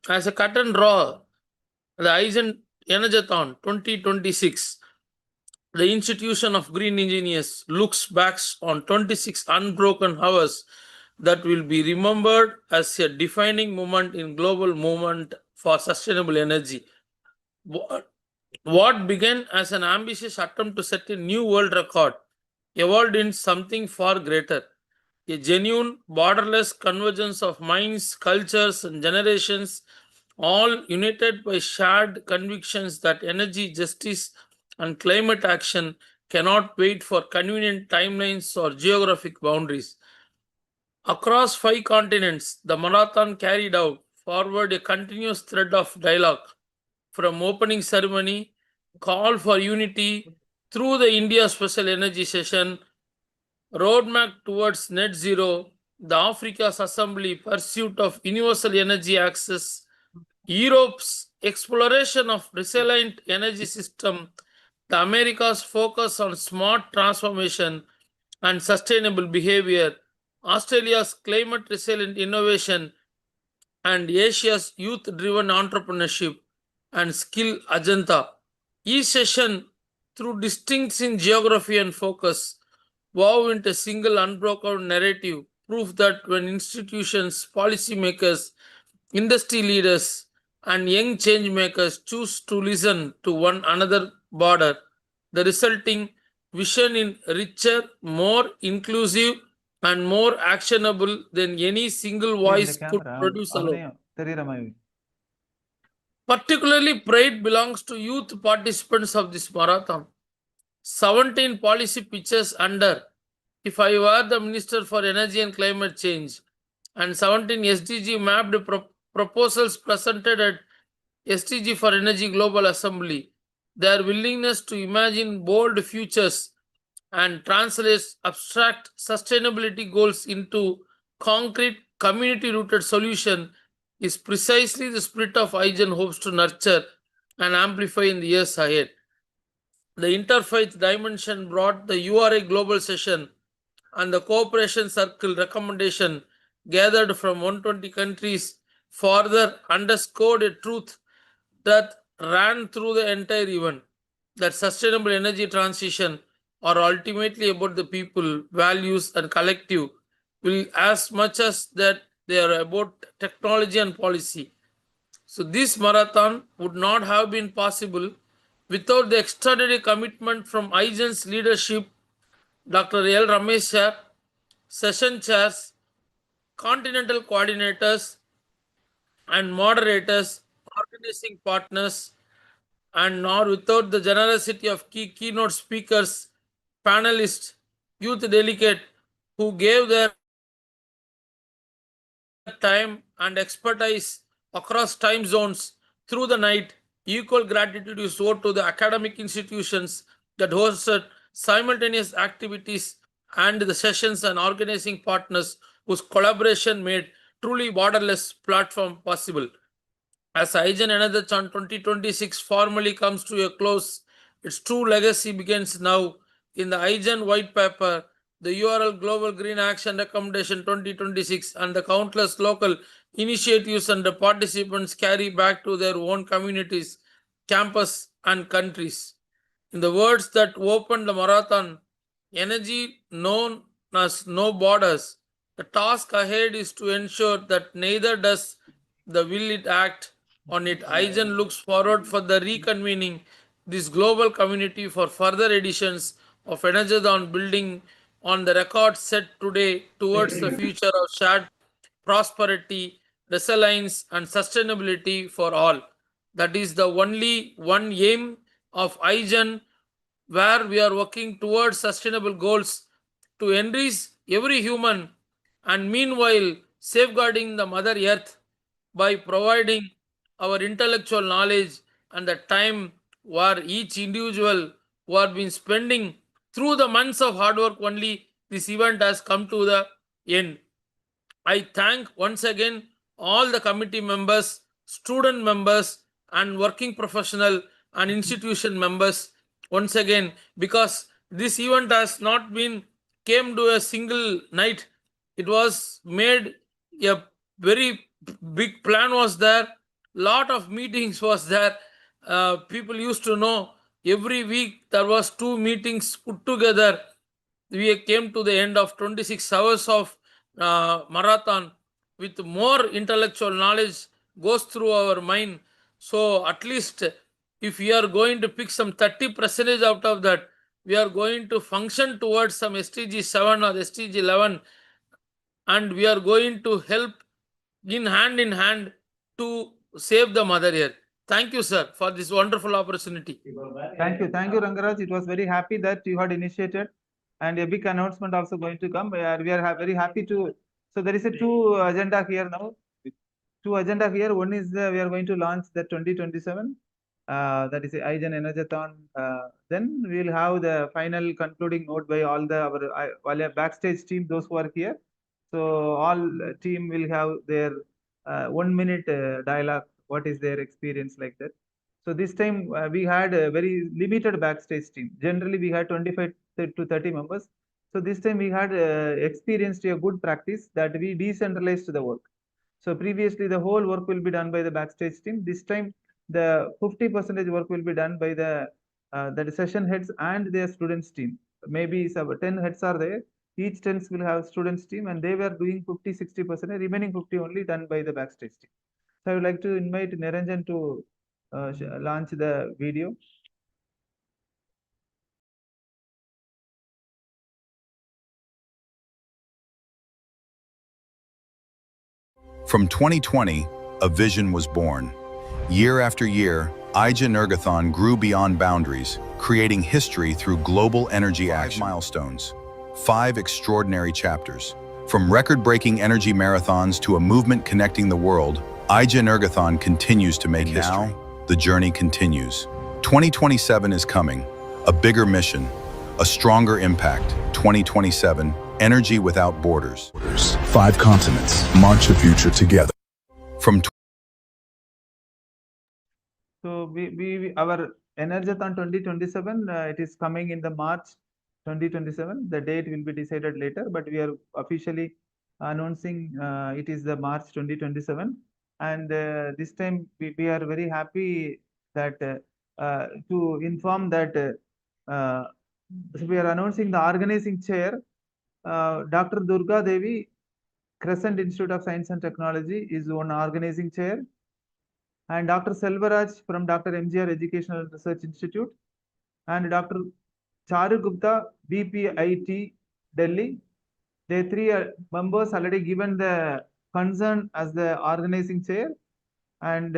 as a cut and draw, the IGEN ENERGATHON 2026, the Institution of Green Engineers looks back on 26 unbroken hours that will be remembered as a defining moment in global movement for sustainable energy. What began as an ambitious attempt to set a new world record evolved in something far greater, a genuine, borderless convergence of minds, cultures, and generations, all united by shared convictions that energy, justice, and climate action cannot wait for convenient timelines or geographic boundaries. Across 5 continents, the marathon carried out forward a continuous thread of dialogue, from opening ceremony, call for unity, through the India Special Energy Session, roadmap towards net zero, the Africa's Assembly pursuit of universal energy access, Europe's exploration of resilient energy system, the Americas' focus on smart transformation and sustainable behavior, Australia's climate resilient innovation, and Asia's youth-driven entrepreneurship and skill agenda. Each session, through distinction, geography, and focus, wove into a single unbroken narrative, proof that when institutions, policymakers, industry leaders, and young change makers choose to listen to one another border, the resulting vision is richer, more inclusive, and more actionable than any single In the voice could camera, produce alone. Terira. Particularly, pride belongs to youth participants of this marathon. 17 policy pitches under "If I were the Minister for Energy and Climate Change," and 17 SDG mapped proposals presented at SDG for Energy Global Assembly. Their willingness to imagine bold futures and translate abstract sustainability goals into concrete community-rooted solution is precisely the spirit of IGEN hopes to nurture and amplify in the years ahead. The interfaith dimension brought the URA Global Session and the Cooperation Circle recommendation gathered from 120 countries further underscored a truth that ran through the entire event, that sustainable energy transition are ultimately about the people, values, and collective will as much as that they are about technology and policy. So this marathon would not have been possible without the extraordinary commitment from IGEN's leadership, Dr. L. Ramesh sir, session chairs, Continental coordinators and moderators, organizing partners, and nor without the generosity of keynote speakers, panelists, youth delegate who gave their time and expertise across time zones through the night. Equal gratitude is owed to the academic institutions that hosted simultaneous activities and the sessions and organizing partners whose collaboration made truly borderless platform possible. As IGEN ENERGATHON 2026 formally comes to a close, its true legacy begins now. In the IGEN white paper, the URL Global Green Action Recommendation 2026 and the countless local initiatives and the participants carry back to their own communities, campus, and countries. In the words that opened the marathon, energy known as no borders, the task ahead is to ensure that neither does the will it act on it. IGEN looks forward for the reconvening this global community for further editions of Energathon, building on the record set today towards the future of shared prosperity, resilience, and sustainability for all. That is the only one aim of IGEN, where we are working towards sustainable goals to enrich every human and meanwhile safeguarding the Mother Earth by providing our intellectual knowledge and the time where each individual who have been spending through the months of hard work only, this event has come to the end. I thank once again all the committee members, student members, and working professional and institution members once again, because this event has not been came to a single night. It was made, a very big plan was there, lot of meetings was there. People used to know every week there was 2 meetings put together. We came to the end of 26 hours of marathon with more intellectual knowledge goes through our mind. So at least if we are going to pick some 30% out of that, we are going to function towards some SDG 7 or SDG 11, and we are going to help in hand to save the Mother Earth. Thank you, sir, for this wonderful opportunity. Thank you, Rangaraj. It was very happy that you had initiated, and a big announcement also going to come. We are very happy to. So there is a 2 agenda here now. 2 agenda here. One is we are going to launch the 2027. That is IGEN ENERGATHON. Then we will have the final concluding note by all our backstage team, those who are here. So all team will have their 1 minute dialogue. What is their experience like that? So this time we had a very limited backstage team. Generally we had 25 to 30 members. So this time we had experienced a good practice that we decentralized the work. So previously the whole work will be done by the backstage team. This time the 50% work will be done by the session heads and their students team. Maybe 10 heads are there. Each 10 will have students team, and they were doing 50-60%. Remaining 50 only done by the backstage team. So I would like to invite Niranjan to launch the video. From 2020, a vision was born. Year after year, IGEN ENERGATHON grew beyond boundaries, creating history through global energy action milestones. 5 extraordinary chapters. From record-breaking energy marathons to a movement connecting the world, IGEN ENERGATHON continues to make history. Now, the journey continues. 2027 is coming. A bigger mission, a stronger impact. 2027, energy without borders. 5 continents march a future together. From So our ENERGATHON 2027, it is coming in the March 2027. The date will be decided later, but we are officially announcing it is the March 2027. And this time we are very happy that to inform that we are announcing the organizing chair. Dr. Durga Devi, Crescent Institute of Science and Technology, is one organizing chair. and Dr. Selvaraj from Dr. MGR Educational Research Institute, and Dr. Charu Gupta, BPIT, Delhi. They three members already given the concern as the organizing chair, and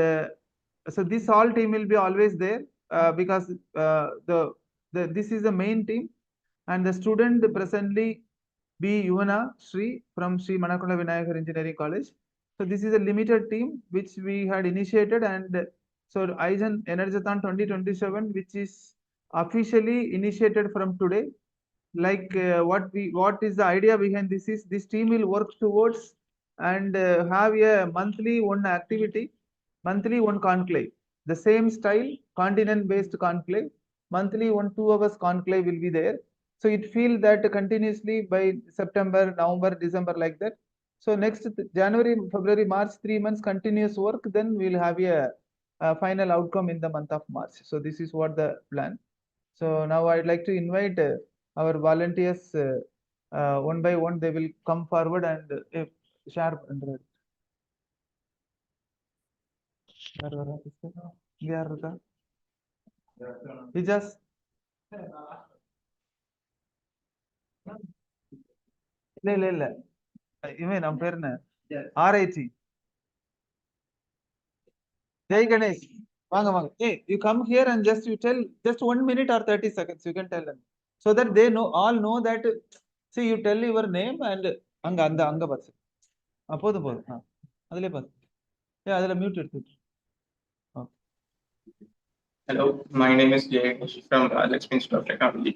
so this whole team will be always there because this is the main team, and the student presently B. Yuvana Sri from Sri Manakonda Vinayakar Engineering College. So this is a limited team which we had initiated, and so IGEN ENERGATHON 2027, which is officially initiated from today. Like what is the idea behind this is this team will work towards and have a monthly one activity, monthly one conclave, the same style continent based conclave, monthly 1 2 hours conclave will be there. So it feel that continuously by September, November, December, like that. So next January, February, March, 3 months continuous work, then we'll have a final outcome in the month of March. So this is what the plan. So now I'd like to invite our volunteers one by one. They will come forward and share. Hijaz. இல்ல இவன் நம்ம பேர் என்ன ஆராய்ச்சி Jai Ganesh. Vanga. Hey, you come here and just you tell just 1 minute or 30 seconds. You can tell them so that they all know that. See, you tell your name and anga pasu. Podu. Adile pasu. Yeah, adile mute it. Hello, my name is Jay from Lakshmi Institute of Technology.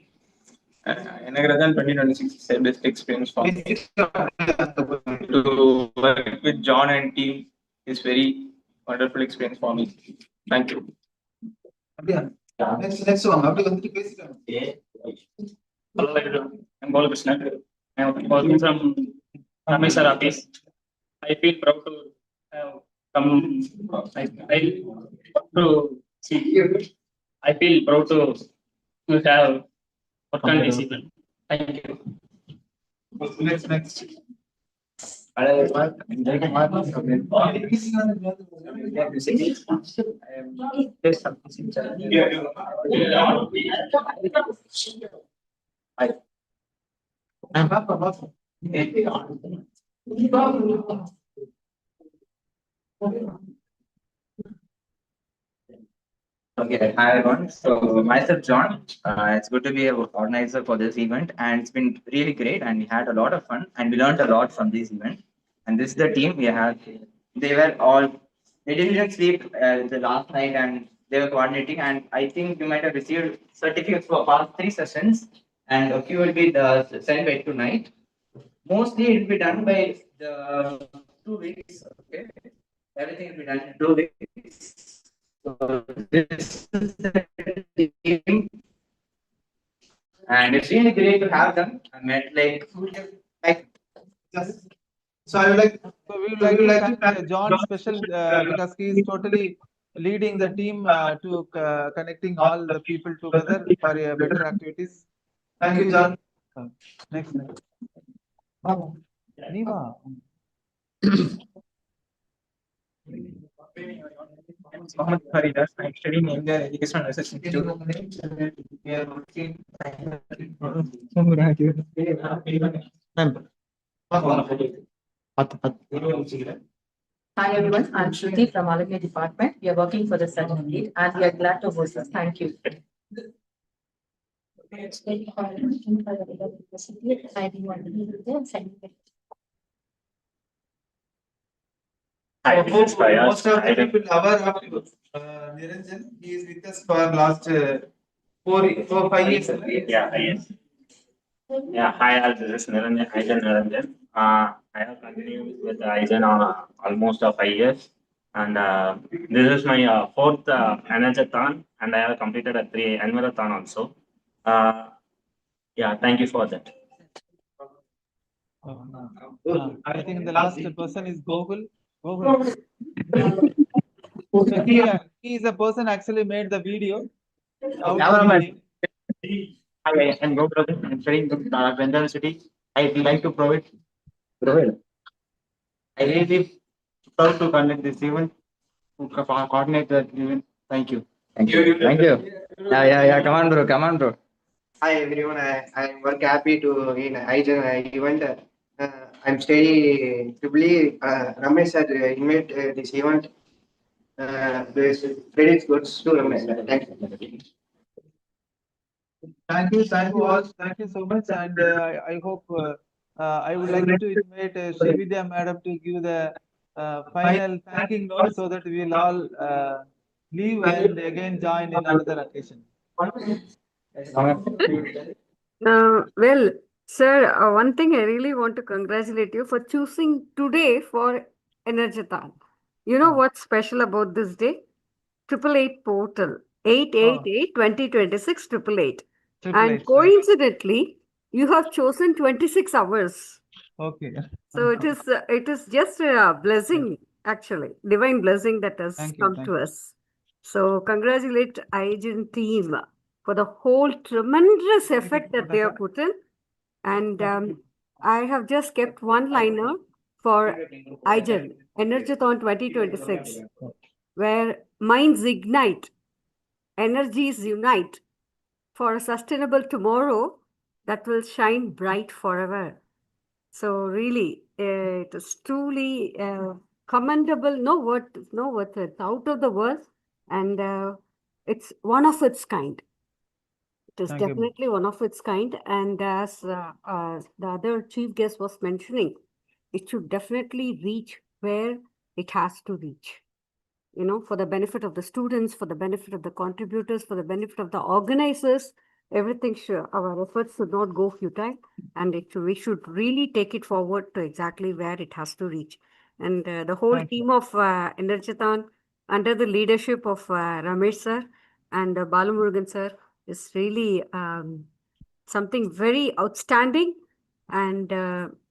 ENERGATHON 2026 is the best experience for me. To work with John and team is very wonderful experience for me. Thank you. Next one. Hello, everyone. I'm Balakrishna. I'm working from Ramesar office. I feel proud to come. I feel proud to have worked on this event. Thank you. Next. Hello everyone, I'm Jai Kumar from Okay, hi everyone. So myself John. It's good to be an organizer for this event, and it's been really great. And we had a lot of fun, and we learned a lot from this event. And this is the team we have. They were all. They didn't even sleep the last night, and they were coordinating. And I think you might have received certificates for past 3 sessions, and a few will be sent by tonight. Mostly it will be done by the 2 weeks. Okay, everything will be done in 2 weeks. So this is the team, and it's really great to have them. I met like So I would like. So we would like to thank John special because he is totally leading the team to connecting all the people together for a better activities. Thank you, John. Next. Niva. Mohammed Faridas. I'm studying in the Educational Research Institute. We are working. Hi everyone, I'm Shruti from Alumni Department. We are working for the certificate and we are glad to host us. Thank you. Hi, this is Fayaz. Most of the people aware of Niranjan. He is with us for last 4-5 years. Yeah, yes. Yeah, hi, all. This is Niranjan. IGEN Niranjan. I have continued with IGEN almost 5 years, and this is my 4th ENERGATHON, and I have completed a 3 ENERGATHON also. Yeah, thank you for that. I think the last person is Gogul. So he is the person actually made the video. Hi, I'm Gokul. I'm studying in Bengal City. I would like to provide. I really proud to conduct this event. who coordinate that event. Thank you. Thank you. Thank you. Yeah. Come on, bro. Come on, bro. Hi everyone, I work happy to in IGEN event. I'm study triply. Ramesh sir invite this event. This credits goes to Ramesh sir. Thank you. Thank you all. Thank you so much. And I hope I would like to invite Srividya madam to give the final thanking note so that we will all leave and again join in another occasion. Well, sir, one thing I really want to congratulate you for choosing today for Energathon. You know what's special about this day? 888 portal. 888-2026 888. And coincidentally, you have chosen 26 hours. Okay. So it is just a blessing, actually, divine blessing that has come to us. So congratulate IGEN team for the whole tremendous effort that they have put in. And I have just kept one liner for IGEN Energathon 2026, where minds ignite, energies unite for a sustainable tomorrow that will shine bright forever. So really, it is truly commendable. No word, it's out of the world, and it's one of its kind. It is definitely one of its kind, and as the other chief guest was mentioning, it should definitely reach where it has to reach. You know, for the benefit of the students, for the benefit of the contributors, for the benefit of the organizers, everything should, our efforts should not go futile, and we should really take it forward to exactly where it has to reach. And the whole team of Energathon, under the leadership of Ramesh sir and Balamurugan sir, is really something very outstanding, and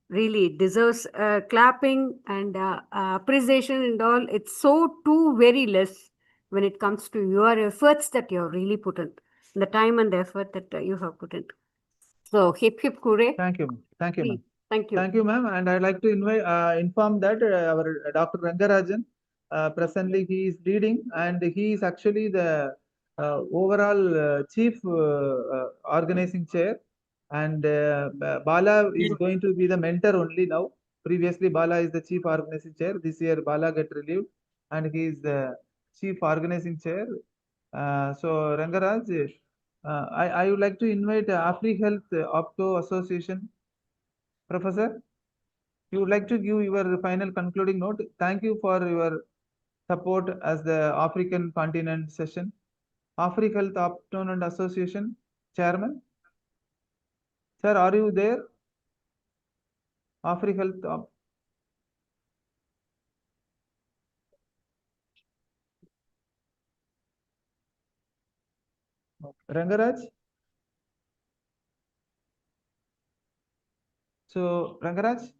really deserves clapping and appreciation and all. It's so too very less when it comes to your efforts that you have really put in, the time and the effort that you have put in. So hip hip hooray. Thank you. Thank you, ma'am. Thank you. Thank you, ma'am. And I'd like to inform that our Dr. Rangarajan, presently he is leading, and he is actually the overall chief organizing chair. And Bala is going to be the mentor only now. Previously, Bala is the chief organizing chair. This year, Bala get relieved, and he is the chief organizing chair. So, Rangaraj, I would like to invite AfriHealth Opto Association. Professor, you would like to give your final concluding note. Thank you for your support as the African continent session. AfriHealth Opto and Association Chairman. Sir, are you there? AfriHealth. Rangaraj? So, Rangaraj? Okay.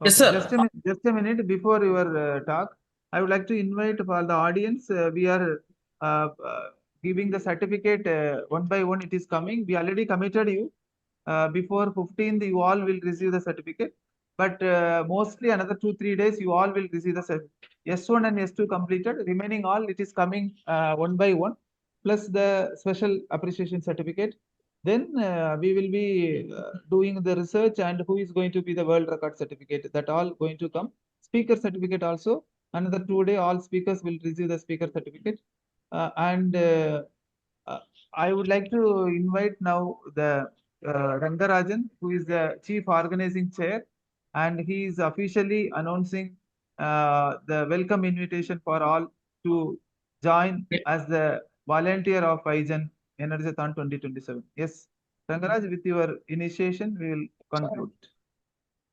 Yes, sir. Just a minute before your talk, I would like to invite for the audience. We are giving the certificate one by one. It is coming. We already committed you. Before 15th, you all will receive the certificate. But mostly another 2-3 days, you all will receive the certificate. S1 and S2 completed. Remaining all, it is coming one by one, plus the special appreciation certificate. Then we will be doing the research and who is going to be the world record certificate. That all going to come. Speaker certificate also. Another 2 days, all speakers will receive the speaker certificate. I would like to invite now the Rangarajan, who is the chief organizing chair, and he is officially announcing the welcome invitation for all to join as the volunteer of IGEN Energathon 2027. Yes, Rangaraj, with your initiation, we will conclude.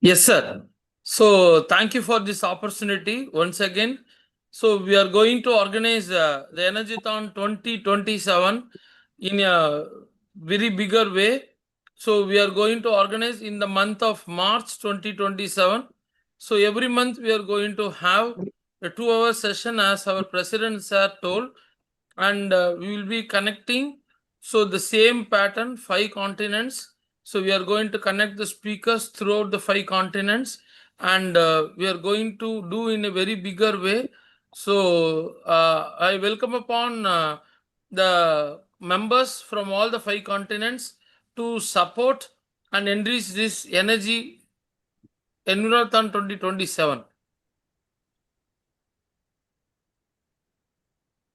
Yes, sir. So thank you for this opportunity once again. So we are going to organize the Energathon 2027 in a very bigger way. So we are going to organize in the month of March 2027. So every month we are going to have a 2-hour session, as our president sir told, and we will be connecting. So the same pattern, 5 continents. So we are going to connect the speakers throughout the 5 continents, and we are going to do in a very bigger way. So I welcome upon the members from all the 5 continents to support and enrich this energy Environthon 2027.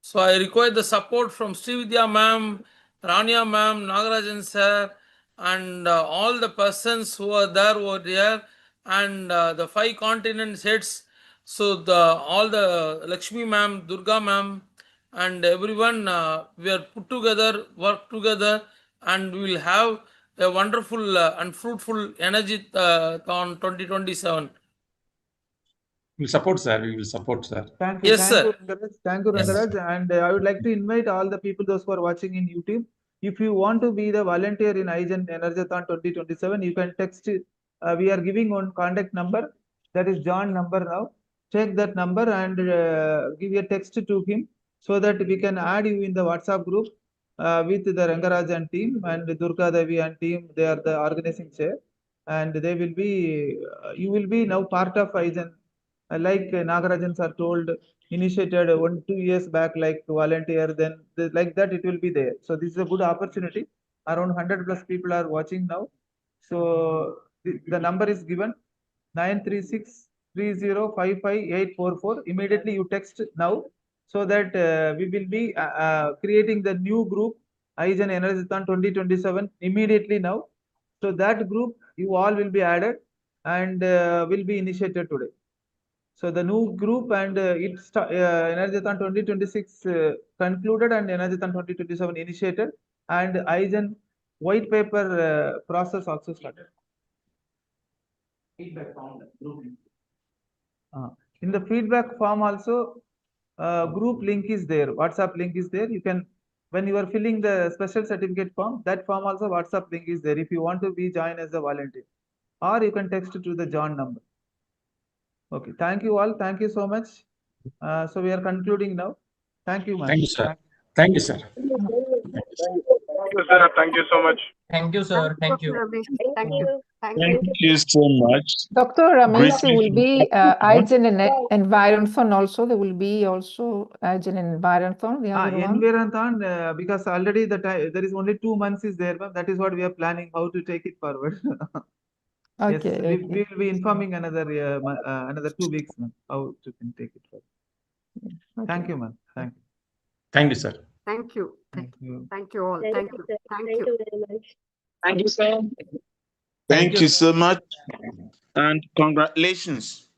So I require the support from Srividya ma'am, Rania ma'am, Nagarajan sir, and all the persons who are there over here, and the 5 continents heads. So all the Lakshmi ma'am, Durga ma'am, and everyone, we are put together, work together, and we will have a wonderful and fruitful energy on 2027. We will support, sir. We will support, sir. Thank you. Yes, Thank you, sir. Rangaraj. Thank you, Yes. Rangaraj. And I would like to invite all the people, those who are watching in YouTube. If you want to be the volunteer in IGEN ENERGATHON 2027, you can text. We are giving one contact number. That is John number now. Take that number and give a text to him so that we can add you in the WhatsApp group with the Rangaraj and team and Durga Devi and team. They are the organizing chair. And they will be, you will be now part of IGEN. Like Nagarajan sir told, initiated 1-2 years back, like volunteer, then like that it will be there. So this is a good opportunity. Around 100+ people are watching now. So the number is given 936-3055-844. Immediately you text now so that we will be creating the new group IGEN ENERGATHON 2027 immediately now. So that group you all will be added and will be initiated today. So the new group and ENERGATHON 2026 concluded and ENERGATHON 2027 initiated, and IGEN white paper process also started. Feedback form. In the feedback form also, group link is there, WhatsApp link is there. You can, when you are filling the special certificate form, that form also WhatsApp link is there if you want to be joined as a volunteer, or you can text to the John number. Okay, thank you all. Thank you so much. So we are concluding now. Thank you, ma'am. Thank you, sir. Thank you, sir. Thank you, sir. Thank you so much. Thank you, sir. Thank you. Thank you. Thank Thank you. you so much. Dr. Ramesh Greatly will be appreciated. IGEN Environthon also. There will be also IGEN Environthon the other one. Environthon, because already the time there is only 2 months is there, ma'am. That is what we are planning how to take it forward. Yes, Okay, we okay. will be informing another 2 weeks, ma'am, how to take it forward. Thank you, ma'am. Thank you. Thank you, sir. Thank you. Thank you. Thank you all. Thank you. Thank Thank you. you very much. Thank you, sir. Thank you so much. And congratulations.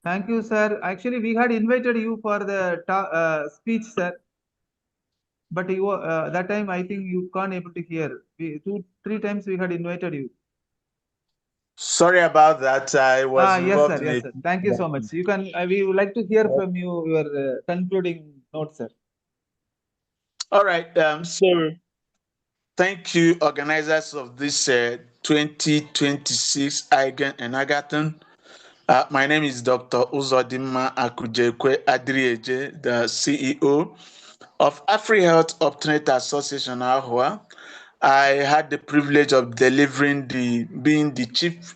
Thank you, sir. Actually, we had invited you for the speech, sir. But you that time I think you can't able to hear. 2-3 times we had invited you. Sorry about that. I was Yes, involved sir. in Yes, it. sir. Thank you so much. You can. We would like to hear from you your concluding notes, sir. All right. So thank you, organizers of this 2026 IGEN ENERGATHON. My name is Dr. Uzodimma Akujekwe Adrieje, the CEO of AfriHealth Optometric Association, AHOA. I had the privilege of being the chief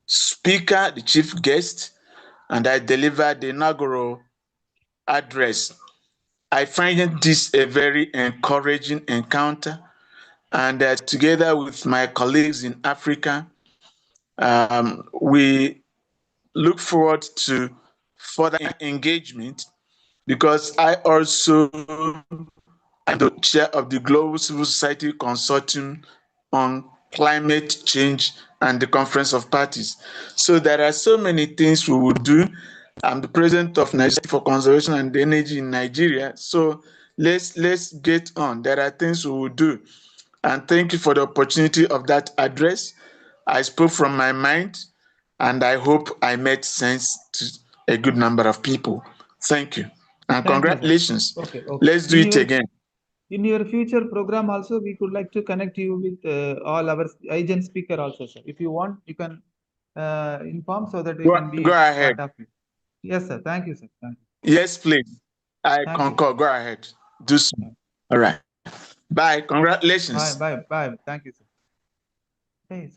speaker, the chief guest, and I delivered the inaugural address. I find this a very encouraging encounter, and together with my colleagues in Africa, we look forward to further engagement because I also am the chair of the Global Civil Society Consortium on Climate Change and the Conference of Parties. So there are so many things we will do. I'm the president of Nigeria for Conservation and Energy in Nigeria. So let's get on. There are things we will do. And thank you for the opportunity of that address. I spoke from my mind, and I hope I made sense to a good number of people. Thank you. And Thank you, sir. congratulations. Okay. Let's do it again. In your future program also, we could like to connect you with all our IGEN speaker also, sir. If you want, you can inform so that we can be Go ahead. part of it. Yes, sir. Thank you, sir. Thank you. Yes, please. I concur. Go ahead. Do so. All right. Bye. Congratulations. Bye. Thank you, sir. Hey,